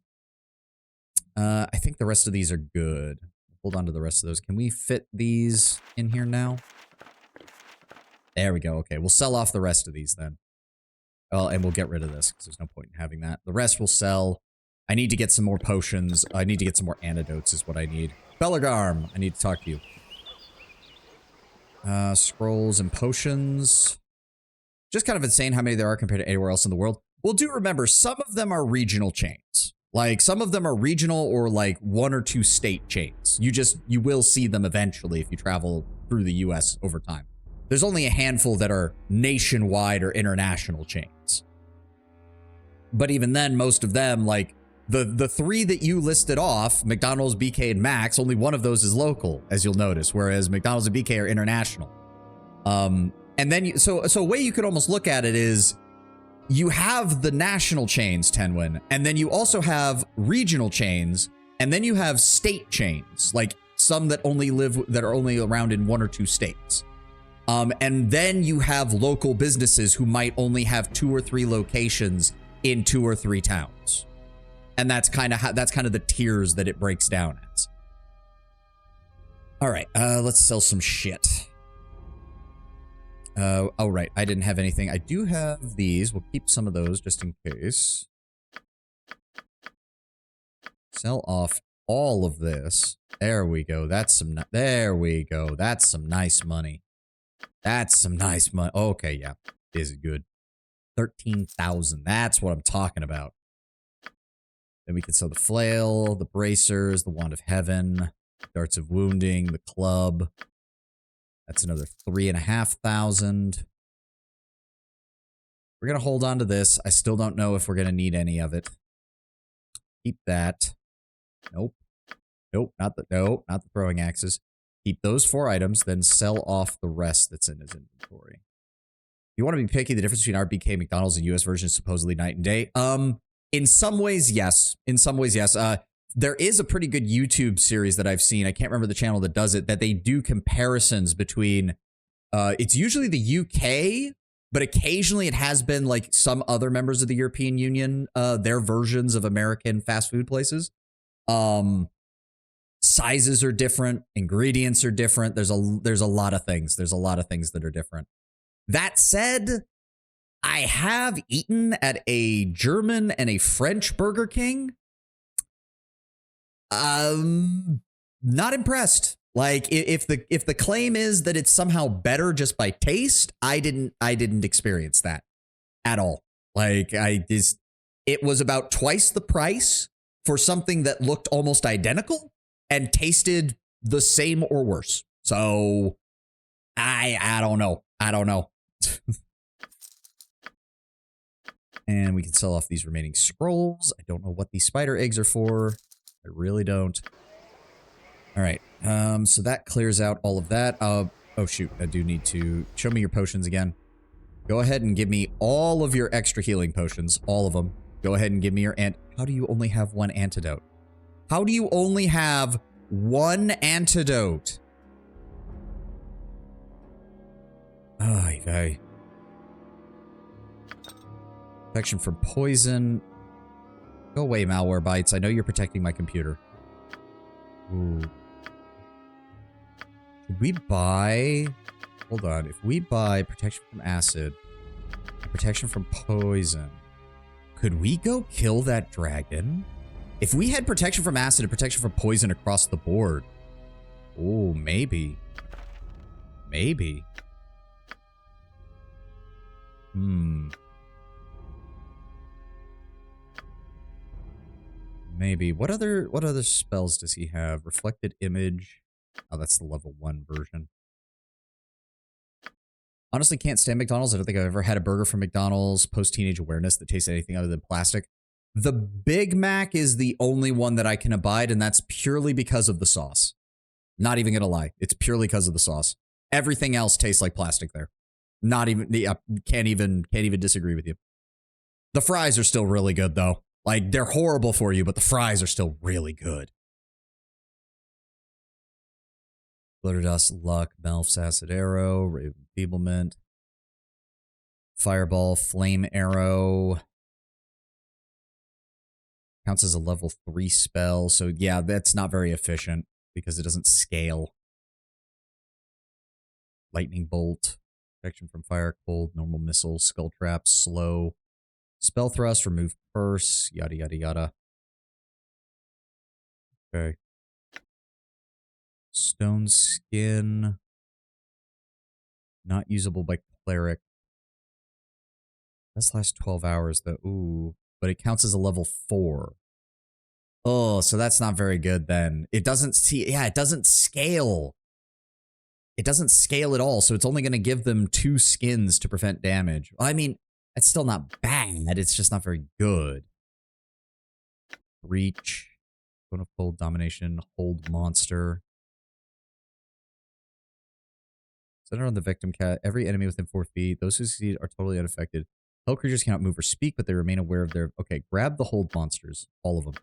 I think the rest of these are good. Hold on to the rest of those. Can we fit these in here now? There we go. Okay, we'll sell off the rest of these then. Well, and we'll get rid of this because there's no point in having that. The rest will sell. I need to get some more potions. I need to get some more antidotes is what I need. Bellegarm, I need to talk to you. Scrolls and potions. Just kind of insane how many there are compared to anywhere else in the world. Well, do remember, some of them are regional chains. Like, some of them are regional or, like, 1 or 2 state chains. You will see them eventually if you travel through the U.S. over time. There's only a handful that are nationwide or international chains. But even then, most of them, like, the 3 that you listed off, McDonald's, BK, and Max, only one of those is local, as you'll notice, whereas McDonald's and BK are international. And then, so a way you could almost look at it is you have the national chains, Tenwin, and then you also have regional chains, and then you have state chains, like some that are only around in 1 or 2 states. And then you have local businesses who might only have 2 or 3 locations in 2 or 3 towns. And that's kind of the tiers that it breaks down as. All right, let's sell some shit. Oh, right. I didn't have anything. I do have these. We'll keep some of those just in case. Sell off all of this. There we go. There we go. That's some nice money. That's some nice money. Okay, yeah. This is good. 13,000. That's what I'm talking about. Then we can sell the flail, the bracers, the wand of heaven, darts of wounding, the club. That's another 3,500. We're going to hold on to this. I still don't know if we're going to need any of it. Keep that. Nope. Nope, not the throwing axes. Keep those 4 items, then sell off the rest that's in his inventory. You want to be picky, the difference between RBK, McDonald's, and US version is supposedly night and day. In some ways, yes. In some ways, yes. There is a pretty good YouTube series that I've seen. I can't remember the channel that does it, that they do comparisons between, it's usually the UK, but occasionally it has been like some other members of the European Union, their versions of American fast food places. Sizes are different. Ingredients are different. There's a lot of things. There's a lot of things that are different. That said, I have eaten at a German and a French Burger King. Not impressed. Like if the claim is that it's somehow better just by taste, I didn't experience that at all. Like it was about twice the price for something that looked almost identical and tasted the same or worse. So I don't know. I don't know. And we can sell off these remaining scrolls. I don't know what these spider eggs are for. I really don't. All right. So that clears out all of that. Oh shoot, I do need to show me your potions again. Go ahead and give me all of your extra healing potions. All of them. Go ahead and give me your How do you only have one antidote? How do you only have one antidote? Ay, vey. Protection from poison. Go away, malware bites. I know you're protecting my computer. Ooh. Should we buy... Hold on. If we buy protection from acid, protection from poison, could we go kill that dragon? If we had protection from acid and protection from poison across the board. Oh, maybe. Maybe. Maybe. What other spells does he have? Reflected image. Oh, that's the level 1 version. Honestly, can't stand McDonald's. I don't think I've ever had a burger from McDonald's post-teenage awareness that tastes anything other than plastic. The Big Mac is the only one that I can abide, and that's purely because of the sauce. Not even gonna lie. It's purely because of the sauce. Everything else tastes like plastic there. Not even, can't even disagree with you. The fries are still really good, though. Like, they're horrible for you, but the fries are still really good. Glitter Dust, Luck, Melf's Acid Arrow, Raven Feeblement, Fireball, Flame Arrow. Counts as a level 3 spell, so yeah, that's not very efficient because it doesn't scale. Lightning Bolt, protection from fire, cold, normal missile, Skull Trap, slow, Spell Thrust, remove curse, yada yada yada. Okay. Stone Skin. Not usable by Cleric. This lasts 12 hours though. Ooh. But it counts as a level 4. Oh, so that's not very good then. It doesn't see, yeah, it doesn't scale. It doesn't scale at all, so it's only going to give them 2 skins to prevent damage. Well, I mean, it's still not bad, it's just not very good. Reach. Bone of Cold, Domination, Hold Monster. Center on the victim cat. Every enemy within 4 feet. Those who succeed are totally unaffected. Hell creatures cannot move or speak, but they remain aware of their... Okay, grab the hold monsters. All of them.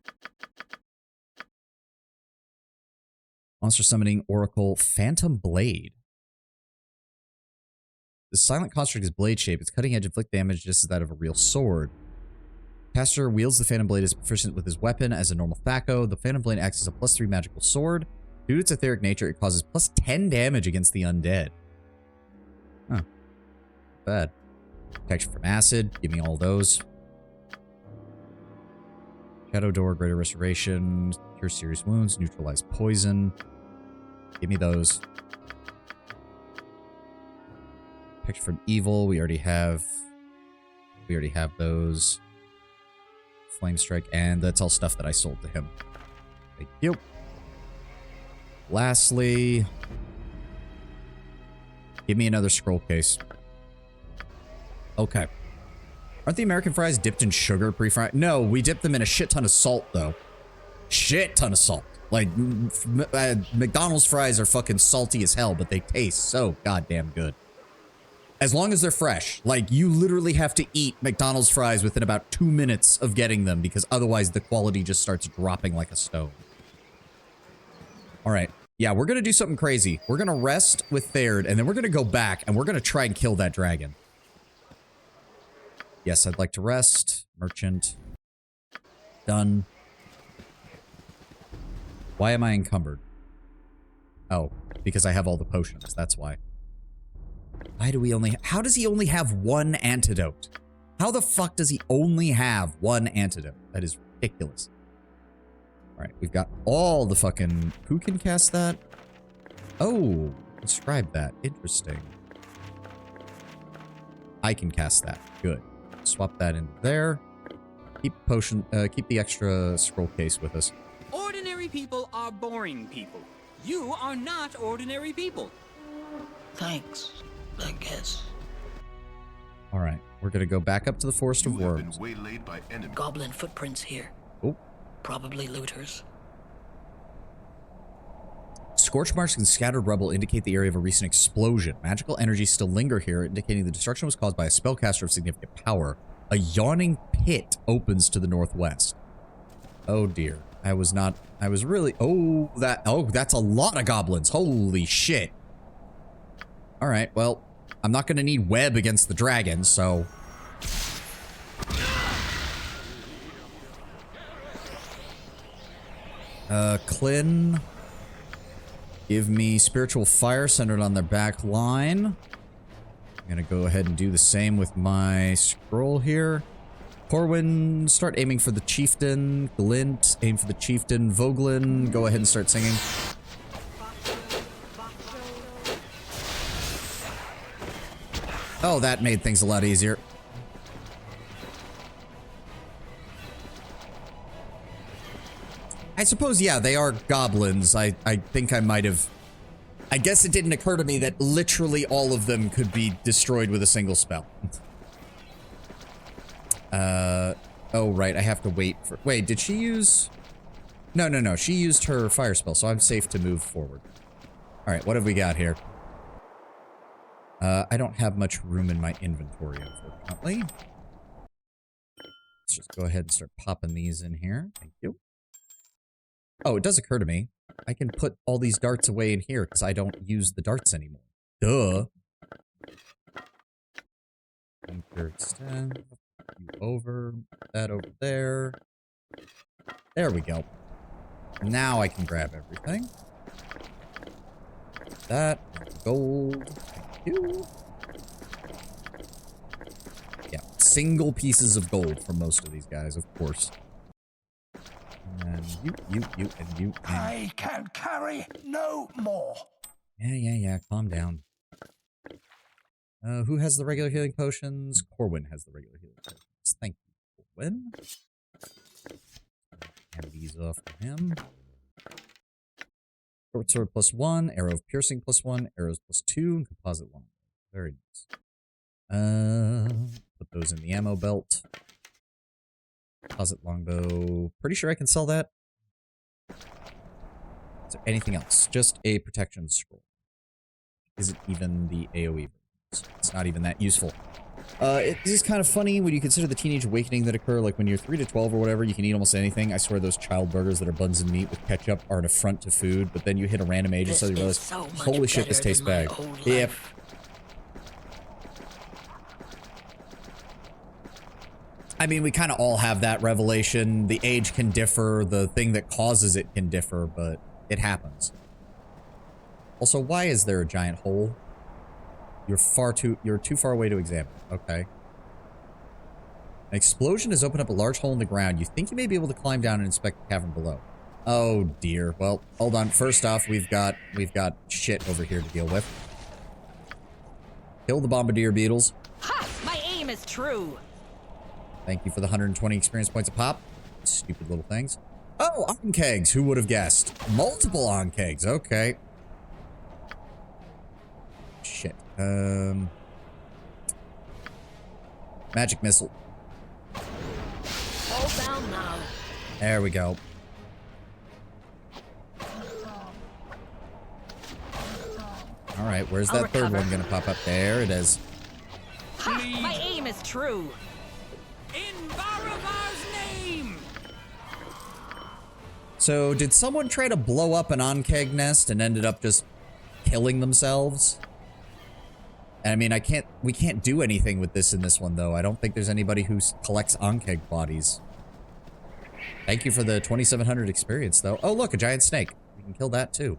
Monster Summoning Oracle Phantom Blade. The silent construct is blade shape. Its cutting edge inflict damage just as that of a real sword. Caster wields the Phantom Blade as proficient with his weapon as a normal Thaco. The Phantom Blade acts as a +3 magical sword. Due to its etheric nature, it causes +10 damage against the undead. Huh. Bad. Protection from acid. Give me all those. Shadow Door, Greater Restoration. Cure serious wounds. Neutralize poison. Give me those. Protection from evil. We already have those. Flame Strike. And that's all stuff that I sold to him. Thank you. Lastly, give me another scroll case. Okay. Aren't the American fries dipped in sugar pre-fried? No, we dipped them in a shit ton of salt, though. Shit ton of salt. Like, McDonald's fries are fucking salty as hell, but they taste so goddamn good. As long as they're fresh. Like, you literally have to eat McDonald's fries within about 2 minutes of getting them, because otherwise the quality just starts dropping like a stone. All right. Yeah, we're going to do something crazy. We're going to rest with Third, and then we're going to go back, and we're going to try and kill that dragon. Yes, I'd like to rest. Merchant. Done. Why am I encumbered? Oh, because I have all the potions. That's why. Why do we only... How does he only have one antidote? How the fuck does he only have one antidote? That is ridiculous. Alright, we've got all the fucking... Who can cast that? Oh, describe that. Interesting. I can cast that. Good. Swap that in there. Keep the extra scroll case with us. Ordinary people are boring people. You are not ordinary people. Thanks, I guess. Alright, we're gonna go back up to the Forest of Worms. You have been waylaid by enemies. Goblin footprints here. Oh. Probably looters. Scorch marks and scattered rubble indicate the area of a recent explosion. Magical energies still linger here, indicating the destruction was caused by a spellcaster of significant power. A yawning pit opens to the northwest. Oh dear. I was really, oh, that's a lot of goblins. Holy shit. All right, well, I'm not going to need web against the dragon, so. Clin. Give me spiritual fire centered on their back line. I'm going to go ahead and do the same with my scroll here. Corwin, start aiming for the chieftain. Glint, aim for the chieftain. Voglin, go ahead and start singing. Oh, that made things a lot easier. I suppose, yeah, they are goblins. I think I might have... I guess it didn't occur to me that literally all of them could be destroyed with a single spell. Oh, right, I have to wait for... Wait, did she use... No, she used her fire spell, so I'm safe to move forward. Alright, what have we got here? I don't have much room in my inventory, unfortunately. Let's just go ahead and start popping these in here. Thank you. Oh, it does occur to me. I can put all these darts away in here because I don't use the darts anymore. Duh. Extend. You over. That over there. There we go. Now I can grab everything. That. Gold. Thank you. Yeah, single pieces of gold from most of these guys, of course. And you, and you, and... I can carry no more. Yeah, calm down. Who has the regular healing potions? Corwin has the regular healing potions. Thank you, Corwin. Hand these off to him. Short sword +1, arrow of piercing +1, arrows +2, and composite long. Very nice. Put those in the ammo belt. Composite longbow. Pretty sure I can sell that. Is there anything else? Just a protection scroll. Isn't even the AoE. It's not even that useful. It is kind of funny when you consider the teenage awakening that occur, like when you're 3 to 12 or whatever, you can eat almost anything. I swear those child burgers that are buns and meat with ketchup are an affront to food, but then you hit a random age and suddenly realize, holy shit, this tastes bad. Yep. I mean, we kind of all have that revelation. The age can differ, the thing that causes it can differ, but it happens. Also, why is there a giant hole? You're too far away to examine. Okay. An explosion has opened up a large hole in the ground. You think you may be able to climb down and inspect the cavern below. Oh dear. Well, hold on. First off, we've got shit over here to deal with. Kill the bombardier beetles. Ha! My aim is true. Thank you for the 120 experience points a pop. Stupid little things. Oh, on-kegs. Who would have guessed? Multiple on-kegs. Okay. Shit. Magic missile. All down now. There we go. All right, where's that third one gonna pop up? There it is. Ha! My aim is true. In Baravar's name! So, did someone try to blow up an on-keg nest and ended up just killing themselves? I mean, we can't do anything with this in this one, though. I don't think there's anybody who collects on-keg bodies. Thank you for the 2,700 experience, though. Oh, look, a giant snake. We can kill that, too.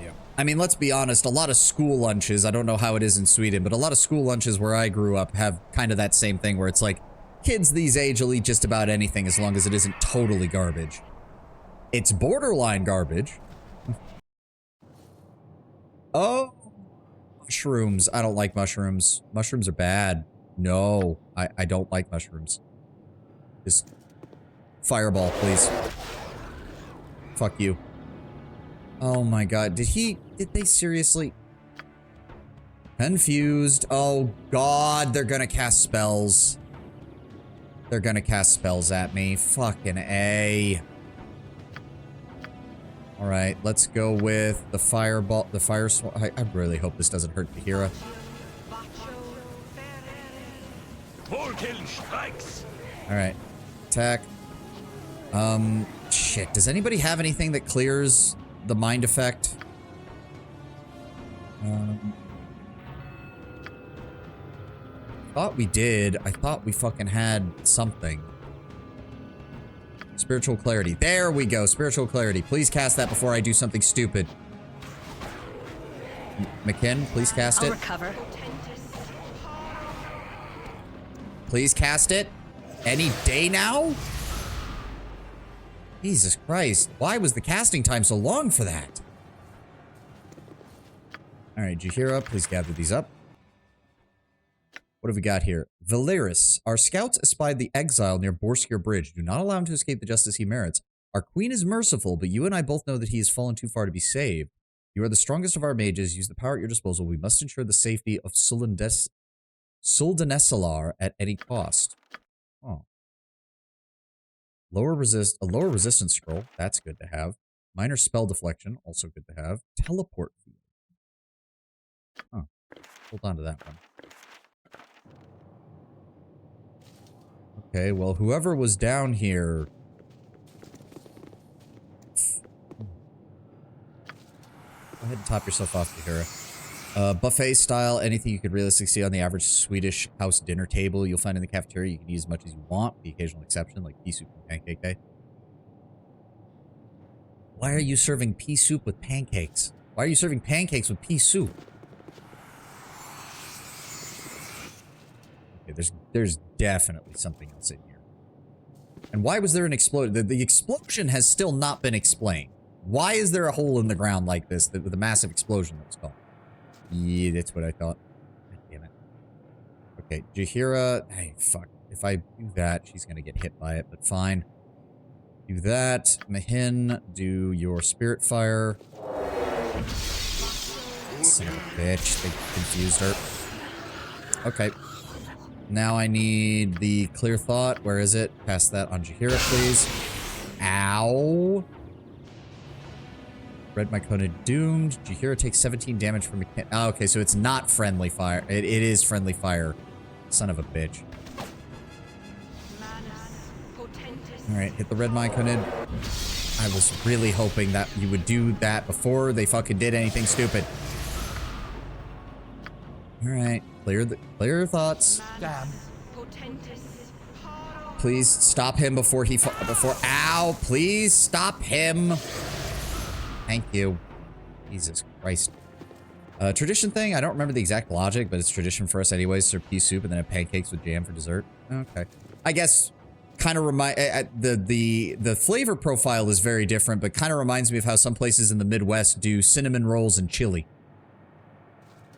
Yeah. I mean, let's be honest, a lot of school lunches, I don't know how it is in Sweden, but a lot of school lunches where I grew up have kind of that same thing where it's like, kids these age will eat just about anything as long as it isn't totally garbage. It's borderline garbage. Oh, mushrooms. I don't like mushrooms. Mushrooms are bad. No, I don't like mushrooms. Just fireball, please. Fuck you. Oh my god, did they seriously? Confused. Oh god, they're gonna cast spells. They're gonna cast spells at me. Fucking A. Alright, let's go with the fireball, the fire sword. I really hope this doesn't hurt Tahira. Volkin strikes. Alright. Attack. Shit. Does anybody have anything that clears the mind effect? Thought we did. I thought we fucking had something. Spiritual clarity. There we go. Spiritual clarity. Please cast that before I do something stupid. McKinn, please cast I'll it. recover. Please cast it. Any day now? Jesus Christ. Why was the casting time so long for that? Alright, Jaheira, please gather these up. What have we got here? Valeris. Our scouts espied the exile near Borskir Bridge. Do not allow him to escape the justice he merits. Our queen is merciful, but you and I both know that he has fallen too far to be saved. You are the strongest of our mages. Use the power at your disposal. We must ensure the safety of Suldanesalar at any cost. Oh. A lower resistance scroll. That's good to have. Minor spell deflection. Also good to have. Teleport field. Huh. Hold on to that one. Okay, well, whoever was down here... Go ahead and top yourself off, Tahira. Buffet style, anything you could realistically see on the average Swedish house dinner table you'll find in the cafeteria. You can eat as much as you want, the occasional exception, like pea soup and pancake day. Why are you serving pea soup with pancakes? Why are you serving pancakes with pea soup? Okay, there's definitely something else in here. And why was there an explosion? The explosion has still not been explained. Why is there a hole in the ground like this with a massive explosion that was called? Yeah, that's what I thought. God damn it. Okay, Jaheira. Hey, fuck. If I do that, she's gonna get hit by it, but fine. Do that. Mahin, do your spirit fire. Son of a bitch. They confused her. Okay. Now I need the clear thought. Where is it? Pass that on Jaheira, please. Ow. Red Mycona doomed. Jaheira takes 17 damage from McKinn. Oh, okay, so it's not friendly fire. It is friendly fire. Son of a bitch. Alright, hit the Red Myconid. I was really hoping that you would do that before they fucking did anything stupid. Alright, clear your thoughts. Damn. Please stop him before he ow, please stop him. Thank you. Jesus Christ. Tradition thing, I don't remember the exact logic, but it's tradition for us anyways. Serve pea soup and then have pancakes with jam for dessert. Okay. I guess kind of the flavor profile is very different, but kind of reminds me of how some places in the Midwest do cinnamon rolls and chili.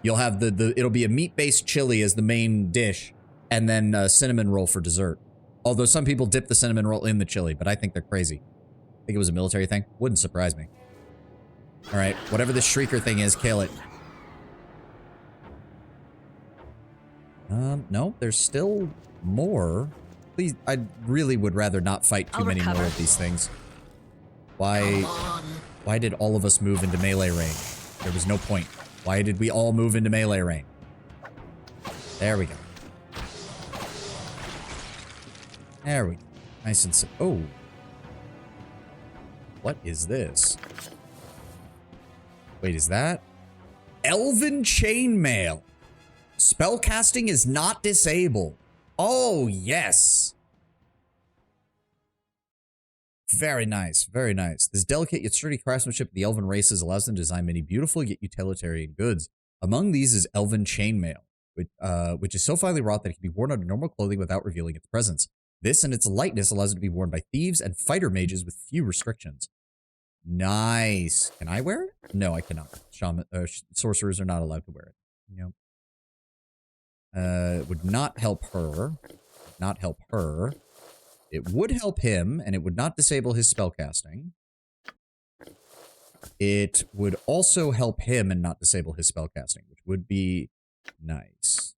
You'll have it'll be a meat-based chili as the main dish, and then a cinnamon roll for dessert. Although some people dip the cinnamon roll in the chili, but I think they're crazy. I think it was a military thing. Wouldn't surprise me. Alright, whatever this shrieker thing is, kill it. No, there's still more. Please, I really would rather not fight too many more of these things. Why did all of us move into melee range? There was no point. Why did we all move into melee range? There we go. There we go. Nice and simple. Oh. What is this? Wait, is that? Elven Chainmail. Spellcasting is not disabled. Oh, yes. Very nice. Very nice. This delicate yet sturdy craftsmanship of the elven races allows them to design many beautiful yet utilitarian goods. Among these is Elven Chainmail, which is so finely wrought that it can be worn under normal clothing without revealing its presence. This and its lightness allows it to be worn by thieves and fighter mages with few restrictions. Nice. Can I wear it? No, I cannot. Sorcerers are not allowed to wear it. Nope. It would not help her. Not help her. It would help him, and it would not disable his spellcasting. It would also help him and not disable his spellcasting, which would be nice.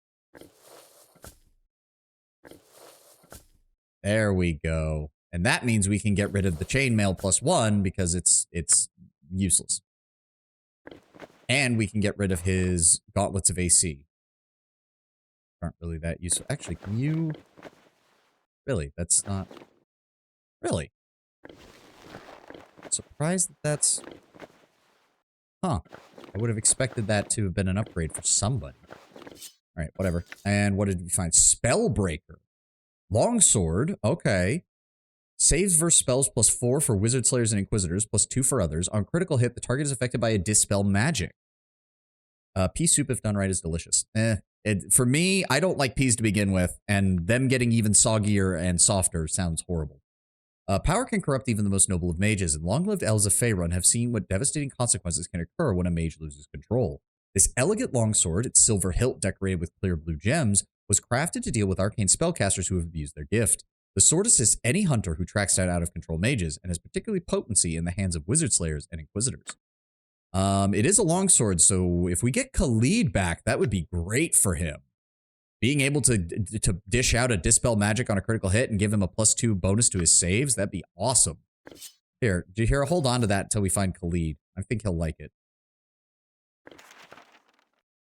There we go. And that means we can get rid of the chainmail +1 because it's useless. And we can get rid of his gauntlets of AC. Aren't really that useful. Actually, can you... Really, that's not... Really? Surprised that that's... Huh. I would have expected that to have been an upgrade for somebody. Alright, whatever. And what did we find? Spellbreaker. Longsword. Okay. Saves versus spells +4 for Wizard Slayers and Inquisitors, +2 for others. On critical hit, the target is affected by a Dispel magic. Pea soup, if done right, is delicious. For me, I don't like peas to begin with, and them getting even soggier and softer sounds horrible. Power can corrupt even the most noble of mages, and long-lived elves of Faerun have seen what devastating consequences can occur when a mage loses control. This elegant longsword, its silver hilt decorated with clear blue gems, was crafted to deal with arcane spellcasters who have abused their gift. The sword assists any hunter who tracks down out-of-control mages, and has particularly potency in the hands of Wizard Slayers and Inquisitors. It is a longsword, so if we get Khalid back, that would be great for him. Being able to dish out a Dispel magic on a critical hit and give him a +2 bonus to his saves, that'd be awesome. Here, hold on to that until we find Khalid. I think he'll like it.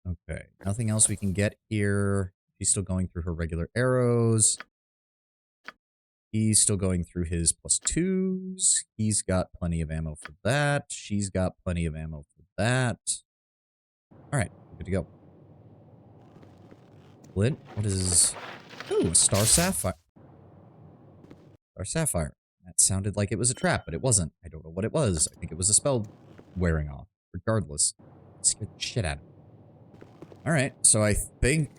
Okay, nothing else we can get here. She's still going through her regular arrows. He's still going through his +2s. He's got plenty of ammo for that. She's got plenty of ammo for that. All right, good to go. Flint, what is... Ooh, Star Sapphire. Star Sapphire. That sounded like it was a trap, but it wasn't. I don't know what it was. I think it was a spell wearing off. Regardless, it scared the shit out of me. All right, so I think...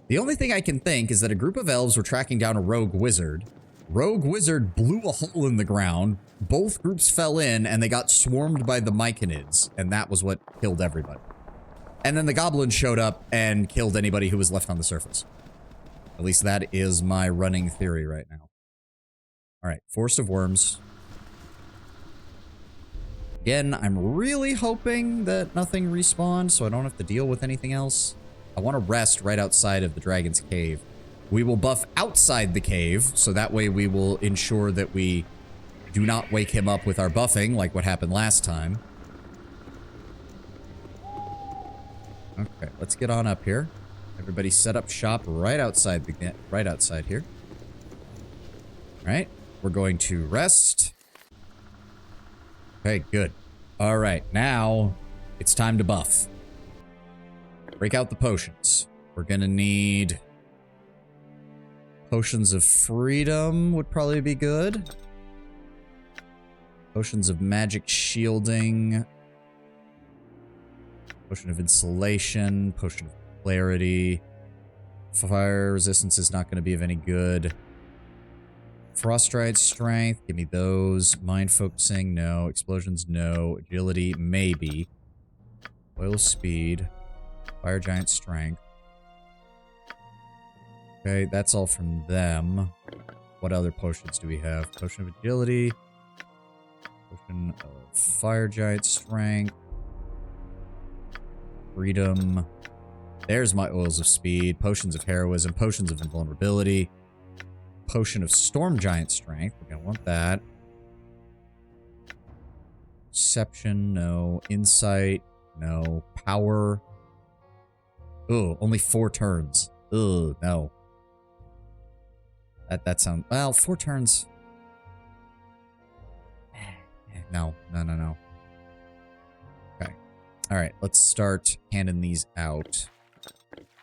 The only thing I can think is that a group of elves were tracking down a rogue wizard. Rogue wizard blew a hole in the ground. Both groups fell in, and they got swarmed by the Myconids, and that was what killed everybody. And then the goblins showed up and killed anybody who was left on the surface. At least that is my running theory right now. Alright, Forest of Worms. Again, I'm really hoping that nothing respawns, so I don't have to deal with anything else. I want to rest right outside of the dragon's cave. We will buff outside the cave, so that way we will ensure that we do not wake him up with our buffing, like what happened last time. Okay, let's get on up here. Everybody set up shop right outside here. All right, we're going to rest. Okay, good. All right, now it's time to buff. Break out the potions. We're gonna need potions of freedom would probably be good. Potions of magic shielding. Potion of insulation. Potion of clarity. Fire resistance is not going to be of any good. Froststride strength. Give me those. Mind focusing. No. Explosions. No. Agility. Maybe. Oil speed. Fire giant strength. Okay, that's all from them. What other potions do we have? Potion of agility. Potion of fire giant strength. Freedom. There's my oils of speed. Potions of heroism. Potions of invulnerability. Potion of storm giant strength. We're gonna want that. Perception, no. Insight, no. Power. Ooh, only 4 turns. Ooh, no. That sounds... Well, 4 turns. No. Okay. Alright, let's start handing these out.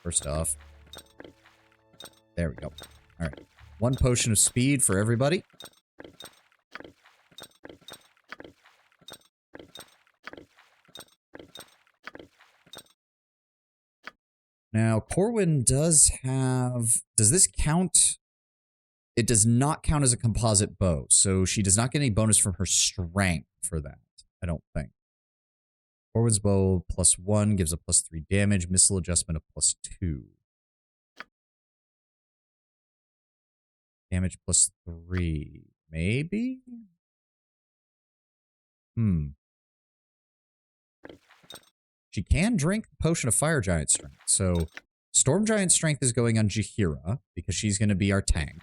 First off. There we go. Alright. 1 potion of speed for everybody. Now, Corwin does have... Does this count? It does not count as a composite bow, so she does not get any bonus from her strength for that, I don't think. Corwin's bow +1 gives a +3 damage, missile adjustment of +2. Damage +3. Maybe? She can drink the potion of fire giant strength, so Storm Giant Strength is going on Jaheira because she's going to be our tank.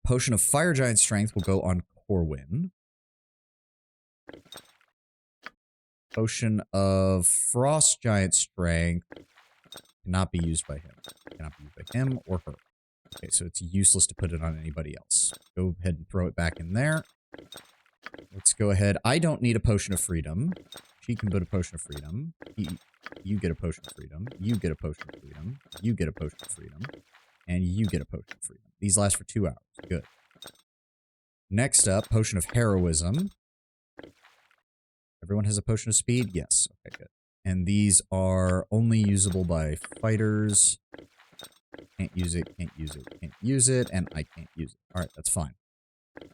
Potion of Fire Giant Strength will go on Corwin. Potion of Frost Giant Strength cannot be used by him. Cannot be used by him or her. Okay, so it's useless to put it on anybody else. Go ahead and throw it back in there. Let's go ahead. I don't need a Potion of Freedom. She can put a Potion of Freedom. You get a Potion of Freedom. You get a Potion of Freedom. You get a Potion of Freedom. And you get a Potion of Freedom. These last for 2 hours. Good. Next up, Potion of Heroism. Everyone has a Potion of Speed? Yes. Okay, good. And these are only usable by fighters. Can't use it, can't use it, can't use it, and I can't use it. Alright, that's fine.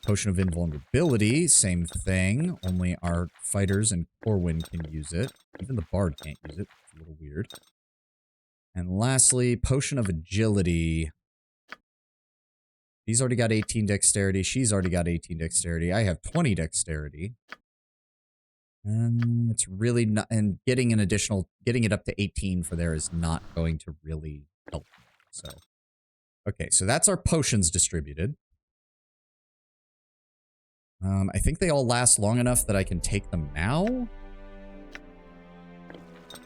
Potion of Invulnerability, same thing. Only our fighters and Corwin can use it. Even the Bard can't use it. It's a little weird. And lastly, Potion of Agility. He's already got 18 Dexterity. She's already got 18 Dexterity. I have 20 Dexterity. And it's really not... And getting an additional... Getting it up to 18 for there is not going to really help me. So... Okay, so that's our potions distributed. I think they all last long enough that I can take them now.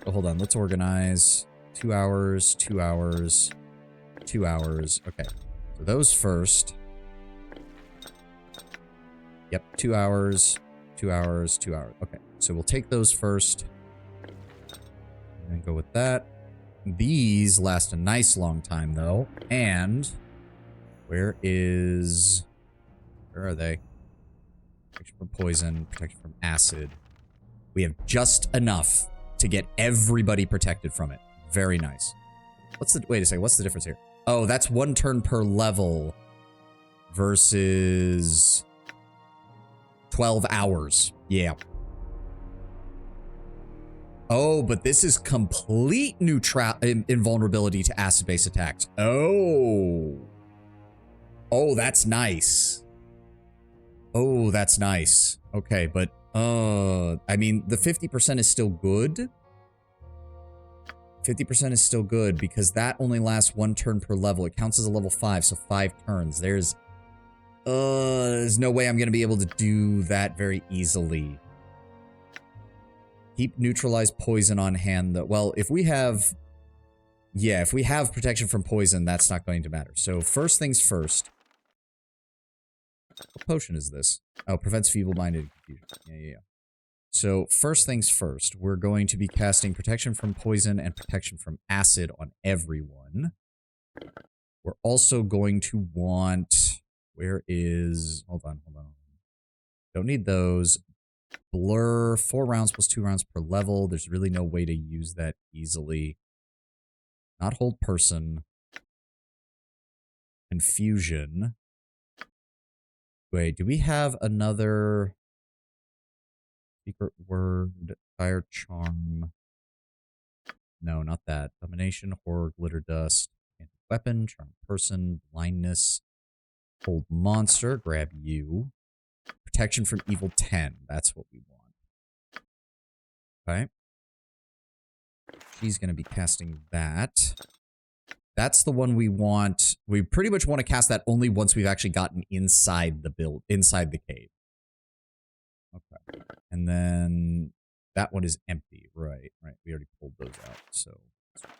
Oh, hold on. Let's organize. 2 hours, 2 hours, 2 hours. Okay. So those first. Yep. 2 hours, 2 hours, 2 hours. Okay. So we'll take those first. And go with that. These last a nice long time, though. And where are they? Protection from poison, protection from acid. We have just enough to get everybody protected from it. Very nice. Wait a second, what's the difference here? Oh, that's 1 turn per level versus 12 hours. Yeah. Oh, but this is complete invulnerability to acid-based attacks. Oh. Oh, that's nice. Oh, that's nice. Okay, but, I mean, the 50% is still good. 50% is still good because that only lasts 1 turn per level. It counts as a level 5, so 5 turns. There's no way I'm going to be able to do that very easily. Keep neutralized poison on hand, though. Well, if we have... Yeah, if we have protection from poison, that's not going to matter. So, first things first. What potion is this? Oh, prevents feeble-minded confusion. Yeah. So, first things first, we're going to be casting protection from poison and protection from acid on everyone. We're also going to want... Where is... Hold on. Don't need those. Blur, 4 rounds plus 2 rounds per level. There's really no way to use that easily. Not hold person. Confusion. Wait, do we have another secret word? Fire charm. No, not that. Domination, horror, glitter dust, weapon, charm person, blindness, hold monster, grab you. Protection from evil 10. That's what we want. Okay. She's going to be casting that. That's the one we want. We pretty much want to cast that only once we've actually gotten inside the cave. Okay. And then that one is empty. Right. We already pulled those out. So let's put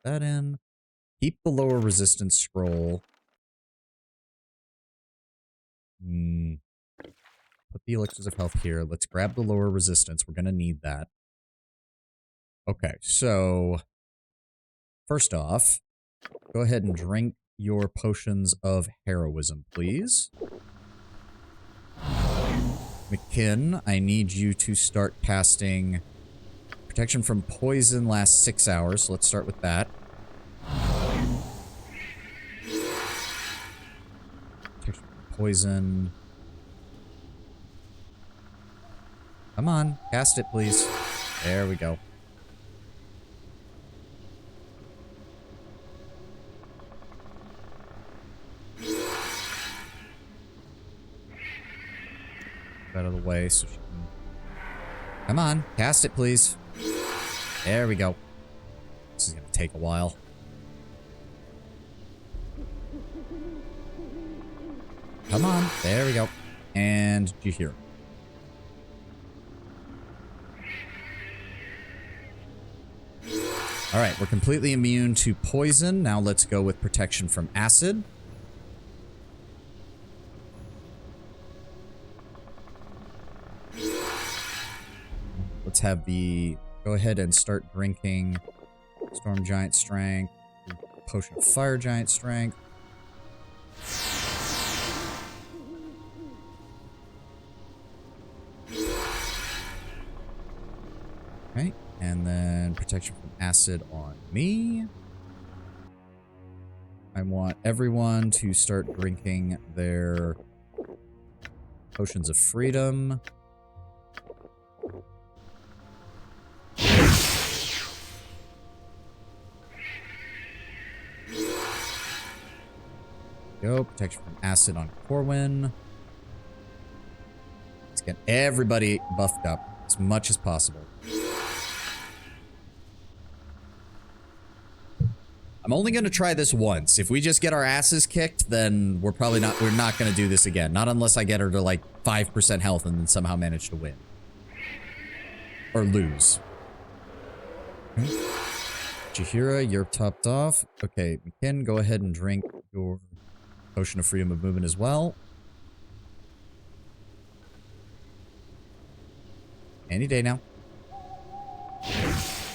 that in. Keep the lower resistance scroll. Put the elixirs of health here. Let's grab the lower resistance. We're going to need that. Okay, so first off, go ahead and drink your potions of heroism, please. McKinn, I need you to start casting protection from poison lasts 6 hours, so let's start with that. Protection from poison. Come on, cast it, please. There we go. Out of the way so she can... Come on, cast it, please. There we go. This is gonna take a while. Come on. There we go. And you hear? All right, we're completely immune to poison. Now let's go with protection from acid. Let's have the... Go ahead and start drinking Storm Giant Strength, Potion of Fire Giant Strength. Okay, and then protection from acid on me. I want everyone to start drinking their potions of freedom. Go. Protection from acid on Corwin. Let's get everybody buffed up as much as possible. I'm only going to try this once. If we just get our asses kicked, then we're not going to do this again. Not unless I get her to like 5% health and then somehow manage to win. Or lose. Okay. Jahira, you're topped off. Okay, McKin, go ahead and drink your Potion of Freedom of Movement as well. Any day now.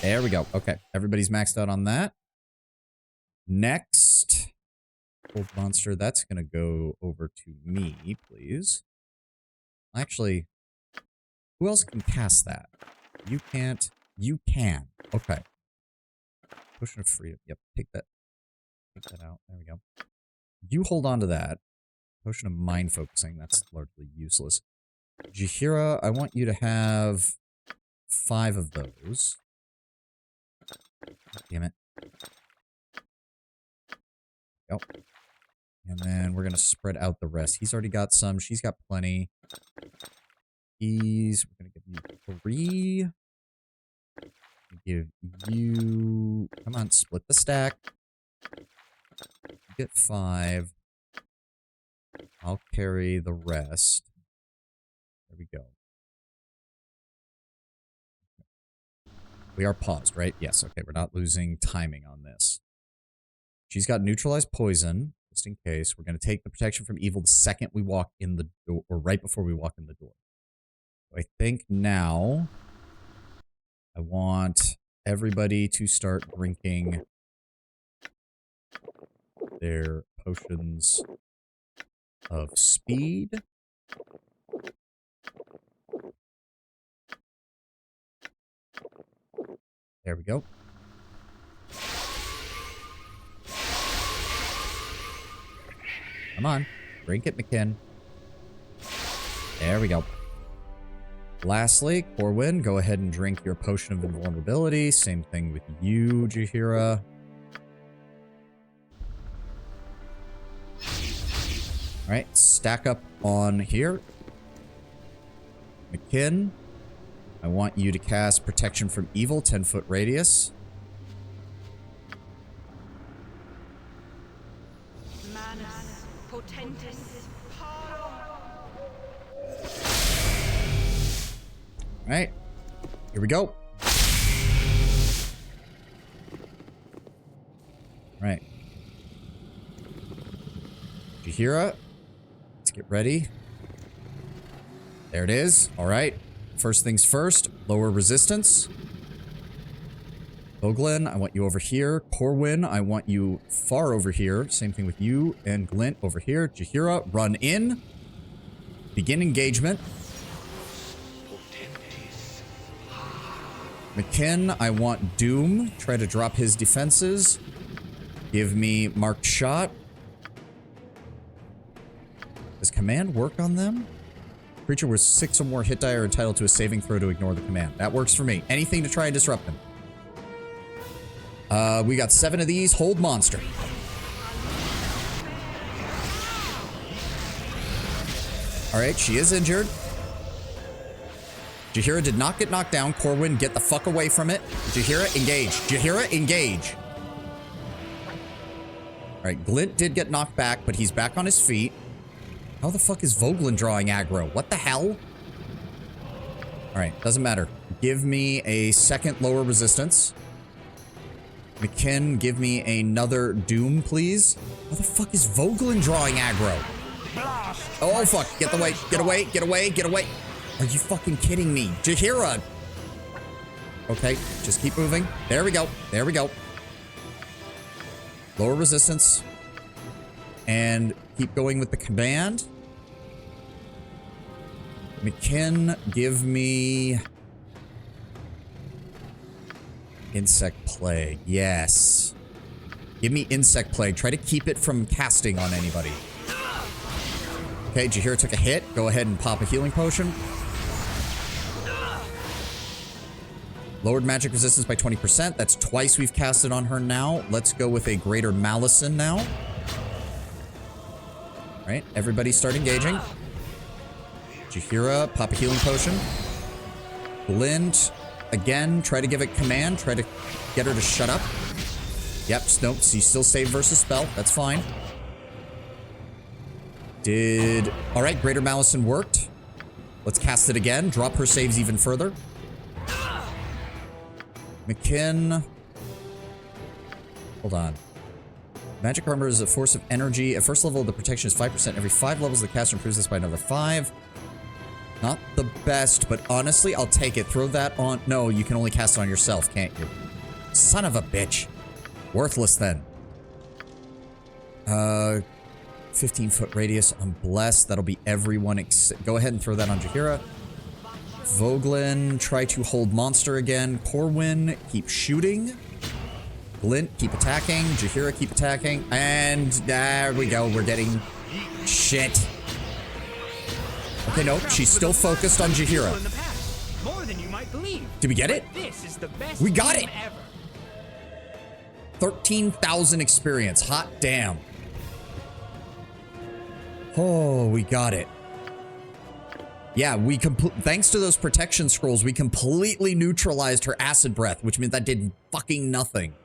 There we go. Okay, everybody's maxed out on that. Next, old monster, that's going to go over to me, please. Actually, who else can cast that? You can't. You can. Okay. Potion of Freedom. Yep, take that out. There we go. You hold on to that. Potion of Mind Focusing. That's largely useless. Jahira, I want you to have 5 of those. Damn it. Yep. And then we're going to spread out the rest. He's already got some. She's got plenty. We're going to give you 3. Give you... Come on, split the stack. You get 5. I'll carry the rest. There we go. We are paused, right? Yes, okay. We're not losing timing on this. She's got neutralized poison, just in case. We're going to take the protection from evil the second we walk in the door, or right before we walk in the door. So I think now I want everybody to start drinking their potions of speed. There we go. Come on. Drink it, McKin. There we go. Lastly, Corwin, go ahead and drink your potion of invulnerability. Same thing with you, Jahira. Alright, stack up on here. McKin, I want you to cast Protection from Evil, 10-foot radius. Manus potentis paro. Alright, here we go. Alright. Jahira, let's get ready. There it is. Alright. First things first, lower resistance. Boglin, I want you over here. Corwin, I want you far over here. Same thing with you and Glint over here. Jahira, run in. Begin engagement. McKin, I want Doom. Try to drop his defenses. Give me marked shot. Does command work on them? Creature with 6 or more hit die are entitled to a saving throw to ignore the command. That works for me. Anything to try and disrupt them. We got 7 of these. Hold monster. Alright, she is injured. Jaheira did not get knocked down. Corwin, get the fuck away from it. Jaheira, engage. Jaheira, engage. All right, Glint did get knocked back, but he's back on his feet. How the fuck is Vogelin drawing aggro? What the hell? All right, doesn't matter. Give me a second lower resistance. McKin, give me another Doom, please. How the fuck is Vogelin drawing aggro? Oh, fuck. Get away. Get away. Get away. Get away. Are you fucking kidding me? Jaheira. Okay, just keep moving. There we go. There we go. Lower resistance. And keep going with the command. McKin, give me... Insect Plague. Yes. Give me Insect Plague. Try to keep it from casting on anybody. Okay, Jaheira took a hit. Go ahead and pop a healing potion. Lowered magic resistance by 20%. That's twice we've casted on her now. Let's go with a Greater Malison now. All right, everybody start engaging. Jaheira, pop a healing potion. Glint, again, try to give it command. Try to get her to shut up. Yep, nope, she's still saved versus spell. That's fine. All right, Greater Malison worked. Let's cast it again. Drop her saves even further. McKin. Hold on. Magic armor is a force of energy. At first level, the protection is 5%. Every 5 levels, the caster improves this by another 5. Not the best, but honestly, I'll take it. Throw that on... No, you can only cast it on yourself, can't you? Son of a bitch. Worthless, then. 15-foot radius on Bless. That'll be everyone. Go ahead and throw that on Jaheira. Vogelin, try to hold monster again. Corwin, keep shooting. Glint, keep attacking. Jaheira, keep attacking. And there we go. We're getting shit. Okay, nope. She's still focused on Jaheira. More than you might believe. Did we get it? This is the best we got it. Ever. 13,000 experience. Hot damn. Oh, we got it. Yeah, thanks to those protection scrolls, we completely neutralized her acid breath, which meant that did fucking nothing.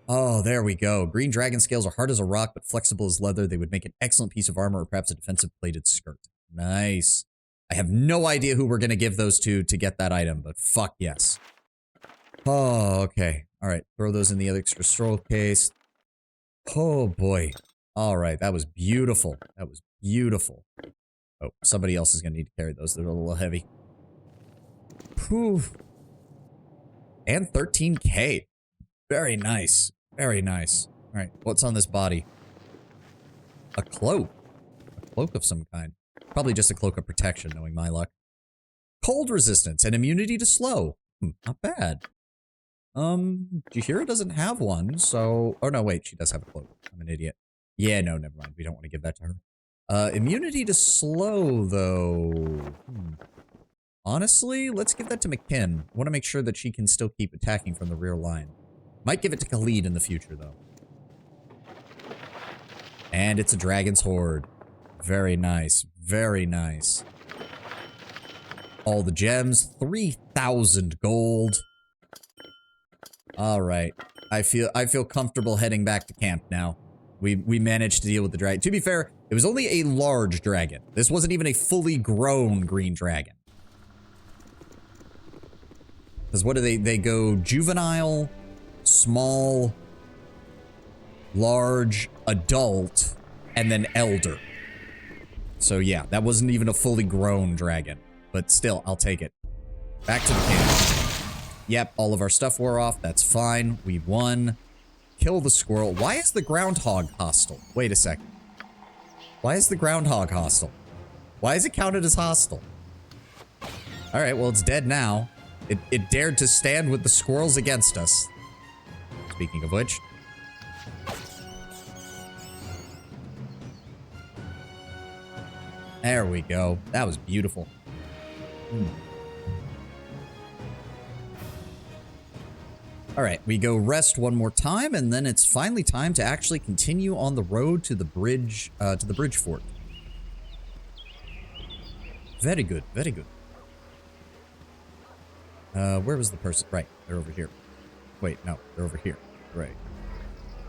Oh, there we go. Green dragon scales are hard as a rock, but flexible as leather. They would make an excellent piece of armor or perhaps a defensive plated skirt. Nice. I have no idea who we're going to give those to get that item, but fuck yes. Oh, okay. All right. Throw those in the extra scroll case. Oh, boy. All right. That was beautiful. That was beautiful. Oh, somebody else is going to need to carry those. They're a little heavy. Whew. And 13k. Very nice. Very nice. All right. What's on this body? A cloak. A cloak of some kind. Probably just a cloak of protection, knowing my luck. Cold resistance and immunity to slow. Not bad. Jaheira doesn't have one, so... Oh, no, wait. She does have a cloak. I'm an idiot. Yeah, no, never mind. We don't want to give that to her. Immunity to slow, though. Honestly, let's give that to McKin. I want to make sure that she can still keep attacking from the rear line. Might give it to Khalid in the future, though. And it's a dragon's horde. Very nice. Very nice. All the gems. 3,000 gold. All right. I feel comfortable heading back to camp now. We managed to deal with the dragon. To be fair, it was only a large dragon. This wasn't even a fully grown green dragon. Because what do they go juvenile, small, large, adult, and then elder. So yeah, that wasn't even a fully grown dragon. But still, I'll take it. Back to the camp. Yep, all of our stuff wore off. That's fine. We won. Kill the squirrel. Why is the groundhog hostile? Wait a second. Why is the groundhog hostile? Why is it counted as hostile? Alright, well, it's dead now. It dared to stand with the squirrels against us. Speaking of which. There we go. That was beautiful. Alright, we go rest one more time, and then it's finally time to actually continue on the road to the bridge fort. Very good, very good. Where was the person? Right, they're over here. Wait, no, they're over here. Right.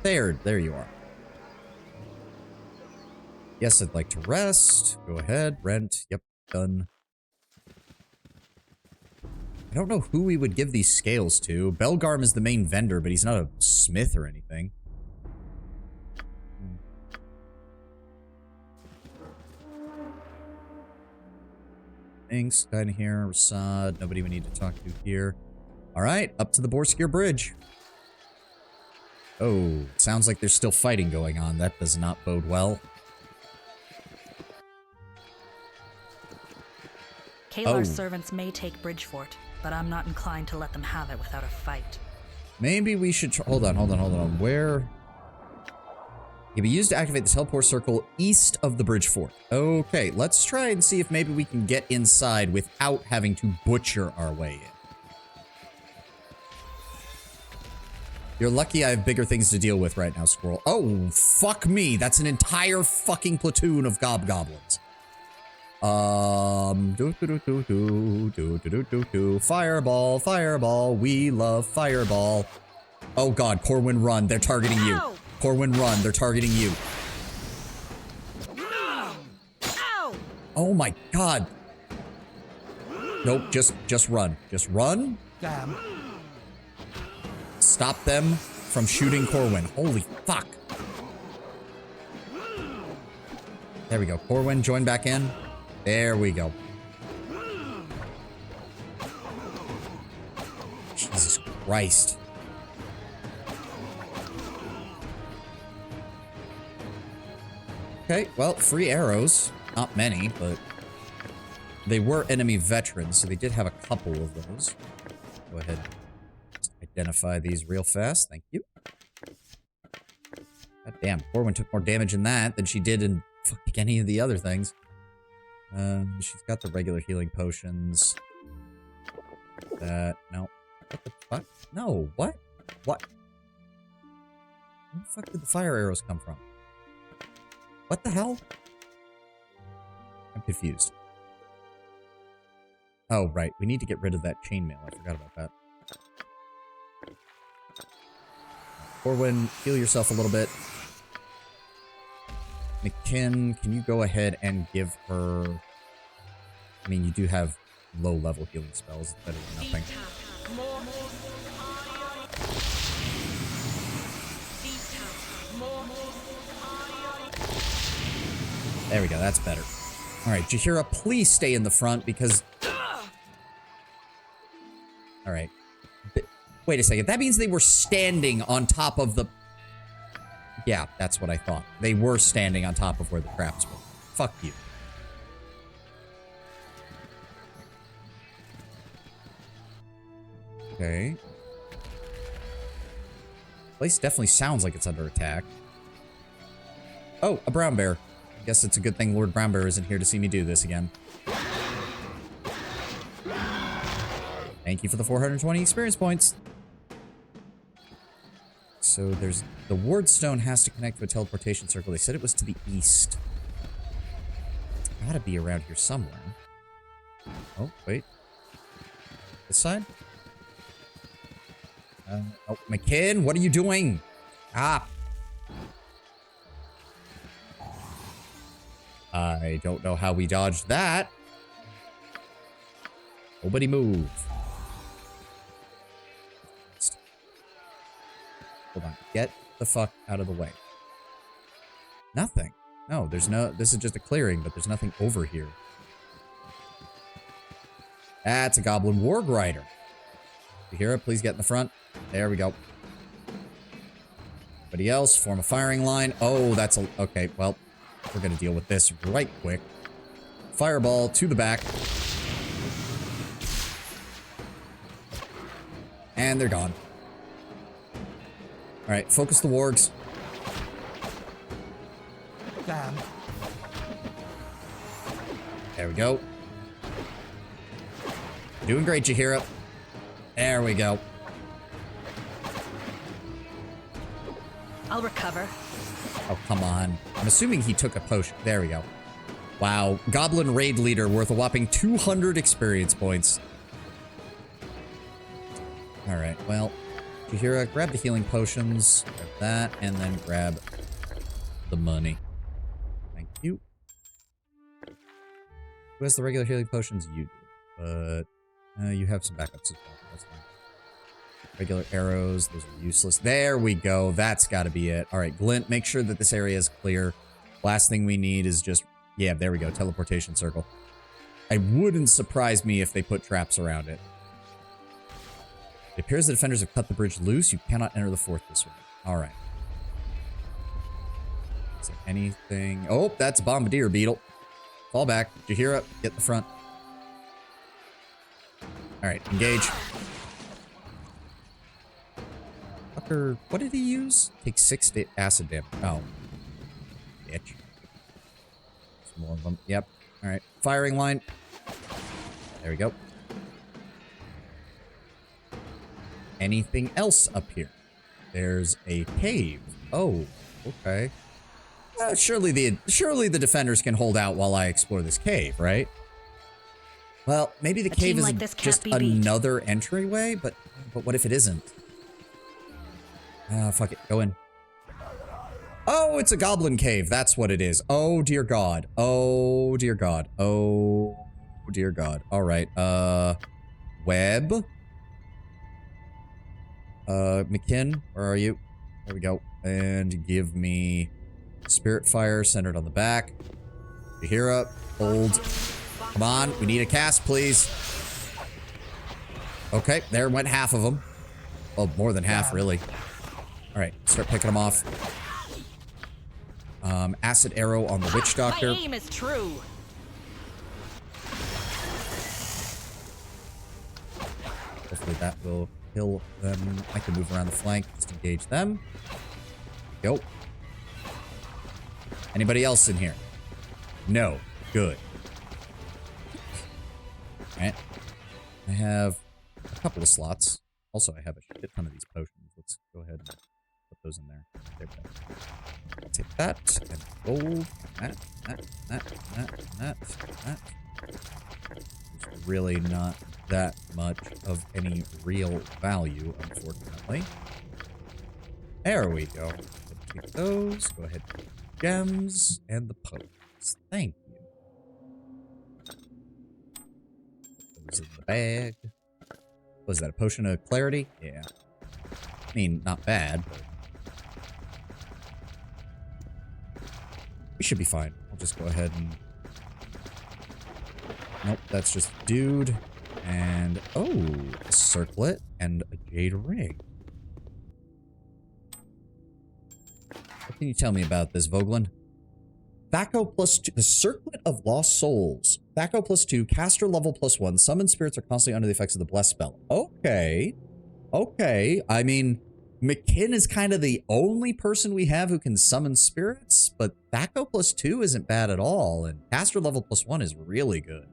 There you are. Yes, I'd like to rest. Go ahead, rent. Yep, done. I don't know who we would give these scales to. Belgarm is the main vendor, but he's not a smith or anything. Thanks, guy in here. Rasad, nobody we need to talk to here. Alright, up to the Borskir Bridge. Oh, sounds like there's still fighting going on. That does not bode well. Kalar's servants may take Bridgefort, but I'm not inclined to let them have it without a fight. Maybe we should try— hold on. Where? It can be used to activate the teleport circle east of the bridge fort. Okay, let's try and see if maybe we can get inside without having to butcher our way in. You're lucky I have bigger things to deal with right now, Squirrel. Oh, fuck me. That's an entire fucking platoon of gobgoblins. Fireball, fireball. We love fireball. Oh god, Corwin, run. They're targeting you. Corwin, run. They're targeting you. Oh my god. Nope, just run. Just run. Damn. Stop them from shooting Corwin. Holy fuck. There we go. Corwin, join back in. There we go. Jesus Christ. Okay, well, free arrows. Not many, but they were enemy veterans, so they did have a couple of those. Go ahead. Let's identify these real fast. Thank you. God damn, Corwin took more damage in that than she did in fucking any of the other things. She's got the regular healing potions. No. What the fuck? No, what? What? Where the fuck did the fire arrows come from? What the hell? I'm confused. Oh, right. We need to get rid of that chainmail. I forgot about that. Corwin, heal yourself a little bit. McKin, can you go ahead and give her... I mean, you do have low-level healing spells. It's better than nothing. There we go. That's better. All right, Jaheira, please stay in the front because... All right. Wait a second. That means they were standing on top of the... Yeah, that's what I thought. They were standing on top of where the traps were. Fuck you. Okay. Place definitely sounds like it's under attack. Oh, a brown bear. I guess it's a good thing Lord Brown Bear isn't here to see me do this again. Thank you for the 420 experience points. So there's... The ward stone has to connect to a teleportation circle. They said it was to the east. It's gotta be around here somewhere. Oh, wait. This side? Oh, McKin, what are you doing? Ah. I don't know how we dodged that. Nobody move. Hold on. Get the fuck out of the way. Nothing. No, there's no... This is just a clearing, but there's nothing over here. That's a Goblin Warg Rider. You hear it? Please get in the front. There we go. Anybody else? Form a firing line. Oh, that's a... Okay, well, we're gonna deal with this right quick. Fireball to the back. And they're gone. Alright, focus the wargs. Damn. There we go. Doing great, Jaheira. There we go. I'll recover. Oh, come on. I'm assuming he took a potion. There we go. Wow. Goblin Raid Leader worth a whopping 200 experience points. Alright, well, Jahira, grab the healing potions, grab that, and then grab the money. Thank you. Who has the regular healing potions? You do. But you have some backups as well. That's fine. Regular arrows, those are useless. There we go. That's got to be it. Alright, Glint, make sure that this area is clear. Last thing we need is just... Yeah, there we go. Teleportation circle. It wouldn't surprise me if they put traps around it. It appears the defenders have cut the bridge loose. You cannot enter the fort this way. Alright. Is there anything... Oh, that's a bombardier beetle. Fall back. Jahira, get the front. Alright, engage. Fucker, what did he use? Take 6 acid damage. Oh. Bitch. There's more of them. Yep. Alright. Firing line. There we go. Anything else up here? There's a cave. Oh, okay. Surely the defenders can hold out while I explore this cave, right? Well, maybe the cave is just another entryway, but what if it isn't? Fuck it. Go in. Oh, it's a goblin cave. That's what it is. Oh, dear God. Oh, dear God. Oh, dear God. All right. Web. McKinn, where are you? There we go. And give me Spirit Fire centered on the back. Jahira, hold. Come on, we need a cast, please. Okay, there went half of them. Well, more than half, really. All right, start picking them off. Acid arrow on the witch doctor. My aim is true. Hopefully that will kill them. I can move around the flank, just engage them. Go. Anybody else in here? No. Good. Alright. I have a couple of slots. Also, I have a shit ton of these potions. Let's go ahead and put those in there. There we go. Take that, and gold, that. There's really not that much of any real value, unfortunately. There we go. Take those. Go ahead and take gems and the potions. Thank you. Put those in the bag. Was that a potion of clarity? Yeah. I mean, not bad, but we should be fine. I'll just go ahead and... Nope, that's just dude. And, oh, a circlet and a jade ring. What can you tell me about this, Vogelin? Thaco +2, the Circlet of Lost Souls. Thaco +2, caster level +1, summon spirits are constantly under the effects of the bless spell. Okay. Okay. I mean, McKinn is kind of the only person we have who can summon spirits, but Thaco +2 isn't bad at all, and caster level +1 is really good.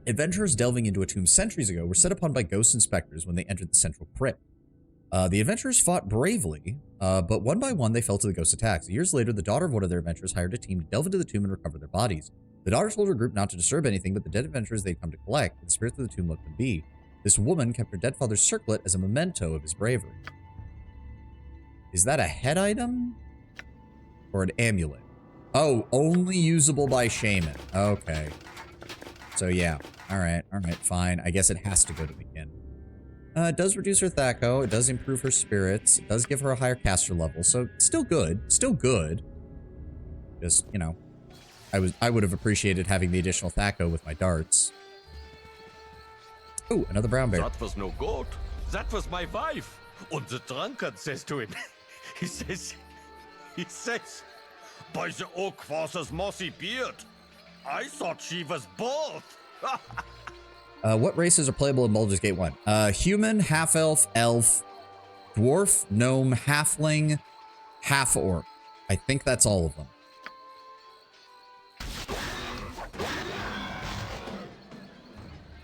Adventurers delving into a tomb centuries ago were set upon by ghost inspectors when they entered the central crypt. The adventurers fought bravely, but one by one they fell to the ghost attacks. Years later, the daughter of one of their adventurers hired a team to delve into the tomb and recover their bodies. The daughter told her group not to disturb anything but the dead adventurers they'd come to collect, and the spirits of the tomb let them be. This woman kept her dead father's circlet as a memento of his bravery. Is that a head item? Or an amulet? Oh, only usable by shaman. Okay. So yeah. Alright, fine. I guess it has to go to McKinn. It does reduce her Thaco. It does improve her spirits. It does give her a higher caster level. So, still good. Still good. Just, you know, I would have appreciated having the additional Thaco with my darts. Ooh, another brown bear. That was no goat. That was my wife. And the drunkard says to him, he says, by the oak father's mossy beard, I thought she was both. What races are playable in Baldur's Gate 1? Human, half-elf, elf, dwarf, gnome, halfling, half-orc. I think that's all of them.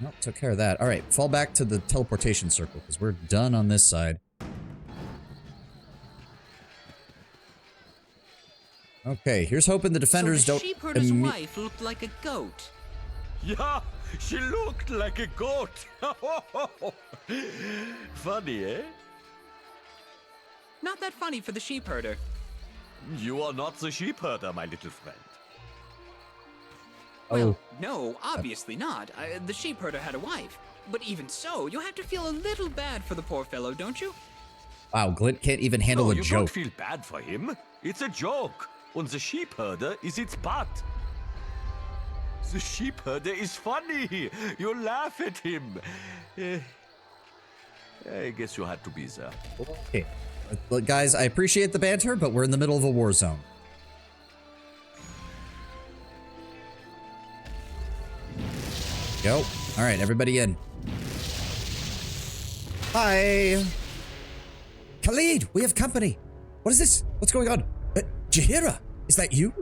Nope, took care of that. Alright, fall back to the teleportation circle, because we're done on this side. Okay, here's hoping the defenders so the don't... sheepherder's wife looked like a goat. Yeah, She looked like a goat. Funny, eh? Not that funny for the sheep herder. You are not the sheep herder, my little friend. Well, no, obviously not. The sheep herder had a wife. But even so, you have to feel a little bad for the poor fellow, don't you? Wow, Glint can't even handle No, a you joke. don't feel bad for him. It's a joke. And the sheep herder is its butt. The sheep herder is funny. You laugh at him. I guess you had to be there. Okay. Look, guys, I appreciate the banter, but we're in the middle of a war zone. Go. All right, everybody in. Hi. Khalid, we have company. What is this? What's going on? Jaheira, is that you?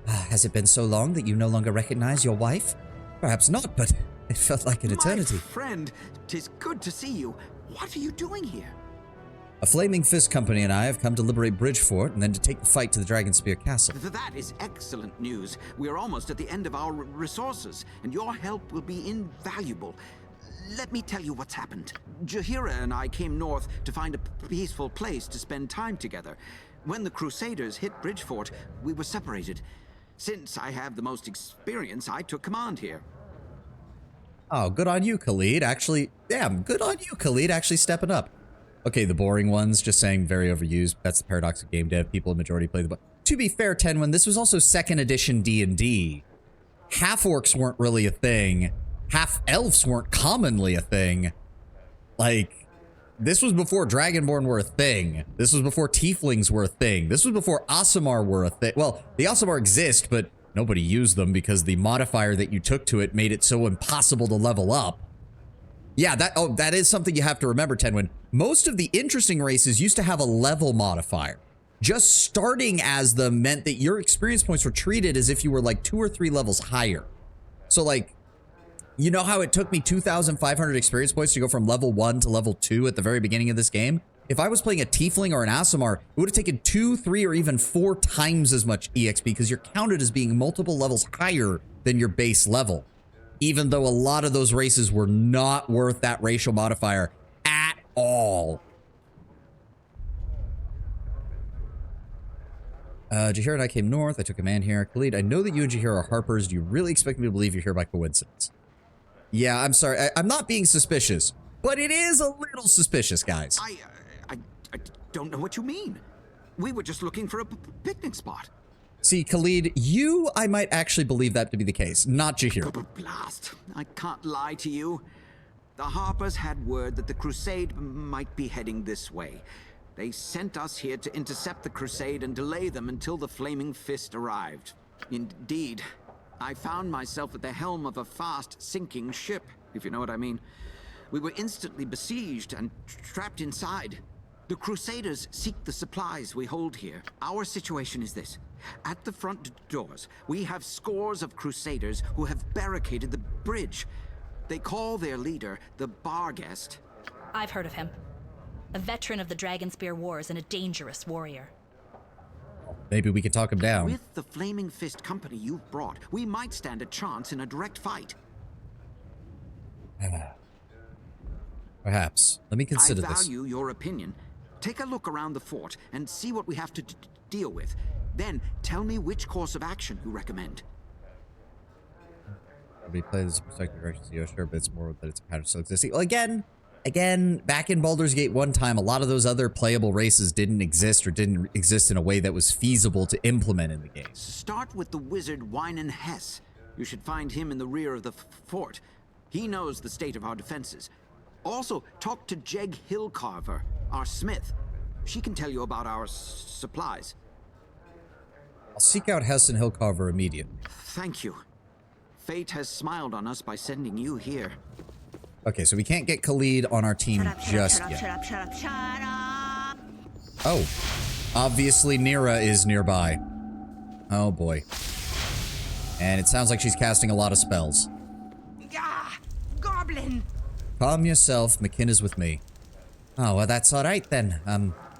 Has it been so long that you no longer recognize your wife? Perhaps not, but it felt like an eternity. My friend, 'tis good to see you. What are you doing here? A Flaming Fist company and I have come to liberate Bridgefort and then to take the fight to the Dragonspear Castle. That is excellent news. We are almost at the end of our resources, and your help will be invaluable. Let me tell you what's happened. Jaheira and I came north to find a peaceful place to spend time together. When the Crusaders hit Bridgefort, we were separated. Since I have the most experience, I took command here. Oh, good on you, Khalid. Actually, damn, good on you, Khalid, actually stepping up. Okay, the boring ones, just saying very overused. That's the paradox of game dev. People in majority play the book. To be fair, Tenwin, this was also 2nd edition D&D. Half-orcs weren't really a thing. Half-elves weren't commonly a thing. Like, this was before Dragonborn were a thing. This was before Tieflings were a thing. This was before Aasimar were a thing. Well, the Aasimar exist, but nobody used them because the modifier that you took to it made it so impossible to level up. Yeah, that is something you have to remember, Tenwin. Most of the interesting races used to have a level modifier. Just starting as them meant that your experience points were treated as if you were like 2 or 3 levels higher. So like, you know how it took me 2,500 experience points to go from level 1 to level 2 at the very beginning of this game? If I was playing a Tiefling or an Aasimar, it would have taken 2, 3, or even 4 times as much EXP because you're counted as being multiple levels higher than your base level. Even though a lot of those races were not worth that racial modifier at all. Jaheira and I came north. I took command here. Khalid, I know that you and Jaheira are Harpers. Do you really expect me to believe you're here by coincidence? Yeah, I'm sorry. I'm not being suspicious, but it is a little suspicious, guys. I don't know what you mean. We were just looking for a picnic spot. See, Khalid, I might actually believe that to be the case, not Jaheira. Blast. I can't lie to you. The Harpers had word that the Crusade might be heading this way. They sent us here to intercept the Crusade and delay them until the Flaming Fist arrived. Indeed, I found myself at the helm of a fast-sinking ship, if you know what I mean. We were instantly besieged and trapped inside. The Crusaders seek the supplies we hold here. Our situation is this. At the front doors, we have scores of Crusaders who have barricaded the bridge. They call their leader the Barghest. I've heard of him. A veteran of the Dragonspear Wars and a dangerous warrior. Maybe we could talk him down. With the Flaming Fist company you've brought, we might stand a chance in a direct fight. Perhaps. Let me consider this. I this. value your opinion. Take a look around the fort and see what we have to deal with. Then tell me which course of action you recommend. We play this perspective direction, yeah, sure, but it's more that it's a pattern still existing. Well, again, back in Baldur's Gate 1 time, a lot of those other playable races didn't exist or didn't exist in a way that was feasible to implement in the game. Start with the wizard Wynan Hess. You should find him in the rear of the fort. He knows the state of our defenses. Also, talk to Jeg Hillcarver, our smith. She can tell you about our supplies. I'll seek out Hess and Hillcarver immediately. Thank you. Fate has smiled on us by sending you here. Okay, so we can't get Khalid on our team just yet. Shut up. Oh, obviously Nira is nearby. Oh boy. And it sounds like she's casting a lot of spells. Ah, goblin. Calm yourself, McKinna's with me. Oh, well that's alright then.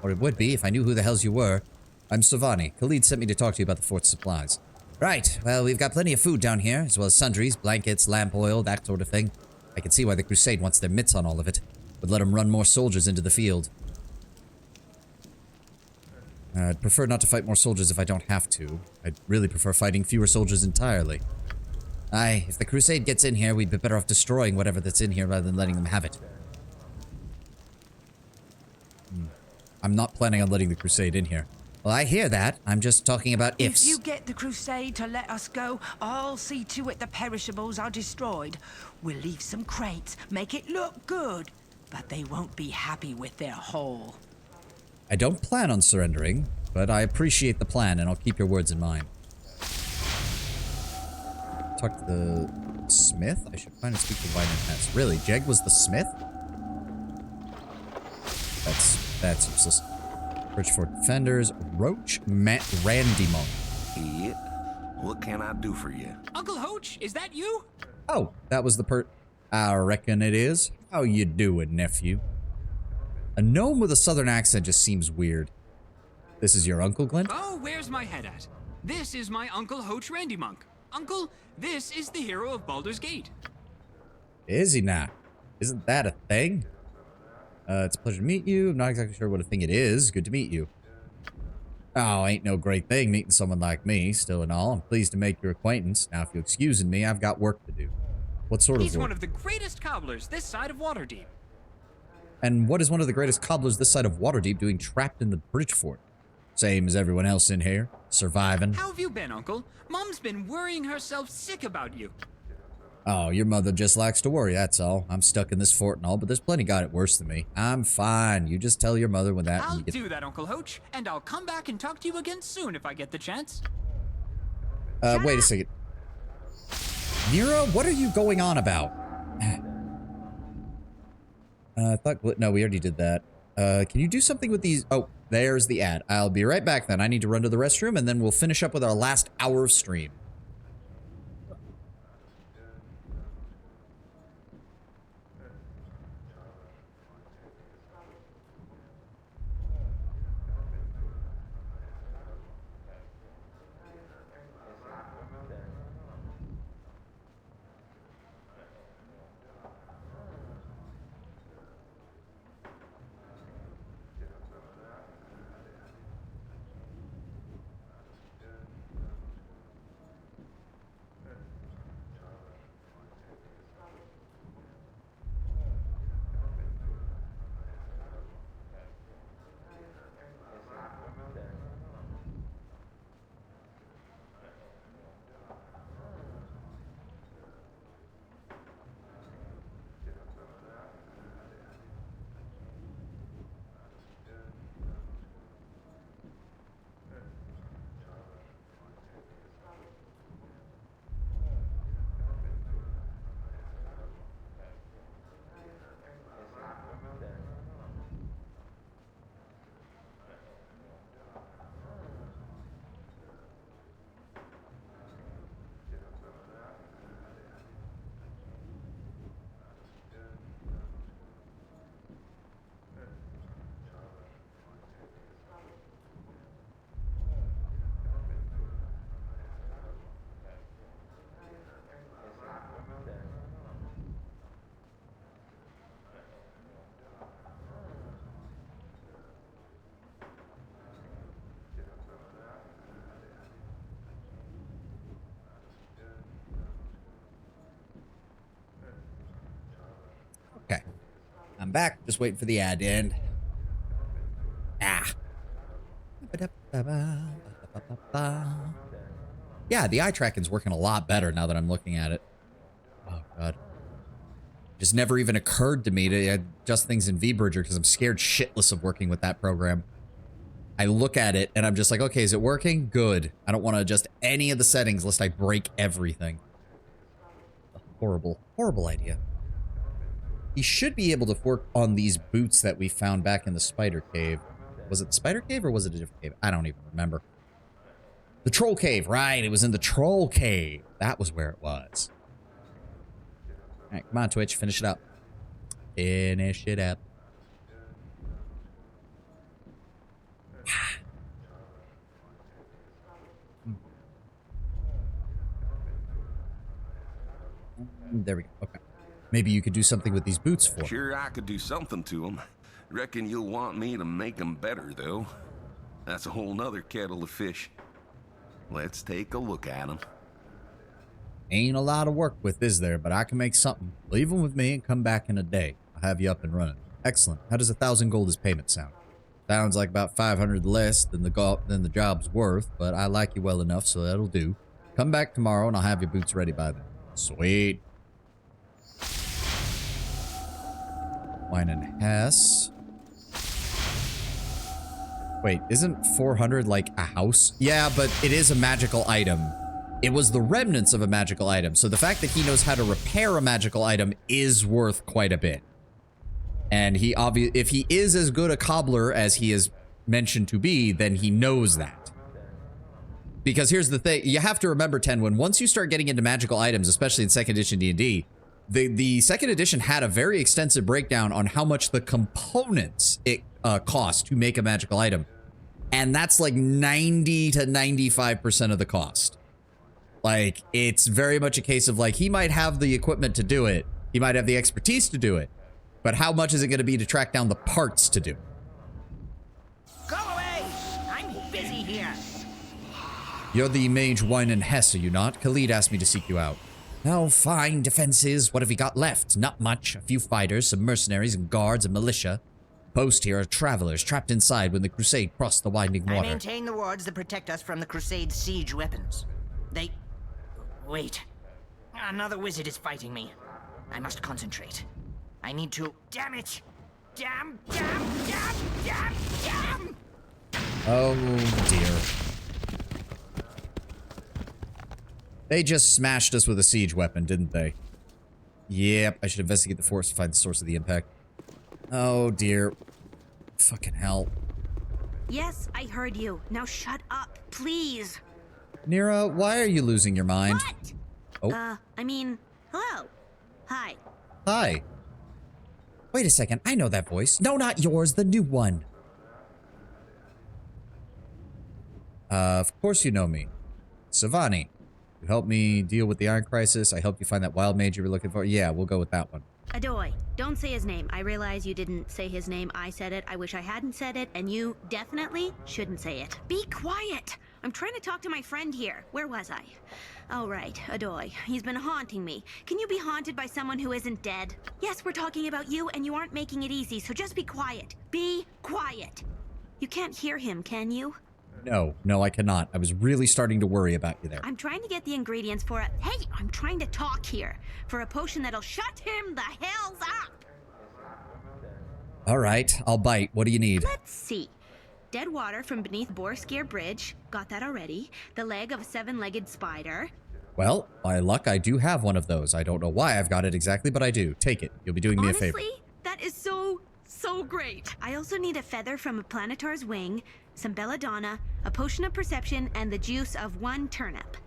Or it would be if I knew who the hells you were. I'm Sovahni. Khalid sent me to talk to you about the fort's supplies. Right, well, we've got plenty of food down here, as well as sundries, blankets, lamp oil, that sort of thing. I can see why the Crusade wants their mitts on all of it. Would let them run more soldiers into the field. I'd prefer not to fight more soldiers if I don't have to. I'd really prefer fighting fewer soldiers entirely. Aye, if the Crusade gets in here, we'd be better off destroying whatever that's in here rather than letting them have it. I'm not planning on letting the Crusade in here. Well, I hear that. I'm just talking about ifs. If you get the Crusade to let us go, I'll see to it the perishables are destroyed. We'll leave some crates, make it look good, but they won't be happy with their haul. I don't plan on surrendering, but I appreciate the plan, and I'll keep your words in mind. Talk to the smith? I should find and speak to Vine and Hess. Really? Jeg was the smith? That's useless. Bridgeford Defenders. Roach Randy Monk. Yeah. What can I do for you? Uncle Hoach, is that you? Oh, that was the I reckon it is. How you doing, nephew? A gnome with a southern accent just seems weird. This is your uncle, Glint? Oh, where's my head at? This is my Uncle Hoach Randy Monk. Uncle, this is the hero of Baldur's Gate. Is he not? Isn't that a thing? It's a pleasure to meet you. I'm not exactly sure what a thing it is. Good to meet you. Oh, ain't no great thing meeting someone like me. Still and all, I'm pleased to make your acquaintance. Now, if you'll excuse me, I've got work to do. What sort of work? He's one of the greatest cobblers this side of Waterdeep. And what is one of the greatest cobblers this side of Waterdeep doing trapped in the bridge fort? Same as everyone else in here. Surviving. How have you been, Uncle? Mom's been worrying herself sick about you. Oh, your mother just likes to worry, that's all. I'm stuck in this fort and all, but there's plenty got it worse than me. I'm fine. You just tell your mother when that... I'll do that, Uncle Hoach, and I'll come back and talk to you again soon if I get the chance. Wait a second. Nero, what are you going on about? I thought... No, we already did that. Can you do something with these... Oh, there's the ad. I'll be right back then. I need to run to the restroom, and then we'll finish up with our last hour of stream. Okay. I'm back. Just waiting for the ad to end. Ah. Yeah, the eye tracking's working a lot better now that I'm looking at it. Oh, God. Just never even occurred to me to adjust things in VBridger because I'm scared shitless of working with that program. I look at it and I'm just like, okay, is it working? Good. I don't want to adjust any of the settings lest I break everything. Horrible, horrible idea. He should be able to work on these boots that we found back in the spider cave. Was it the spider cave or was it a different cave? I don't even remember. The troll cave, right. It was in the troll cave. That was where it was. All right, come on, Twitch. Finish it up. Finish it up. There we go. Okay. Maybe you could do something with these boots for me. Sure, I could do something to them. Reckon you'll want me to make them better, though. That's a whole nother kettle of fish. Let's take a look at them. Ain't a lot of work with, is there? But I can make something. Leave them with me and come back in a day. I'll have you up and running. Excellent. How does 1,000 gold as payment sound? Sounds like about 500 less than the job's worth, but I like you well enough, so that'll do. Come back tomorrow and I'll have your boots ready by then. Sweet. Wine and Hess. Wait, isn't 400 like a house? Yeah, but it is a magical item. It was the remnants of a magical item, so the fact that he knows how to repair a magical item is worth quite a bit. And if he is as good a cobbler as he is mentioned to be, then he knows that. Because here's the thing, you have to remember, Tenwin, once you start getting into magical items, especially in 2nd edition D&D, the 2nd edition had a very extensive breakdown on how much the components it cost to make a magical item. And that's like 90 to 95% of the cost. Like, it's very much a case of like, he might have the equipment to do it. He might have the expertise to do it. But how much is it going to be to track down the parts to do? Go away! I'm busy here. You're the mage Wine and Hess, are you not? Khalid asked me to seek you out. Oh, fine. Defenses. What have we got left? Not much. A few fighters, some mercenaries and guards and militia. Post here are travelers trapped inside when the crusade crossed the winding water. I maintain the wards that protect us from the crusade's siege weapons. Wait. Another wizard is fighting me. I must concentrate. I need to... Damn it! Damn! Oh, dear. They just smashed us with a siege weapon, didn't they? Yep, I should investigate the force to find the source of the impact. Oh, dear. Fucking hell. Yes, I heard you. Now shut up, please. Nira, why are you losing your mind? What? Oh. I mean, hello. Hi. Hi. Wait a second, I know that voice. No, not yours, the new one. Of course you know me. Sovahni. You helped me deal with the Iron Crisis. I helped you find that wild mage you were looking for. Yeah, we'll go with that one. Adoy. Don't say his name. I realize you didn't say his name. I said it. I wish I hadn't said it. And you definitely shouldn't say it. Be quiet. I'm trying to talk to my friend here. Where was I? Oh, right. Adoy. He's been haunting me. Can you be haunted by someone who isn't dead? Yes, we're talking about you, and you aren't making it easy, so just be quiet. Be quiet. You can't hear him, can you? No, I cannot. I was really starting to worry about you there. I'm trying to get the ingredients for a... Hey, I'm trying to talk here. For a potion that'll shut him the hells up. All right, I'll bite. What do you need? Let's see. Dead water from beneath Borskier Bridge. Got that already. The leg of a 7-legged spider. Well, by luck, I do have one of those. I don't know why I've got it exactly, but I do. Take it. You'll be doing me a favor. Honestly, that is so great. I also need a feather from a planetar's wing, some belladonna, a potion of perception, and the juice of 1 turnip.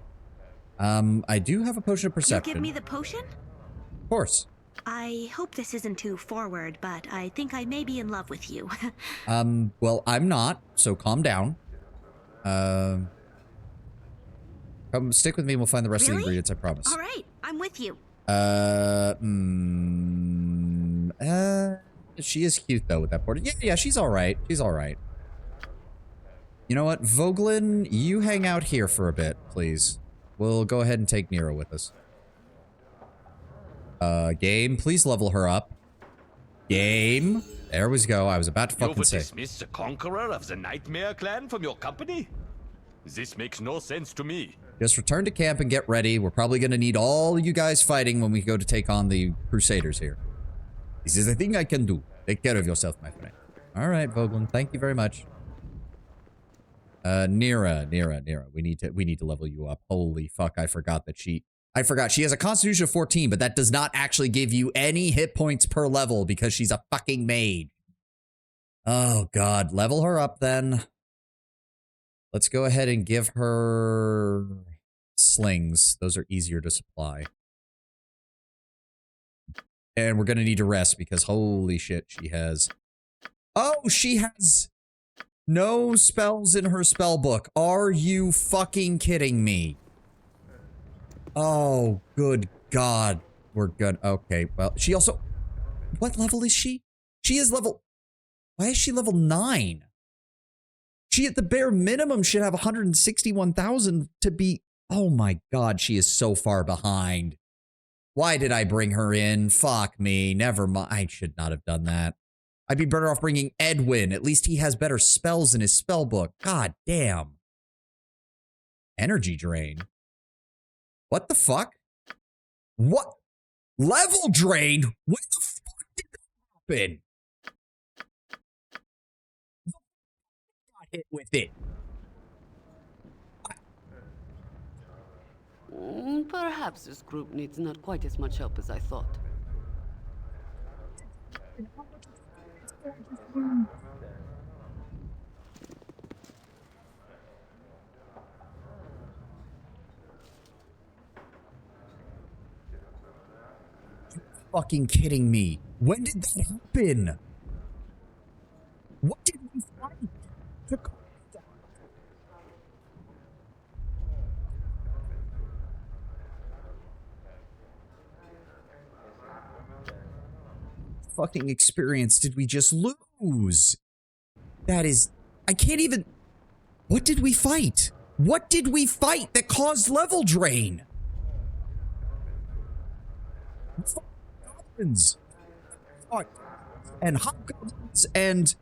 I do have a potion of perception. You give me the potion? Of course. I hope this isn't too forward, but I think I may be in love with you. Well, I'm not, so calm down. Come stick with me and we'll find the rest of the ingredients, I promise. All right, I'm with you. She is cute though with that portrait. Yeah, she's all right. She's all right. You know what, Voglin, you hang out here for a bit, please. We'll go ahead and take Nero with us. Game, please level her up. Game. There we go. I was about to fucking say. You've dismissed the conqueror of the Nightmare Clan from your company? This makes no sense to me. Just return to camp and get ready. We're probably going to need all you guys fighting when we go to take on the Crusaders here. This is the thing I can do. Take care of yourself, my friend. All right, Voglin. Thank you very much. Nira. We need to level you up. Holy fuck, I forgot she has a constitution of 14, but that does not actually give you any hit points per level because she's a fucking mage. Oh god, level her up then. Let's go ahead and give her slings. Those are easier to supply. And we're gonna need to rest because holy shit, she has no spells in her spell book. Are you fucking kidding me? Oh, good God. we're good. Okay, well, she also... What level is she? She is level... Why is she level 9? She, at the bare minimum, should have 161,000 to be... Oh my god, she is so far behind. Why did I bring her in? Fuck me. Never mind. I should not have done that. I'd be better off bringing Edwin. At least he has better spells in his spell book. God damn. Energy drain. What the fuck? What? Level drain? When the fuck did that happen? Got hit with it. Perhaps this group needs not quite as much help as I thought. Fucking kidding me. When did that happen? What did we find? Fucking experience did we just lose? That is... I can't even... What did we fight? What did we fight that caused level drain? Goblins. And hobgoblins and...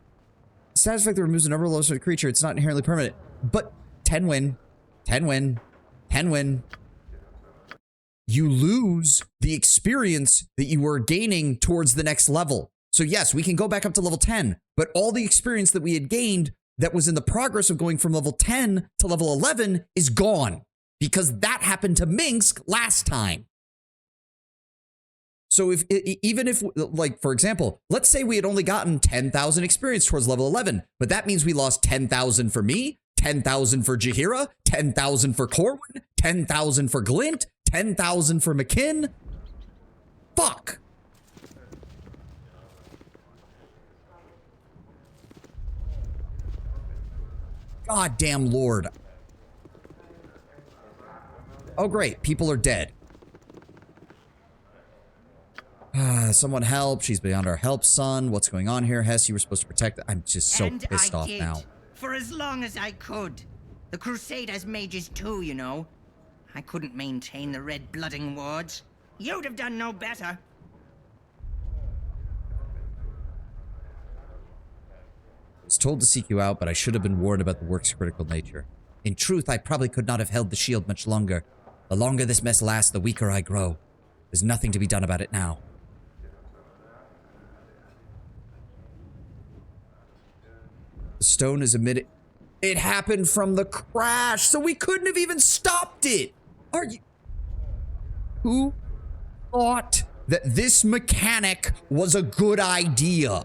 Satisfactory removes a number of lows for the creature. It's not inherently permanent. But 10 win. 10 win. 10 win. You lose the experience that you were gaining towards the next level. So yes, we can go back up to level 10, but all the experience that we had gained that was in the progress of going from level 10 to level 11 is gone because that happened to Minsk last time. So if even if, like, for example, let's say we had only gotten 10,000 experience towards level 11, but that means we lost 10,000 for me, 10,000 for Jaheira, 10,000 for Corwin, 10,000 for Glint, 10,000 for McKinn. Fuck. Goddamn Lord. Oh, great. People are dead. Someone help. She's beyond our help, son. What's going on here? Hess, you were supposed to protect... I'm just so pissed off now. For as long as I could. The Crusade has mages too, you know. I couldn't maintain the red blooding wards. You'd have done no better. I was told to seek you out, but I should have been warned about the work's critical nature. In truth, I probably could not have held the shield much longer. The longer this mess lasts, the weaker I grow. There's nothing to be done about it now. The stone is emitted. It happened from the crash, so we couldn't have even stopped it. Are you... Who thought that this mechanic was a good idea?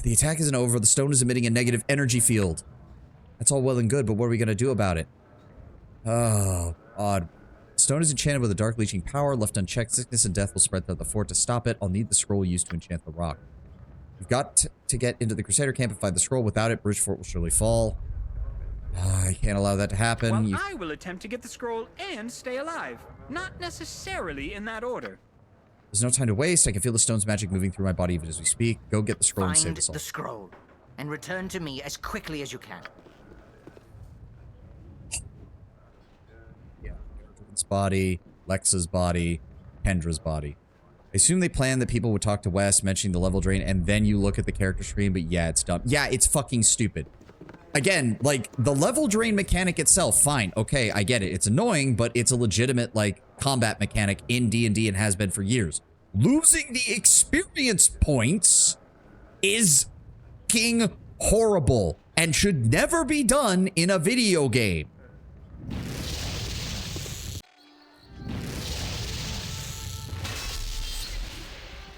The attack isn't over. The stone is emitting a negative energy field. That's all well and good, but what are we going to do about it? Oh, odd. Stone is enchanted with a dark leeching power. Left unchecked, sickness and death will spread throughout the fort. To stop it, I'll need the scroll used to enchant the rock. You've got to get into the Crusader camp and find the scroll. Without it, Bridgefort will surely fall. I can't allow that to happen. Well, I will attempt to get the scroll and stay alive. Not necessarily in that order. There's no time to waste. I can feel the stone's magic moving through my body even as we speak. Go get the scroll and save us all. Find the scroll and return to me as quickly as you can. Yeah, Erdogan's body, Lexa's body, Kendra's body. I assume they planned that people would talk to Wes, mentioning the level drain, and then you look at the character screen, but yeah, it's dumb. Yeah, it's fucking stupid. Again, like, the level drain mechanic itself, fine, okay, I get it. It's annoying, but it's a legitimate, like, combat mechanic in D&D and has been for years. Losing the experience points is fucking horrible and should never be done in a video game.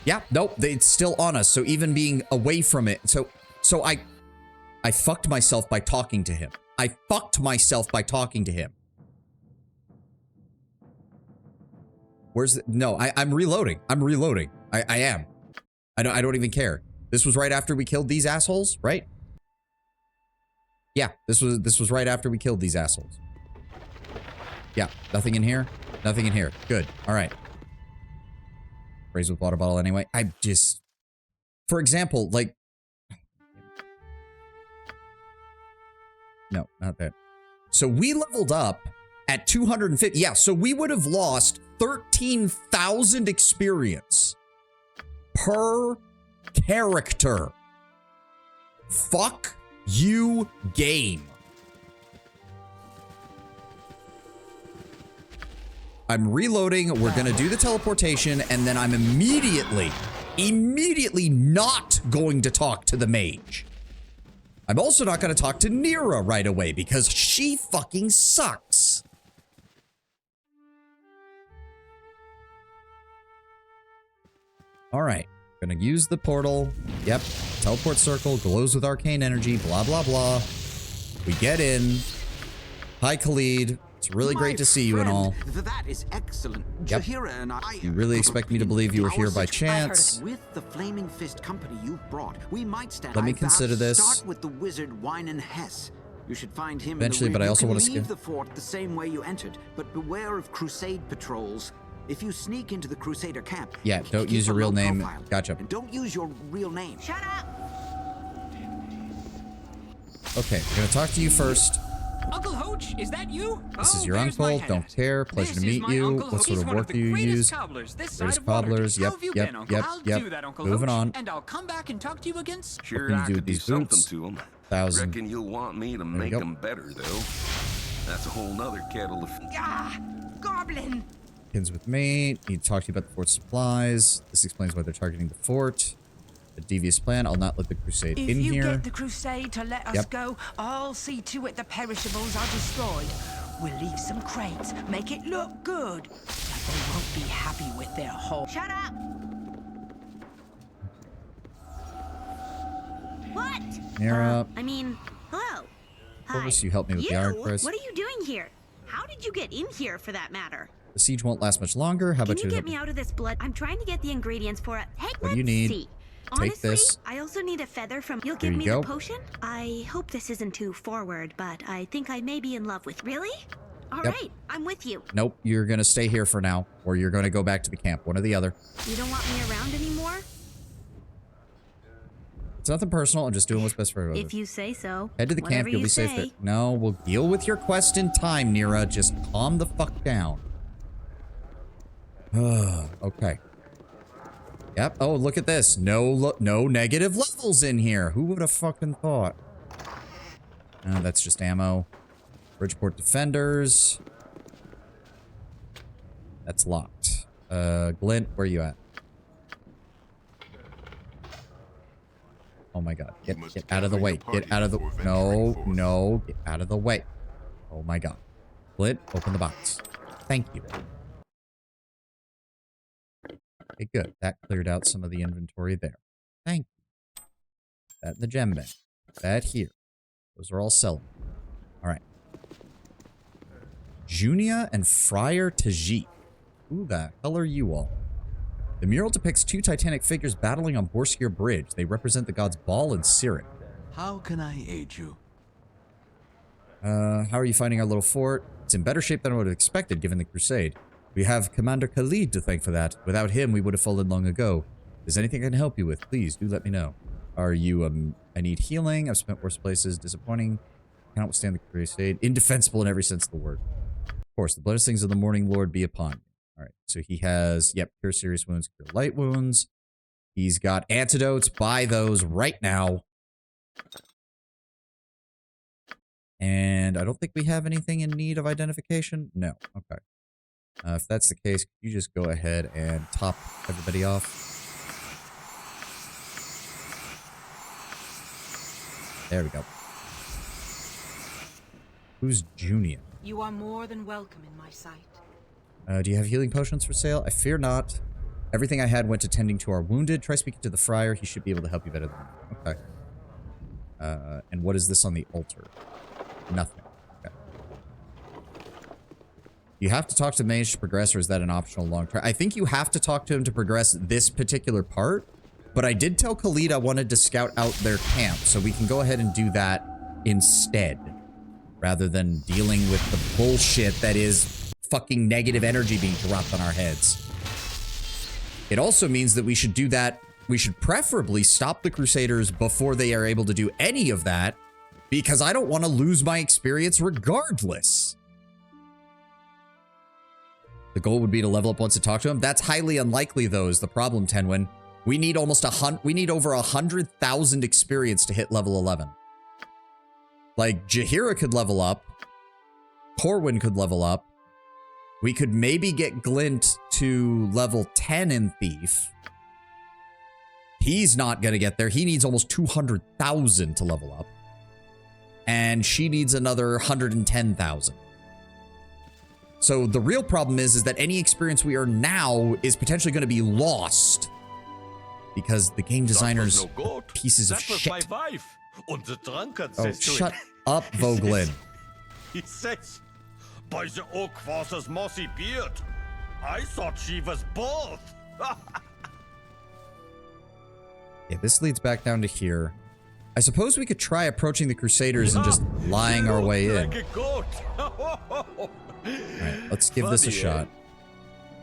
Yeah, nope, it's still on us, so even being away from it, so I fucked myself by talking to him. I fucked myself by talking to him. Where's the... No, I'm reloading. I'm reloading. I am. I don't even care. This was right after we killed these assholes, right? Yeah, this was right after we killed these assholes. Yeah, nothing in here. Nothing in here. Good. All right. Sprays with water bottle anyway. I just... For example, like... No, not that. So we leveled up at 250. Yeah, so we would have lost 13,000 experience per character. Fuck you, game. I'm reloading. We're going to do the teleportation, and then I'm immediately not going to talk to the mage. I'm also not going to talk to Nira right away because she fucking sucks. All right. Gonna use the portal. Yep. Teleport circle glows with arcane energy. Blah, blah, blah. We get in. Hi, Khalid. It's really great to see you and all. That is excellent. Yep. Jahira and I... You really expect me to believe you were here by chance? With the Flaming Fist company you've brought, we might stand... Let me consider this. Start with the wizard Wynan Hess. You should find him eventually, in the but I also want to to leave the fort the same way you entered, but beware of crusade patrols. If you sneak into the Crusader camp... Yeah, don't use your real name. Profile. Gotcha. And don't use your real name. Shut up! Okay, I'm gonna talk to you first. Uncle Hoach, is that you? This is your uncle. Don't care. Pleasure to meet you. What sort of work do you use? There's cobblers. Yep. Moving on. And I'll come back and talk to you again. Sure, I could do something to them. 1,000. Reckon you'll want me to make them better, though. That's a whole nother kettle of... Ah, goblin! Pins with me. Need to talk to you about the fort's supplies. This explains why they're targeting the fort. A devious plan. I'll not let the crusade in here. If you get the crusade to let us go, I'll see to it the perishables are destroyed. We'll leave some crates, make it look good, but they won't be happy with their whole... Shut up! What? Nira. I mean, hello. Purpose, you helped me with the Iron Press. What are you doing here? How did you get in here, for that matter? The siege won't last much longer. How about you get me out of this blood? I'm trying to get the ingredients for it. Hey, what do you need? See. Take Honestly, this. I also need a feather from... You'll There give you me go. the potion? I hope this isn't too forward, but I think I may be in love with... Really? All Yep. right, I'm with you. Nope, you're gonna stay here for now, or you're gonna go back to the camp. One or the other. You don't want me around anymore? It's nothing personal. I'm just doing what's best for everyone. If you say so. Head to the camp. Whatever You'll you be safe say. there. No, we'll deal with your quest in time, Nira. Just calm the fuck down. Okay. Yep. Oh, look at this. No negative levels in here. Who would have fucking thought? Oh, that's just ammo. Bridgeport defenders. That's locked. Glint, where are you at? Oh my god. Get out of the way. Get out of the... No. Get out of the way. Oh my god. Glint, open the box. Thank you. Okay, good. That cleared out some of the inventory there. Thank you. That in the gem bank. That here. Those are all selling. Alright. Junia and Friar Tajik. Who the hell are you all? The mural depicts two titanic figures battling on Borskir Bridge. They represent the gods Baal and Sirin. How can I aid you? How are you finding our little fort? It's in better shape than I would have expected, given the crusade. We have Commander Khalid to thank for that. Without him, we would have fallen long ago. If there's anything I can help you with, please do let me know. Are you, I need healing. I've spent worse places. Disappointing. Cannot withstand the crusade. Indefensible in every sense of the word. Of course, the blessings of the Morning Lord be upon you. Alright, so he has, yep, cure serious wounds, cure light wounds. He's got antidotes. Buy those right now. And I don't think we have anything in need of identification. No. Okay. If that's the case, could you just go ahead and top everybody off? There we go. Who's Junia? You are more than welcome in my sight. Do you have healing potions for sale? I fear not. Everything I had went to tending to our wounded. Try speaking to the friar. He should be able to help you better than me. Okay. And what is this on the altar? Nothing. Okay. You have to talk to the mage to progress, or is that an optional long term? I think you have to talk to him to progress this particular part, but I did tell Khalid I wanted to scout out their camp, so we can go ahead and do that instead, rather than dealing with the bullshit that is fucking negative energy being dropped on our heads. It also means that we should do that. We should preferably stop the Crusaders before they are able to do any of that, because I don't want to lose my experience regardless. The goal would be to level up once to talk to him. That's highly unlikely, though, is the problem, Tenwin. We need we need over 100,000 experience to hit level 11. Like, Jaheira could level up. Corwin could level up. We could maybe get Glint to level 10 in Thief. He's not going to get there. He needs almost 200,000 to level up. And she needs another 110,000. So the real problem is that any experience we earn now is potentially going to be lost. Because the game designers are pieces of shit. Oh, shut up, Voglin. He says, by the oak father's mossy beard, I thought she was both. Yeah, this leads back down to here. I suppose we could try approaching the Crusaders and just lying our way in. Alright, let's give this a shot.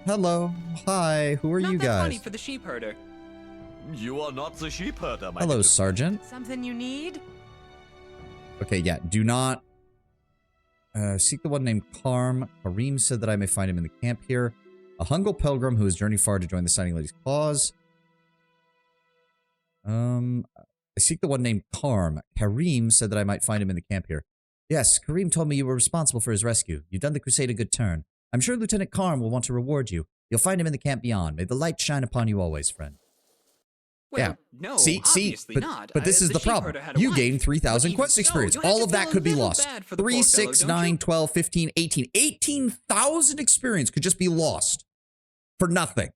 Hello. Hi. Who are you Not that funny guys? for the sheep herder. You are not the sheep herder, my Hello, little- Sergeant. Something you need? Okay, yeah. Do not seek the one named Karm. Karim said that I may find him in the camp here. A Hungal pilgrim who has journeyed far to join the Signing Lady's cause. I seek the one named Karm. Karim said that I might find him in the camp here. Yes, Karim told me you were responsible for his rescue. You've done the Crusade a good turn. I'm sure Lieutenant Karm will want to reward you. You'll find him in the camp beyond. May the light shine upon you always, friend. Well, yeah. no, See, obviously not. But this is the problem. You gain 3,000 quest experience. All of that could be lost. 3, 6, 9, 12, 15, 18. 18,000 experience could just be lost. For nothing.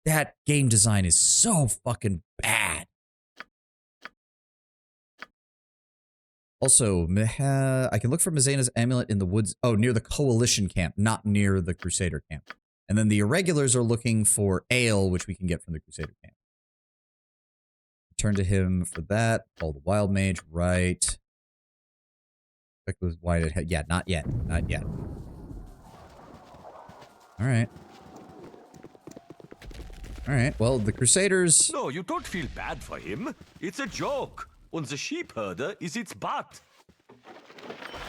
That game design is so fucking bad. Also, I can look for Mazena's amulet in the woods. Oh, near the Coalition camp, not near the Crusader camp. And then the Irregulars are looking for ale, which we can get from the Crusader camp. Turn to him for that. Call the Wild Mage, right. Check with White head. Yeah, not yet. Not yet. Alright. Alright, well, the Crusaders... No, you don't feel bad for him. It's a joke. And the sheep herder is its butt.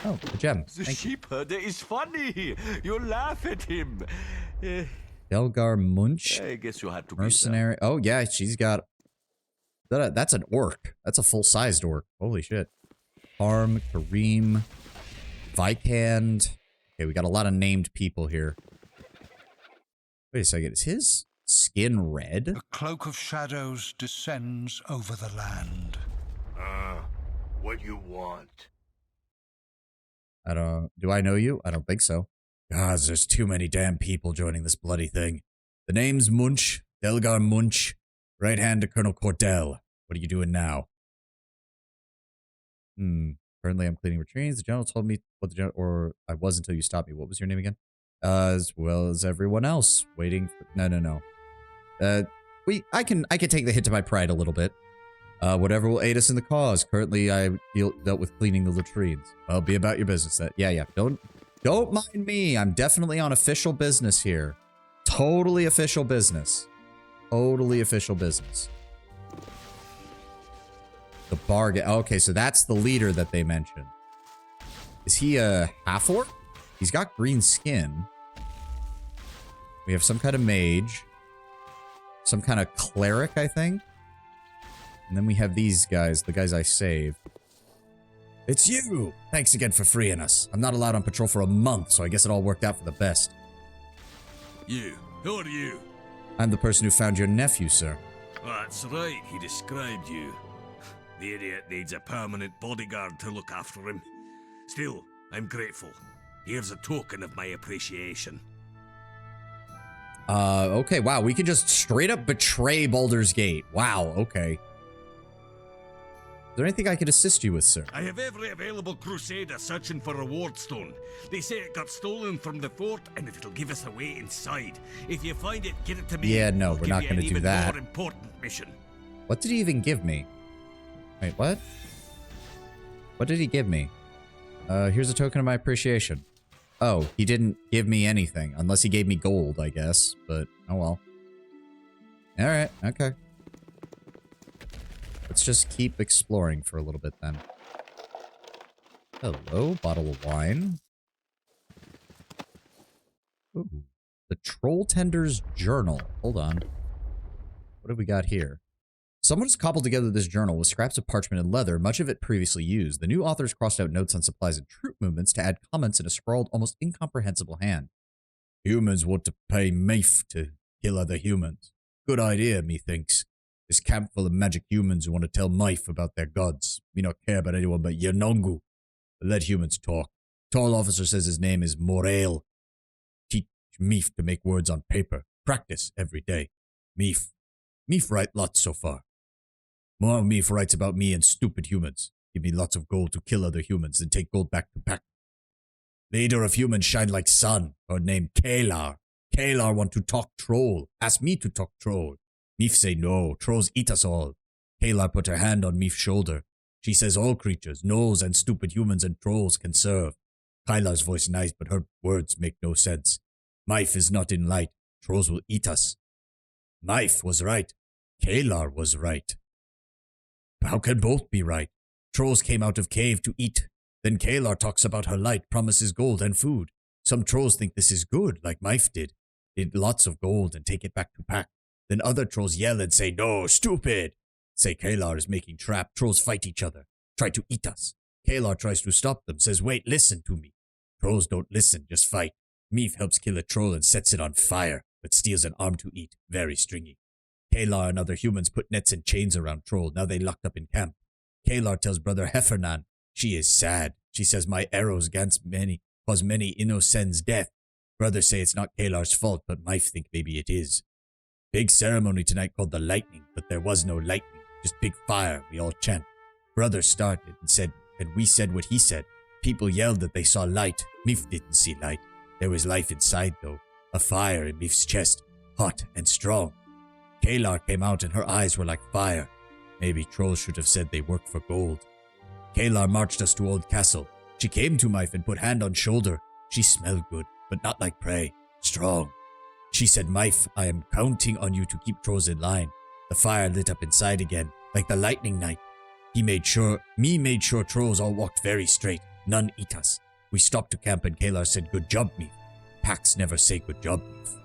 Oh, a gem. The sheep herder is funny. You laugh at him. Delgar Munch. I guess you had to Mercenary. Oh, yeah, she's got... That's an orc. That's a full-sized orc. Holy shit. Harm, Kareem, Vikand. Okay, we got a lot of named people here. Wait a second. Is his skin red? The cloak of shadows descends over the land. What you want? Do I know you? I don't think so. God, there's too many damn people joining this bloody thing. The name's Munch, Delgar Munch, right hand to Colonel Cordell. What are you doing now? Currently I'm cleaning latrines. The general told me what the general, or I was until you stopped me. What was your name again? As well as everyone else. Waiting for, no. I can take the hit to my pride a little bit. Whatever will aid us in the cause. Currently, I dealt with cleaning the latrines. Well, be about your business. Yeah. Don't mind me. I'm definitely on official business here. Totally official business. Totally official business. The bargain. Okay, so that's the leader that they mentioned. Is he a half-orc? He's got green skin. We have some kind of mage. Some kind of cleric, I think. And then we have these guys, the guys I saved. It's you! Thanks again for freeing us. I'm not allowed on patrol for a month, so I guess it all worked out for the best. You? Who are you? I'm the person who found your nephew, sir. That's right, he described you. The idiot needs a permanent bodyguard to look after him. Still, I'm grateful. Here's a token of my appreciation. Okay, wow, we can just straight up betray Baldur's Gate. Wow, okay. Is there anything I could assist you with, sir? I have every available crusader searching for a ward stone. They say it got stolen from the fort and it'll give us a way inside. If you find it, get it to me. Yeah, no, I'll we're give not you going an to do even that. more important mission. What did he even give me? Wait, what? What did he give me? Here's a token of my appreciation. Oh, he didn't give me anything. Unless he gave me gold, I guess. But, oh well. Alright, okay. Let's just keep exploring for a little bit then. Hello, bottle of wine. Ooh. The Troll Tender's Journal. Hold on. What have we got here? Someone has cobbled together this journal with scraps of parchment and leather, much of it previously used. The new authors crossed out notes on supplies and troop movements to add comments in a scrawled, almost incomprehensible hand. Humans want to pay Mafe to kill other humans. Good idea, methinks. This camp full of magic humans who want to tell Mafe about their gods. Me not care about anyone but Yanongu. But let humans talk. Tall officer says his name is Morale. Teach Meef to make words on paper. Practice every day. Meef. Meef write lots so far. More Meef writes about me and stupid humans. Give me lots of gold to kill other humans, then take gold back to pack. Leader of humans shine like sun. Her name Kalar. Kalar want to talk troll. Ask me to talk troll. Meef say no. Trolls eat us all. Kalar put her hand on Meef's shoulder. She says all creatures, gnolls and stupid humans and trolls can serve. Kylar's voice nice, but her words make no sense. Meif is not in light. Trolls will eat us. Meif was right. Kalar was right. How can both be right? Trolls came out of cave to eat. Then Kalar talks about her light, promises gold and food. Some trolls think this is good, like Meif did. Need lots of gold and take it back to pack. Then other trolls yell and say, no, stupid. Say Kalar is making trap. Trolls fight each other. Try to eat us. Kalar tries to stop them. Says, wait, listen to me. Trolls don't listen, just fight. Meef helps kill a troll and sets it on fire, but steals an arm to eat. Very stringy. Kalar and other humans put nets and chains around Troll. Now they locked up in camp. Kalar tells brother Heffernan. She is sad. She says my arrows cause many innocents' death. Brothers say it's not Kalar's fault, but Meif think maybe it is. Big ceremony tonight called the lightning, but there was no lightning. Just big fire, we all chant. Brother started and we said what he said. People yelled that they saw light. Meef didn't see light. There was life inside though. A fire in Meef's chest, hot and strong. Kalar came out and her eyes were like fire. Maybe trolls should have said they work for gold. Kalar marched us to Old Castle. She came to Meif and put hand on shoulder. She smelled good, but not like prey. Strong. She said, Meif, I am counting on you to keep trolls in line. The fire lit up inside again, like the lightning night. Me made sure trolls all walked very straight. None eat us. We stopped to camp and Kalar said, good job, Meef. Packs never say good job, Meef.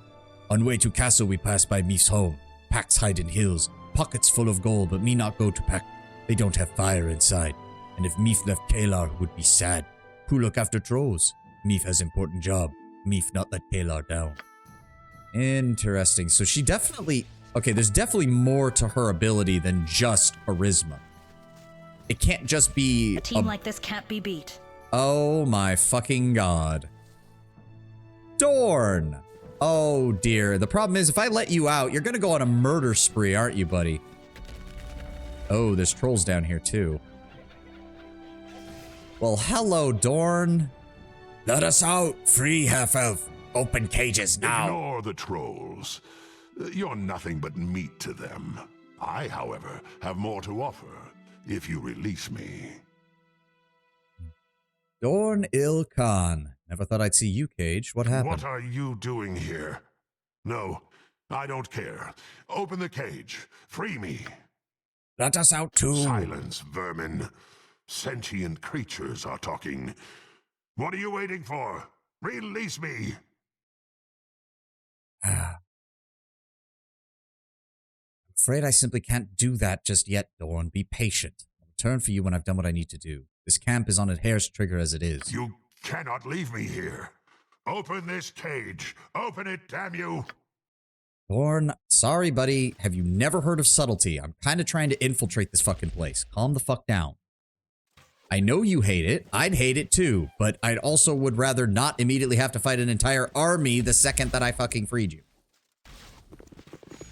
On way to castle, we passed by Meef's home. Packs hide in hills, pockets full of gold, but me not go to pack. They don't have fire inside. And if Meef left Kalar, would be sad. Who look after trolls? Meef has important job. Meef not let Kalar down. Interesting. So she definitely... Okay, there's definitely more to her ability than just charisma. It can't just be... A team like this can't be beat. Oh my fucking god. Dorn! Oh dear. The problem is, if I let you out, you're gonna go on a murder spree, aren't you, buddy? Oh, there's trolls down here, too. Well, hello, Dorn. Let us out, free half-elf. Open cages now. Ignore the trolls. You're nothing but meat to them. I, however, have more to offer if you release me. Dorn Ilkhan. Never thought I'd see you, Cage. What happened? What are you doing here? No, I don't care. Open the cage. Free me. Let us out too. Silence, vermin. Sentient creatures are talking. What are you waiting for? Release me. I'm afraid I simply can't do that just yet, Dorn. Be patient. I'll return for you when I've done what I need to do. This camp is on a hair's trigger as it is. You cannot leave me here. Open this cage. Open it, damn you. Dorn, sorry, buddy. Have you never heard of subtlety? I'm kind of trying to infiltrate this fucking place. Calm the fuck down. I know you hate it. I'd hate it too, but I'd also would rather not immediately have to fight an entire army the second that I fucking freed you.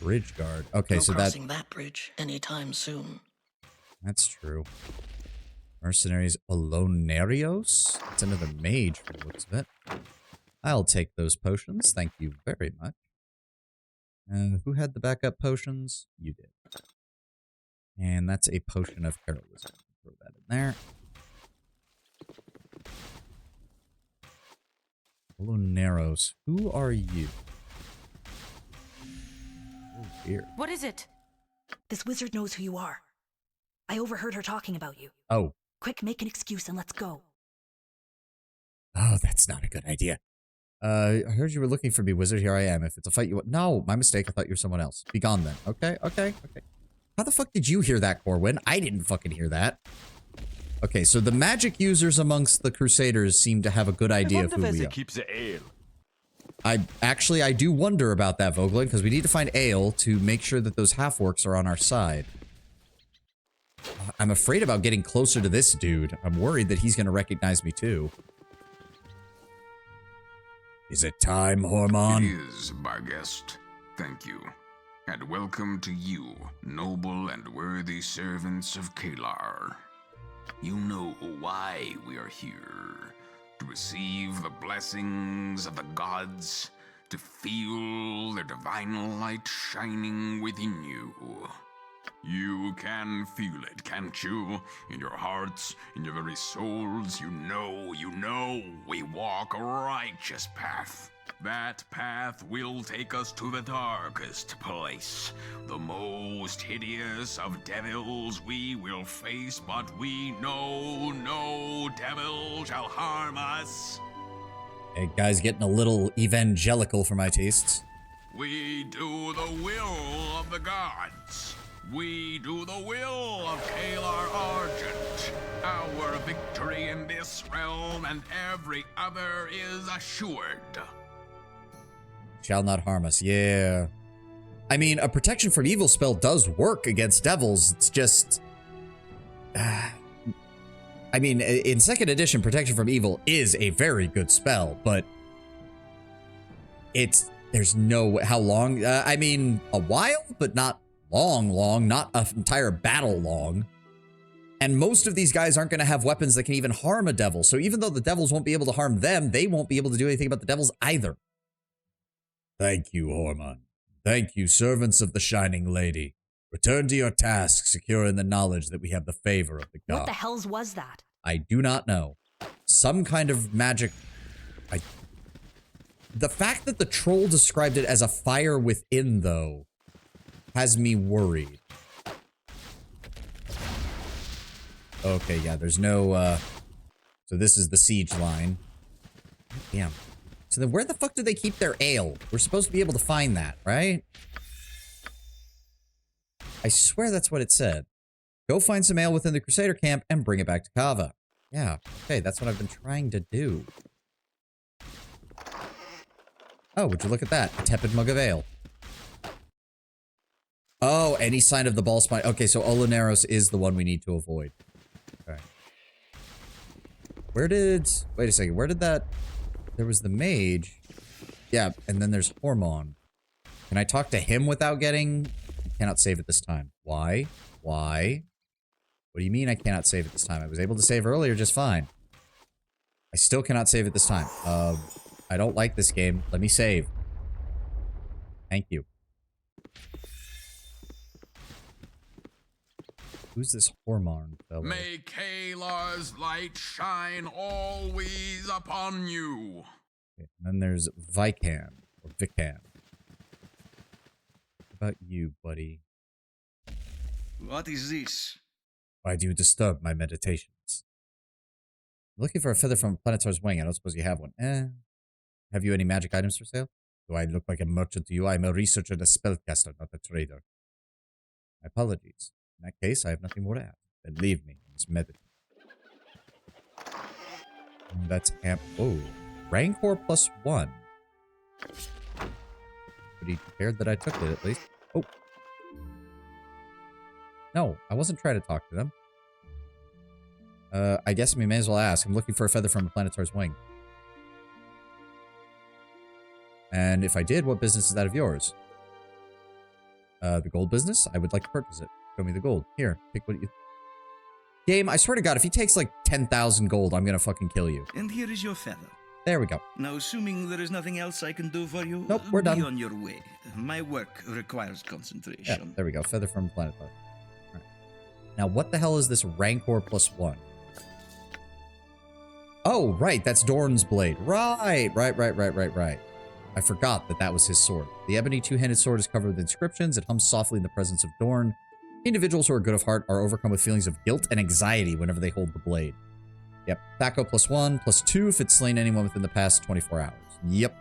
Bridge guard. Okay, no so crossing that bridge anytime soon. That's true. Mercenaries Alonarios? It's another mage from the looks of it. I'll take those potions. Thank you very much. Who had the backup potions? You did. And that's a potion of heroism. Throw that in there. Oloneros. Who are you? Oh, dear. What is it? This wizard knows who you are. I overheard her talking about you. Oh. Quick, make an excuse and let's go. Oh, that's not a good idea. I heard you were looking for me, wizard. Here I am. If it's a fight you want... No, my mistake. I thought you were someone else. Be gone then. Okay. How the fuck did you hear that, Corwin? I didn't fucking hear that. Okay, so the magic users amongst the Crusaders seem to have a good idea of who we are. Keeps the ale. I do wonder about that, Vogelin, because we need to find ale to make sure that those half-orcs are on our side. I'm afraid about getting closer to this dude. I'm worried that he's going to recognize me too. Is it time, Hormon? It is, my guest. Thank you. And welcome to you, noble and worthy servants of Kalar. You know why we are here. To receive the blessings of the gods, to feel their divine light shining within you. You can feel it, can't you? In your hearts, in your very souls, you know we walk a righteous path. That path will take us to the darkest place. The most hideous of devils we will face, but we know no devil shall harm us. Hey, guys, getting a little evangelical for my tastes. We do the will of the gods. We do the will of Kalar Argent. Our victory in this realm and every other is assured. Shall not harm us. Yeah. I mean, a protection from evil spell does work against devils. It's just... I mean, in 2nd edition, protection from evil is a very good spell, but... There's no... How long? I mean, a while, but not long, not an entire battle long. And most of these guys aren't going to have weapons that can even harm a devil. So even though the devils won't be able to harm them, they won't be able to do anything about the devils either. Thank you, Hormon. Thank you, servants of the Shining Lady. Return to your task, secure in the knowledge that we have the favor of the god. What the hells was that? I do not know. Some kind of magic... The fact that the troll described it as a fire within, though, has me worried. Okay, yeah, there's no, So this is the siege line. Damn. So then where the fuck do they keep their ale? We're supposed to be able to find that, right? I swear that's what it said. Go find some ale within the Crusader camp and bring it back to Kava. Yeah, okay, that's what I've been trying to do. Oh, would you look at that? A tepid mug of ale. Oh, any sign of the ball spine. Okay, so Oloneros is the one we need to avoid. Okay. Where did... Wait a second. Where did that... There was the mage. Yeah, and then there's Hormon. Can I talk to him without getting... I cannot save it this time. Why? Why? What do you mean I cannot save it this time? I was able to save earlier just fine. I still cannot save it this time. I don't like this game. Let me save. Thank you. Who's this Hormon fellow? May Kalar's light shine always upon you. Okay, and then there's Vikan, or Vikan. What about you, buddy? What is this? Why do you disturb my meditations? I'm looking for a feather from a Planetar's wing. I don't suppose you have one. Have you any magic items for sale? Do I look like a merchant to you? I'm a researcher and a spellcaster, not a trader. My apologies. In that case, I have nothing more to add. Then leave me and just meditate. That's amp. Oh, Rancor +1. Pretty prepared that I took it at least. Oh. No, I wasn't trying to talk to them. I guess we may as well ask. I'm looking for a feather from a Planetar's wing. And if I did, what business is that of yours? The gold business? I would like to purchase it. Show me the gold. Here, pick what you... Game, I swear to God, if he takes like 10,000 gold, I'm gonna fucking kill you. And here is your feather. There we go. Now, assuming there is nothing else I can do for you, nope, we're done. Be on your way. My work requires concentration. Yeah, there we go. Feather from Planetar. Right. Now, what the hell is this Rancor +1? Oh, right. That's Dorn's blade. Right. I forgot that that was his sword. The ebony two-handed sword is covered with inscriptions. It hums softly in the presence of Dorn. Individuals who are good of heart are overcome with feelings of guilt and anxiety whenever they hold the blade. Yep. Thaco +1, +2 if it's slain anyone within the past 24 hours. Yep.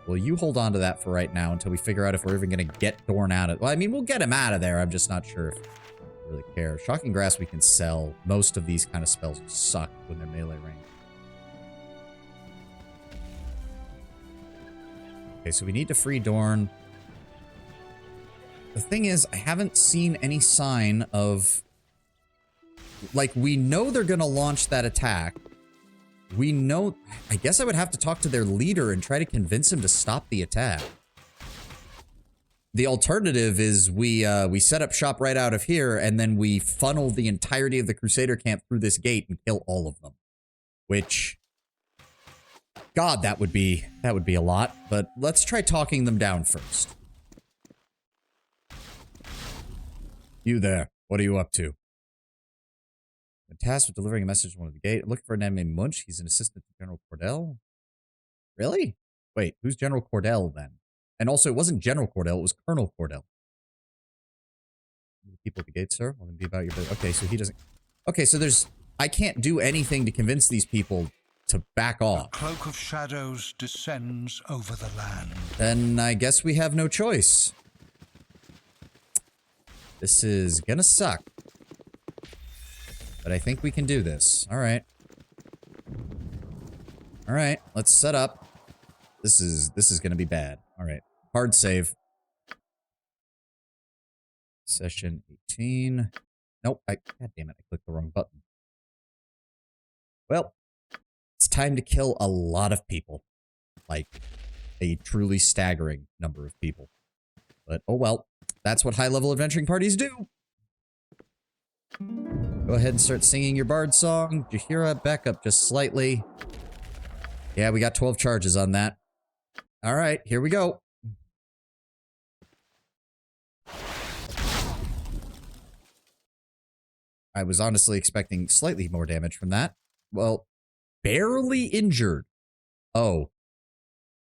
Well, you hold on to that for right now until we figure out if we're even going to get Dorn out of... Well, I mean, we'll get him out of there. I'm just not sure if I really care. Shocking Grasp we can sell. Most of these kind of spells suck when they're melee range. Okay, so we need to free Dorn. The thing is, I haven't seen any sign of... Like, we know they're going to launch that attack. We know... I guess I would have to talk to their leader and try to convince him to stop the attack. The alternative is we set up shop right out of here, and then we funnel the entirety of the Crusader camp through this gate and kill all of them. Which... God, that would be a lot. But let's try talking them down first. You there. What are you up to? I'm tasked with delivering a message to one of the gate. Looking for an enemy Munch. He's an assistant to General Cordell. Really? Wait, who's General Cordell then? And also, it wasn't General Cordell, it was Colonel Cordell. The people at the gate, sir? Well, then be about your business. Okay, so he doesn't... Okay, so there's... I can't do anything to convince these people to back off. A cloak of shadows descends over the land. Then I guess we have no choice. This is gonna suck. But I think we can do this. Alright. Alright, let's set up. This is gonna be bad. Alright. Hard save. Session 18. Nope, god damn it, I clicked the wrong button. Well, it's time to kill a lot of people. Like, a truly staggering number of people. But, oh well. That's what high-level adventuring parties do. Go ahead and start singing your bard song. Jaheira, back up just slightly. Yeah, we got 12 charges on that. Alright, here we go. I was honestly expecting slightly more damage from that. Well, barely injured. Oh.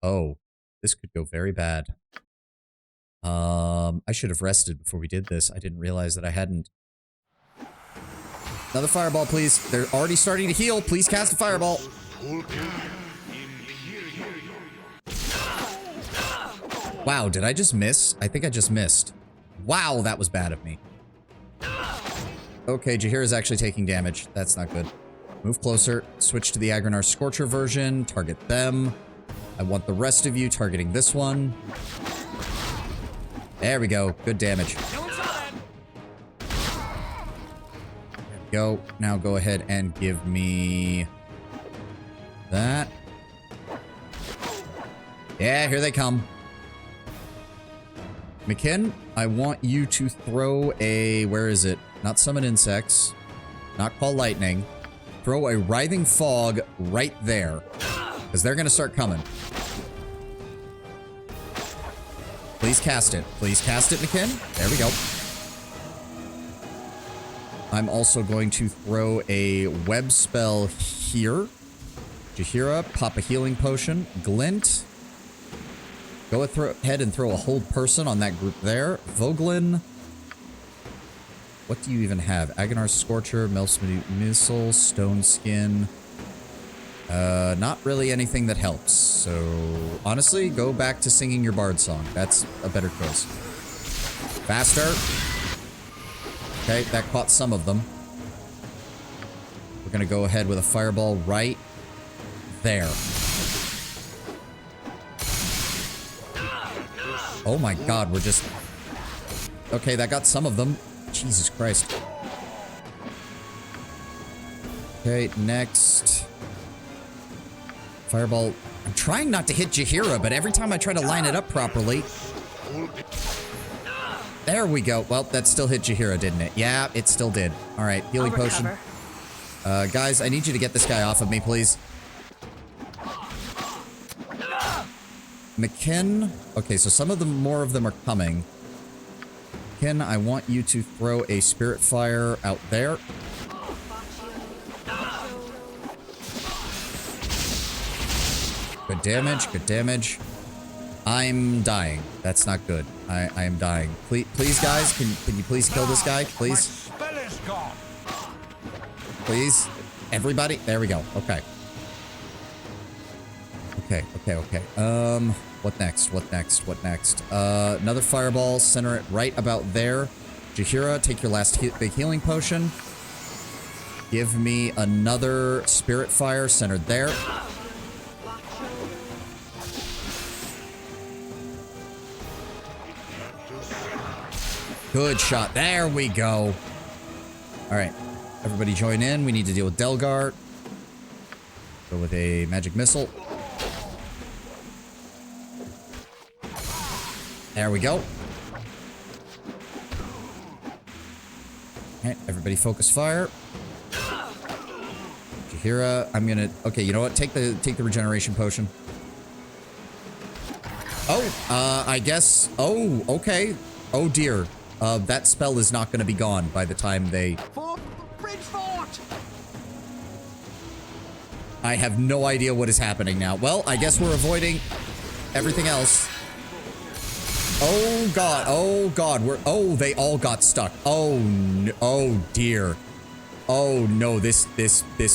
Oh. This could go very bad. I should have rested before we did this. I didn't realize that I hadn't. Another fireball, please. They're already starting to heal. Please cast a fireball. Wow, did I just miss? I think I just missed. Wow, that was bad of me. Okay, Jaheira's actually taking damage. That's not good. Move closer. Switch to the Agrenar Scorcher version. Target them. I want the rest of you targeting this one. There we go. Good damage. There we go. Now go ahead and give me that. Yeah, here they come. McKin, I want you to throw a... Where is it? Not summon insects. Not call lightning. Throw a writhing fog right there. Because they're going to start coming. Please cast it. Please cast it, McKin. There we go. I'm also going to throw a web spell here. Jaheira, pop a healing potion. Glint. Go ahead and throw a hold person on that group there. Voglin. What do you even have? Agrenar Scorcher, Mel's Missile, Stone Skin. Not really anything that helps. So, honestly, go back to singing your bard song. That's a better choice. Faster. Okay, that caught some of them. We're gonna go ahead with a fireball right there. Oh my god, we're just... Okay, that got some of them. Jesus Christ. Okay, next... Fireball. I'm trying not to hit Jaheira, but every time I try to line it up properly... There we go. Well, that still hit Jaheira, didn't it? Yeah, it still did. Alright, healing potion. Guys, I need you to get this guy off of me, please. McKin. Okay, so some of them, more of them are coming. McKin, I want you to throw a spirit fire out there. damage, good damage. I'm dying. That's not good. I am dying. Please, guys, can you please kill this guy? Please. Please. Everybody. There we go. Okay. Okay. What next? What next? Another fireball. Center it right about there. Jaheira, take your last big healing potion. Give me another spirit fire centered there. Good shot. There we go. All right. Everybody join in. We need to deal with Delgar. Go with a magic missile. There we go. Alright, everybody focus fire. Jaheira, I'm gonna... Okay, you know what? Take the regeneration potion. Oh, I guess... Oh, okay. Oh, dear. That spell is not gonna be gone by the time they... I have no idea what is happening now. Well, I guess we're avoiding everything else. Oh god, oh, they all got stuck. Oh, no, oh dear. Oh no, this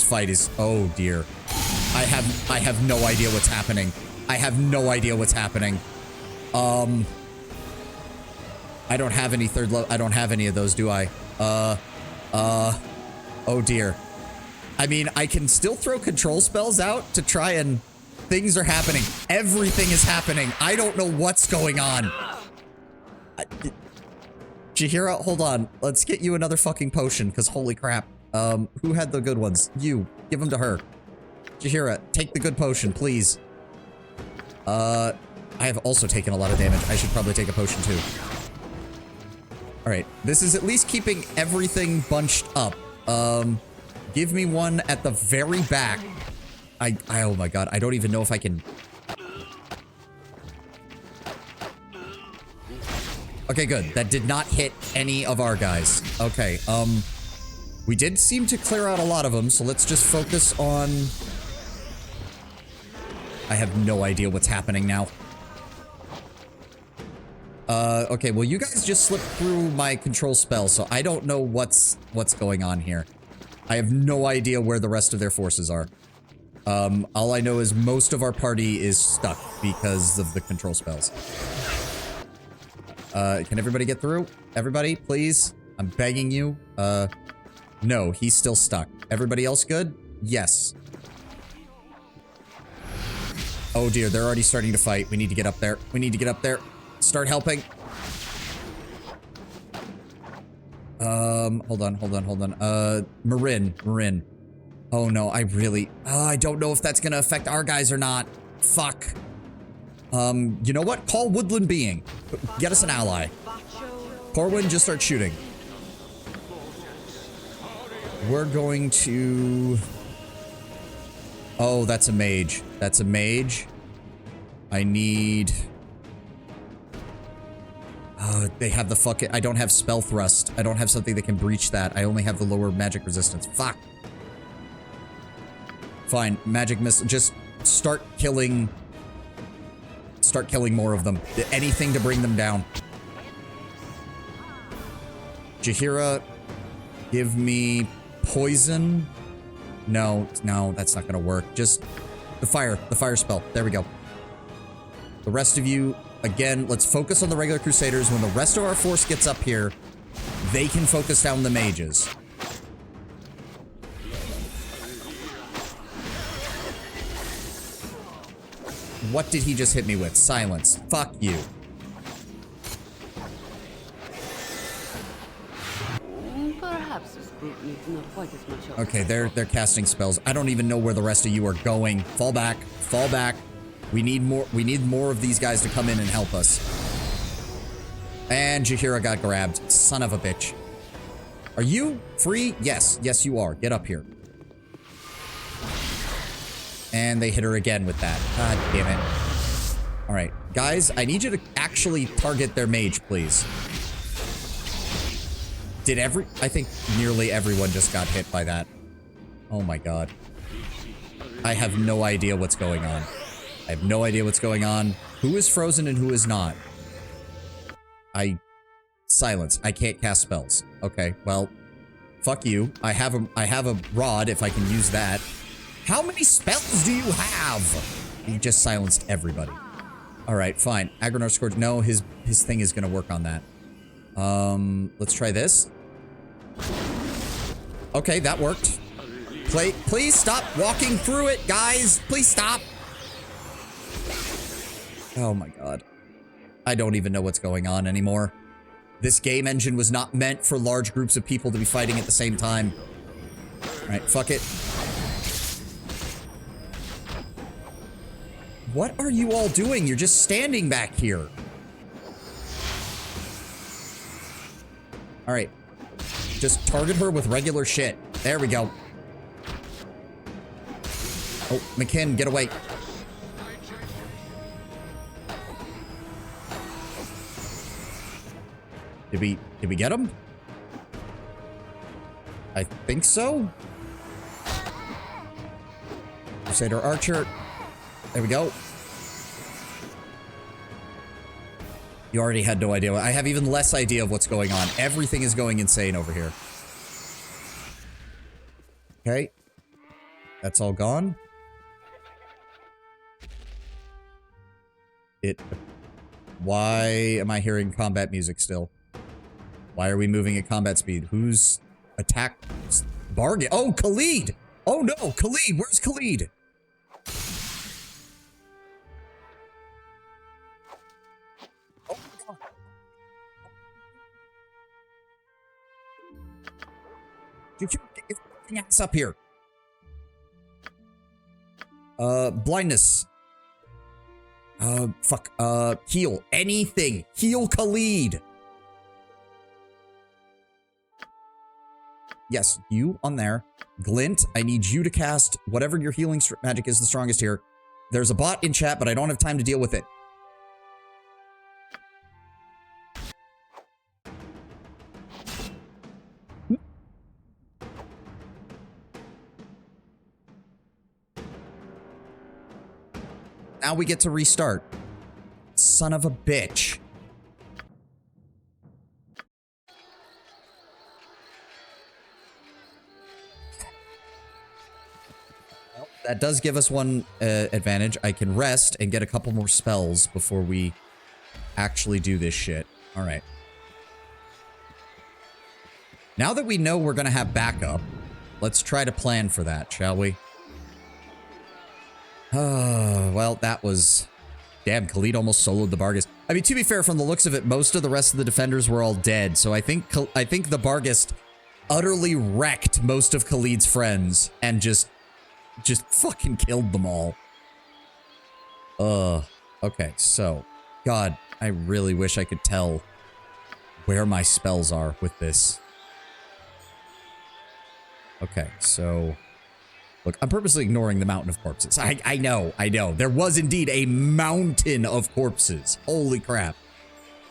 fight is, oh dear. I have no idea what's happening. I have no idea what's happening. I don't have any third level, I don't have any of those, do I? Oh dear. I mean, I can still throw control spells out to try and... Things are happening. Everything is happening. I don't know what's going on. Jaheira, hold on. Let's get you another fucking potion, because holy crap. Who had the good ones? You. Give them to her. Jaheira, take the good potion, please. I have also taken a lot of damage. I should probably take a potion too. Alright, this is at least keeping everything bunched up. Give me one at the very back. Oh my god, I don't even know if I can... Okay, good. That did not hit any of our guys. Okay, we did seem to clear out a lot of them, so let's just focus on... I have no idea what's happening now. Okay, well, you guys just slipped through my control spell, so I don't know what's going on here. I have no idea where the rest of their forces are. All I know is most of our party is stuck because of the control spells. Can everybody get through? Everybody, please? I'm begging you. No, he's still stuck. Everybody else good? Yes. Oh dear, they're already starting to fight. We need to get up there. We need to get up there. Start helping. Hold on. Marin. Oh no, I don't know if that's gonna affect our guys or not. Fuck. You know what? Call Woodland Being. Get us an ally. Corwin, just start shooting. We're going to... Oh, that's a mage. That's a mage. I need... they have the fucking... I don't have spell thrust. I don't have something that can breach that. I only have the lower magic resistance. Fuck. Fine. Magic missile. Just start killing... Start killing more of them. Anything to bring them down. Jaheira, give me poison. No, that's not gonna work. Just the fire spell. There we go. The rest of you, again, let's focus on the regular Crusaders. When the rest of our force gets up here, they can focus down the mages. What did he just hit me with? Silence. Fuck you. Perhaps this group needs not quite as much help. Okay, they're casting spells. I don't even know where the rest of you are going. Fall back. Fall back. We need more of these guys to come in and help us. And Jaheira got grabbed. Son of a bitch. Are you free? Yes. Yes, you are. Get up here. And they hit her again with that. God damn it. Alright, guys, I need you to actually target their mage, please. I think nearly everyone just got hit by that. Oh my god. I have no idea what's going on. I have no idea what's going on. Who is frozen and who is not? Silence. I can't cast spells. Okay, well, fuck you. I have a rod if I can use that. How many spells do you have? He just silenced everybody. All right, fine. Agronar scored. No, his thing is gonna work on that. Let's try this. Okay, that worked. Please stop walking through it, guys. Please stop. Oh my god. I don't even know what's going on anymore. This game engine was not meant for large groups of people to be fighting at the same time. Alright, fuck it. What are you all doing? You're just standing back here. Alright. Just target her with regular shit. There we go. Oh, McKinn, get away. Did we get him? I think so. Crusader Archer. There we go. You already had no idea. I have even less idea of what's going on. Everything is going insane over here. Okay. That's all gone. Why am I hearing combat music still? Why are we moving at combat speed? Who's attack? Bargain. Oh, Khalid! Oh no, Khalid! Where's Khalid? Oh my god. Get your fucking ass up here. Blindness. Fuck. Heal. Anything. Heal Khalid. Yes, you on there. Glint, I need you to cast whatever your healing magic is the strongest here. There's a bot in chat, but I don't have time to deal with it. Now we get to restart. Son of a bitch. That does give us one advantage. I can rest and get a couple more spells before we actually do this shit. All right. Now that we know we're going to have backup, let's try to plan for that, shall we? Well, that was... Damn, Khalid almost soloed the Barghest. I mean, to be fair, from the looks of it, most of the rest of the defenders were all dead. So I think the Barghest utterly wrecked most of Khalid's friends and just fucking killed them all. Okay, so... God, I really wish I could tell where my spells are with this. Okay, so... Look, I'm purposely ignoring the mountain of corpses. I know. There was indeed a mountain of corpses. Holy crap.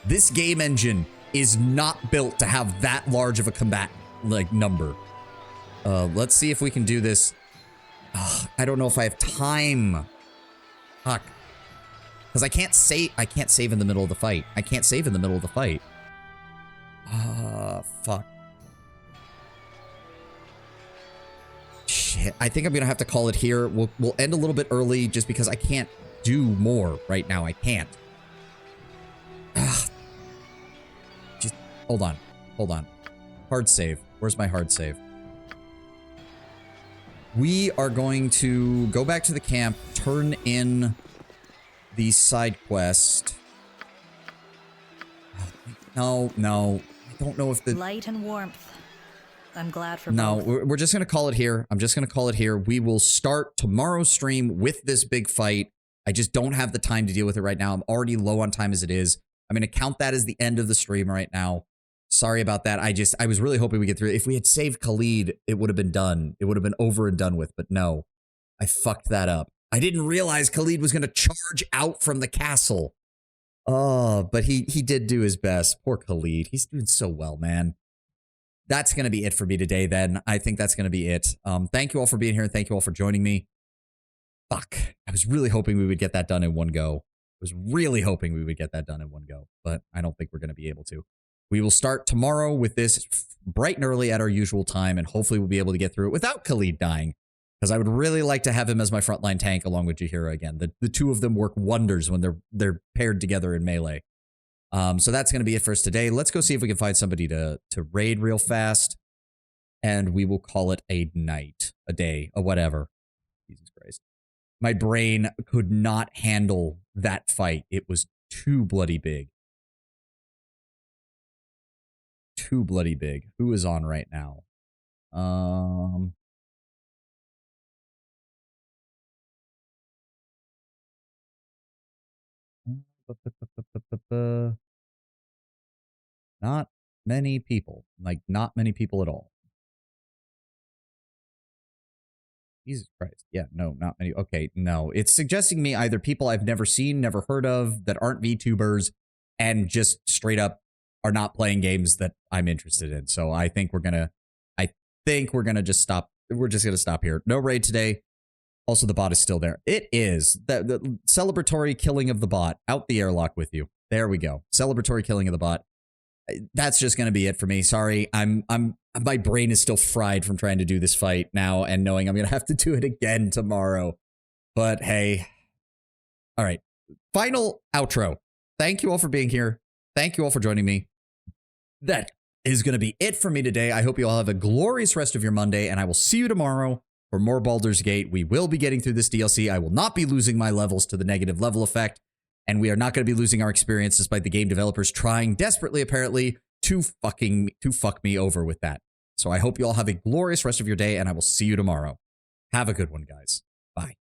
This game engine is not built to have that large of a combat, number. Let's see if we can do this. I don't know if I have time. Fuck. Because I can't save in the middle of the fight. Fuck. Shit. I think I'm going to have to call it here. We'll end a little bit early just because I can't do more right now. I can't. Just hold on. Hard save. Where's my hard save? We are going to go back to the camp, turn in the side quest. No. I don't know if the... Light and warmth. I'm glad for No, both. we're just going to call it here. I'm just going to call it here. We will start tomorrow's stream with this big fight. I just don't have the time to deal with it right now. I'm already low on time as it is. I'm going to count that as the end of the stream right now. Sorry about that. I was really hoping we get through it. If we had saved Khalid, it would have been done. It would have been over and done with, but no. I fucked that up. I didn't realize Khalid was going to charge out from the castle. Oh, but he did do his best. Poor Khalid. He's doing so well, man. That's going to be it for me today, then. I think that's going to be it. Thank you all for being here. Thank you all for joining me. Fuck. I was really hoping we would get that done in one go. I was really hoping we would get that done in one go, but I don't think we're going to be able to. We will start tomorrow with this bright and early at our usual time, and hopefully we'll be able to get through it without Khalid dying, because I would really like to have him as my frontline tank along with Jaheira again. The two of them work wonders when they're paired together in melee. So that's going to be it for us today. Let's go see if we can find somebody to raid real fast, and we will call it a night, a day, a whatever. Jesus Christ. My brain could not handle that fight. It was too bloody big. Too bloody big. Who is on right now? Not many people. Like, not many people at all. Jesus Christ. Yeah, no, not many. Okay, no. It's suggesting me either people I've never seen, never heard of, that aren't VTubers, and just straight up are not playing games that I'm interested in. So I think we're gonna just stop. We're just gonna stop here. No raid today. Also, the bot is still there. It is the celebratory killing of the bot. Out the airlock with you. There we go. Celebratory killing of the bot. That's just gonna be it for me. Sorry, my brain is still fried from trying to do this fight now and knowing I'm gonna have to do it again tomorrow. But hey, all right. Final outro. Thank you all for being here. Thank you all for joining me. That is gonna be it for me today. I hope you all have a glorious rest of your Monday, and I will see you tomorrow for more Baldur's Gate. We will be getting through this DLC. I will not be losing my levels to the negative level effect. And we are not going to be losing our experience despite the game developers trying desperately, apparently, to fuck me over with that. So I hope you all have a glorious rest of your day, and I will see you tomorrow. Have a good one, guys. Bye.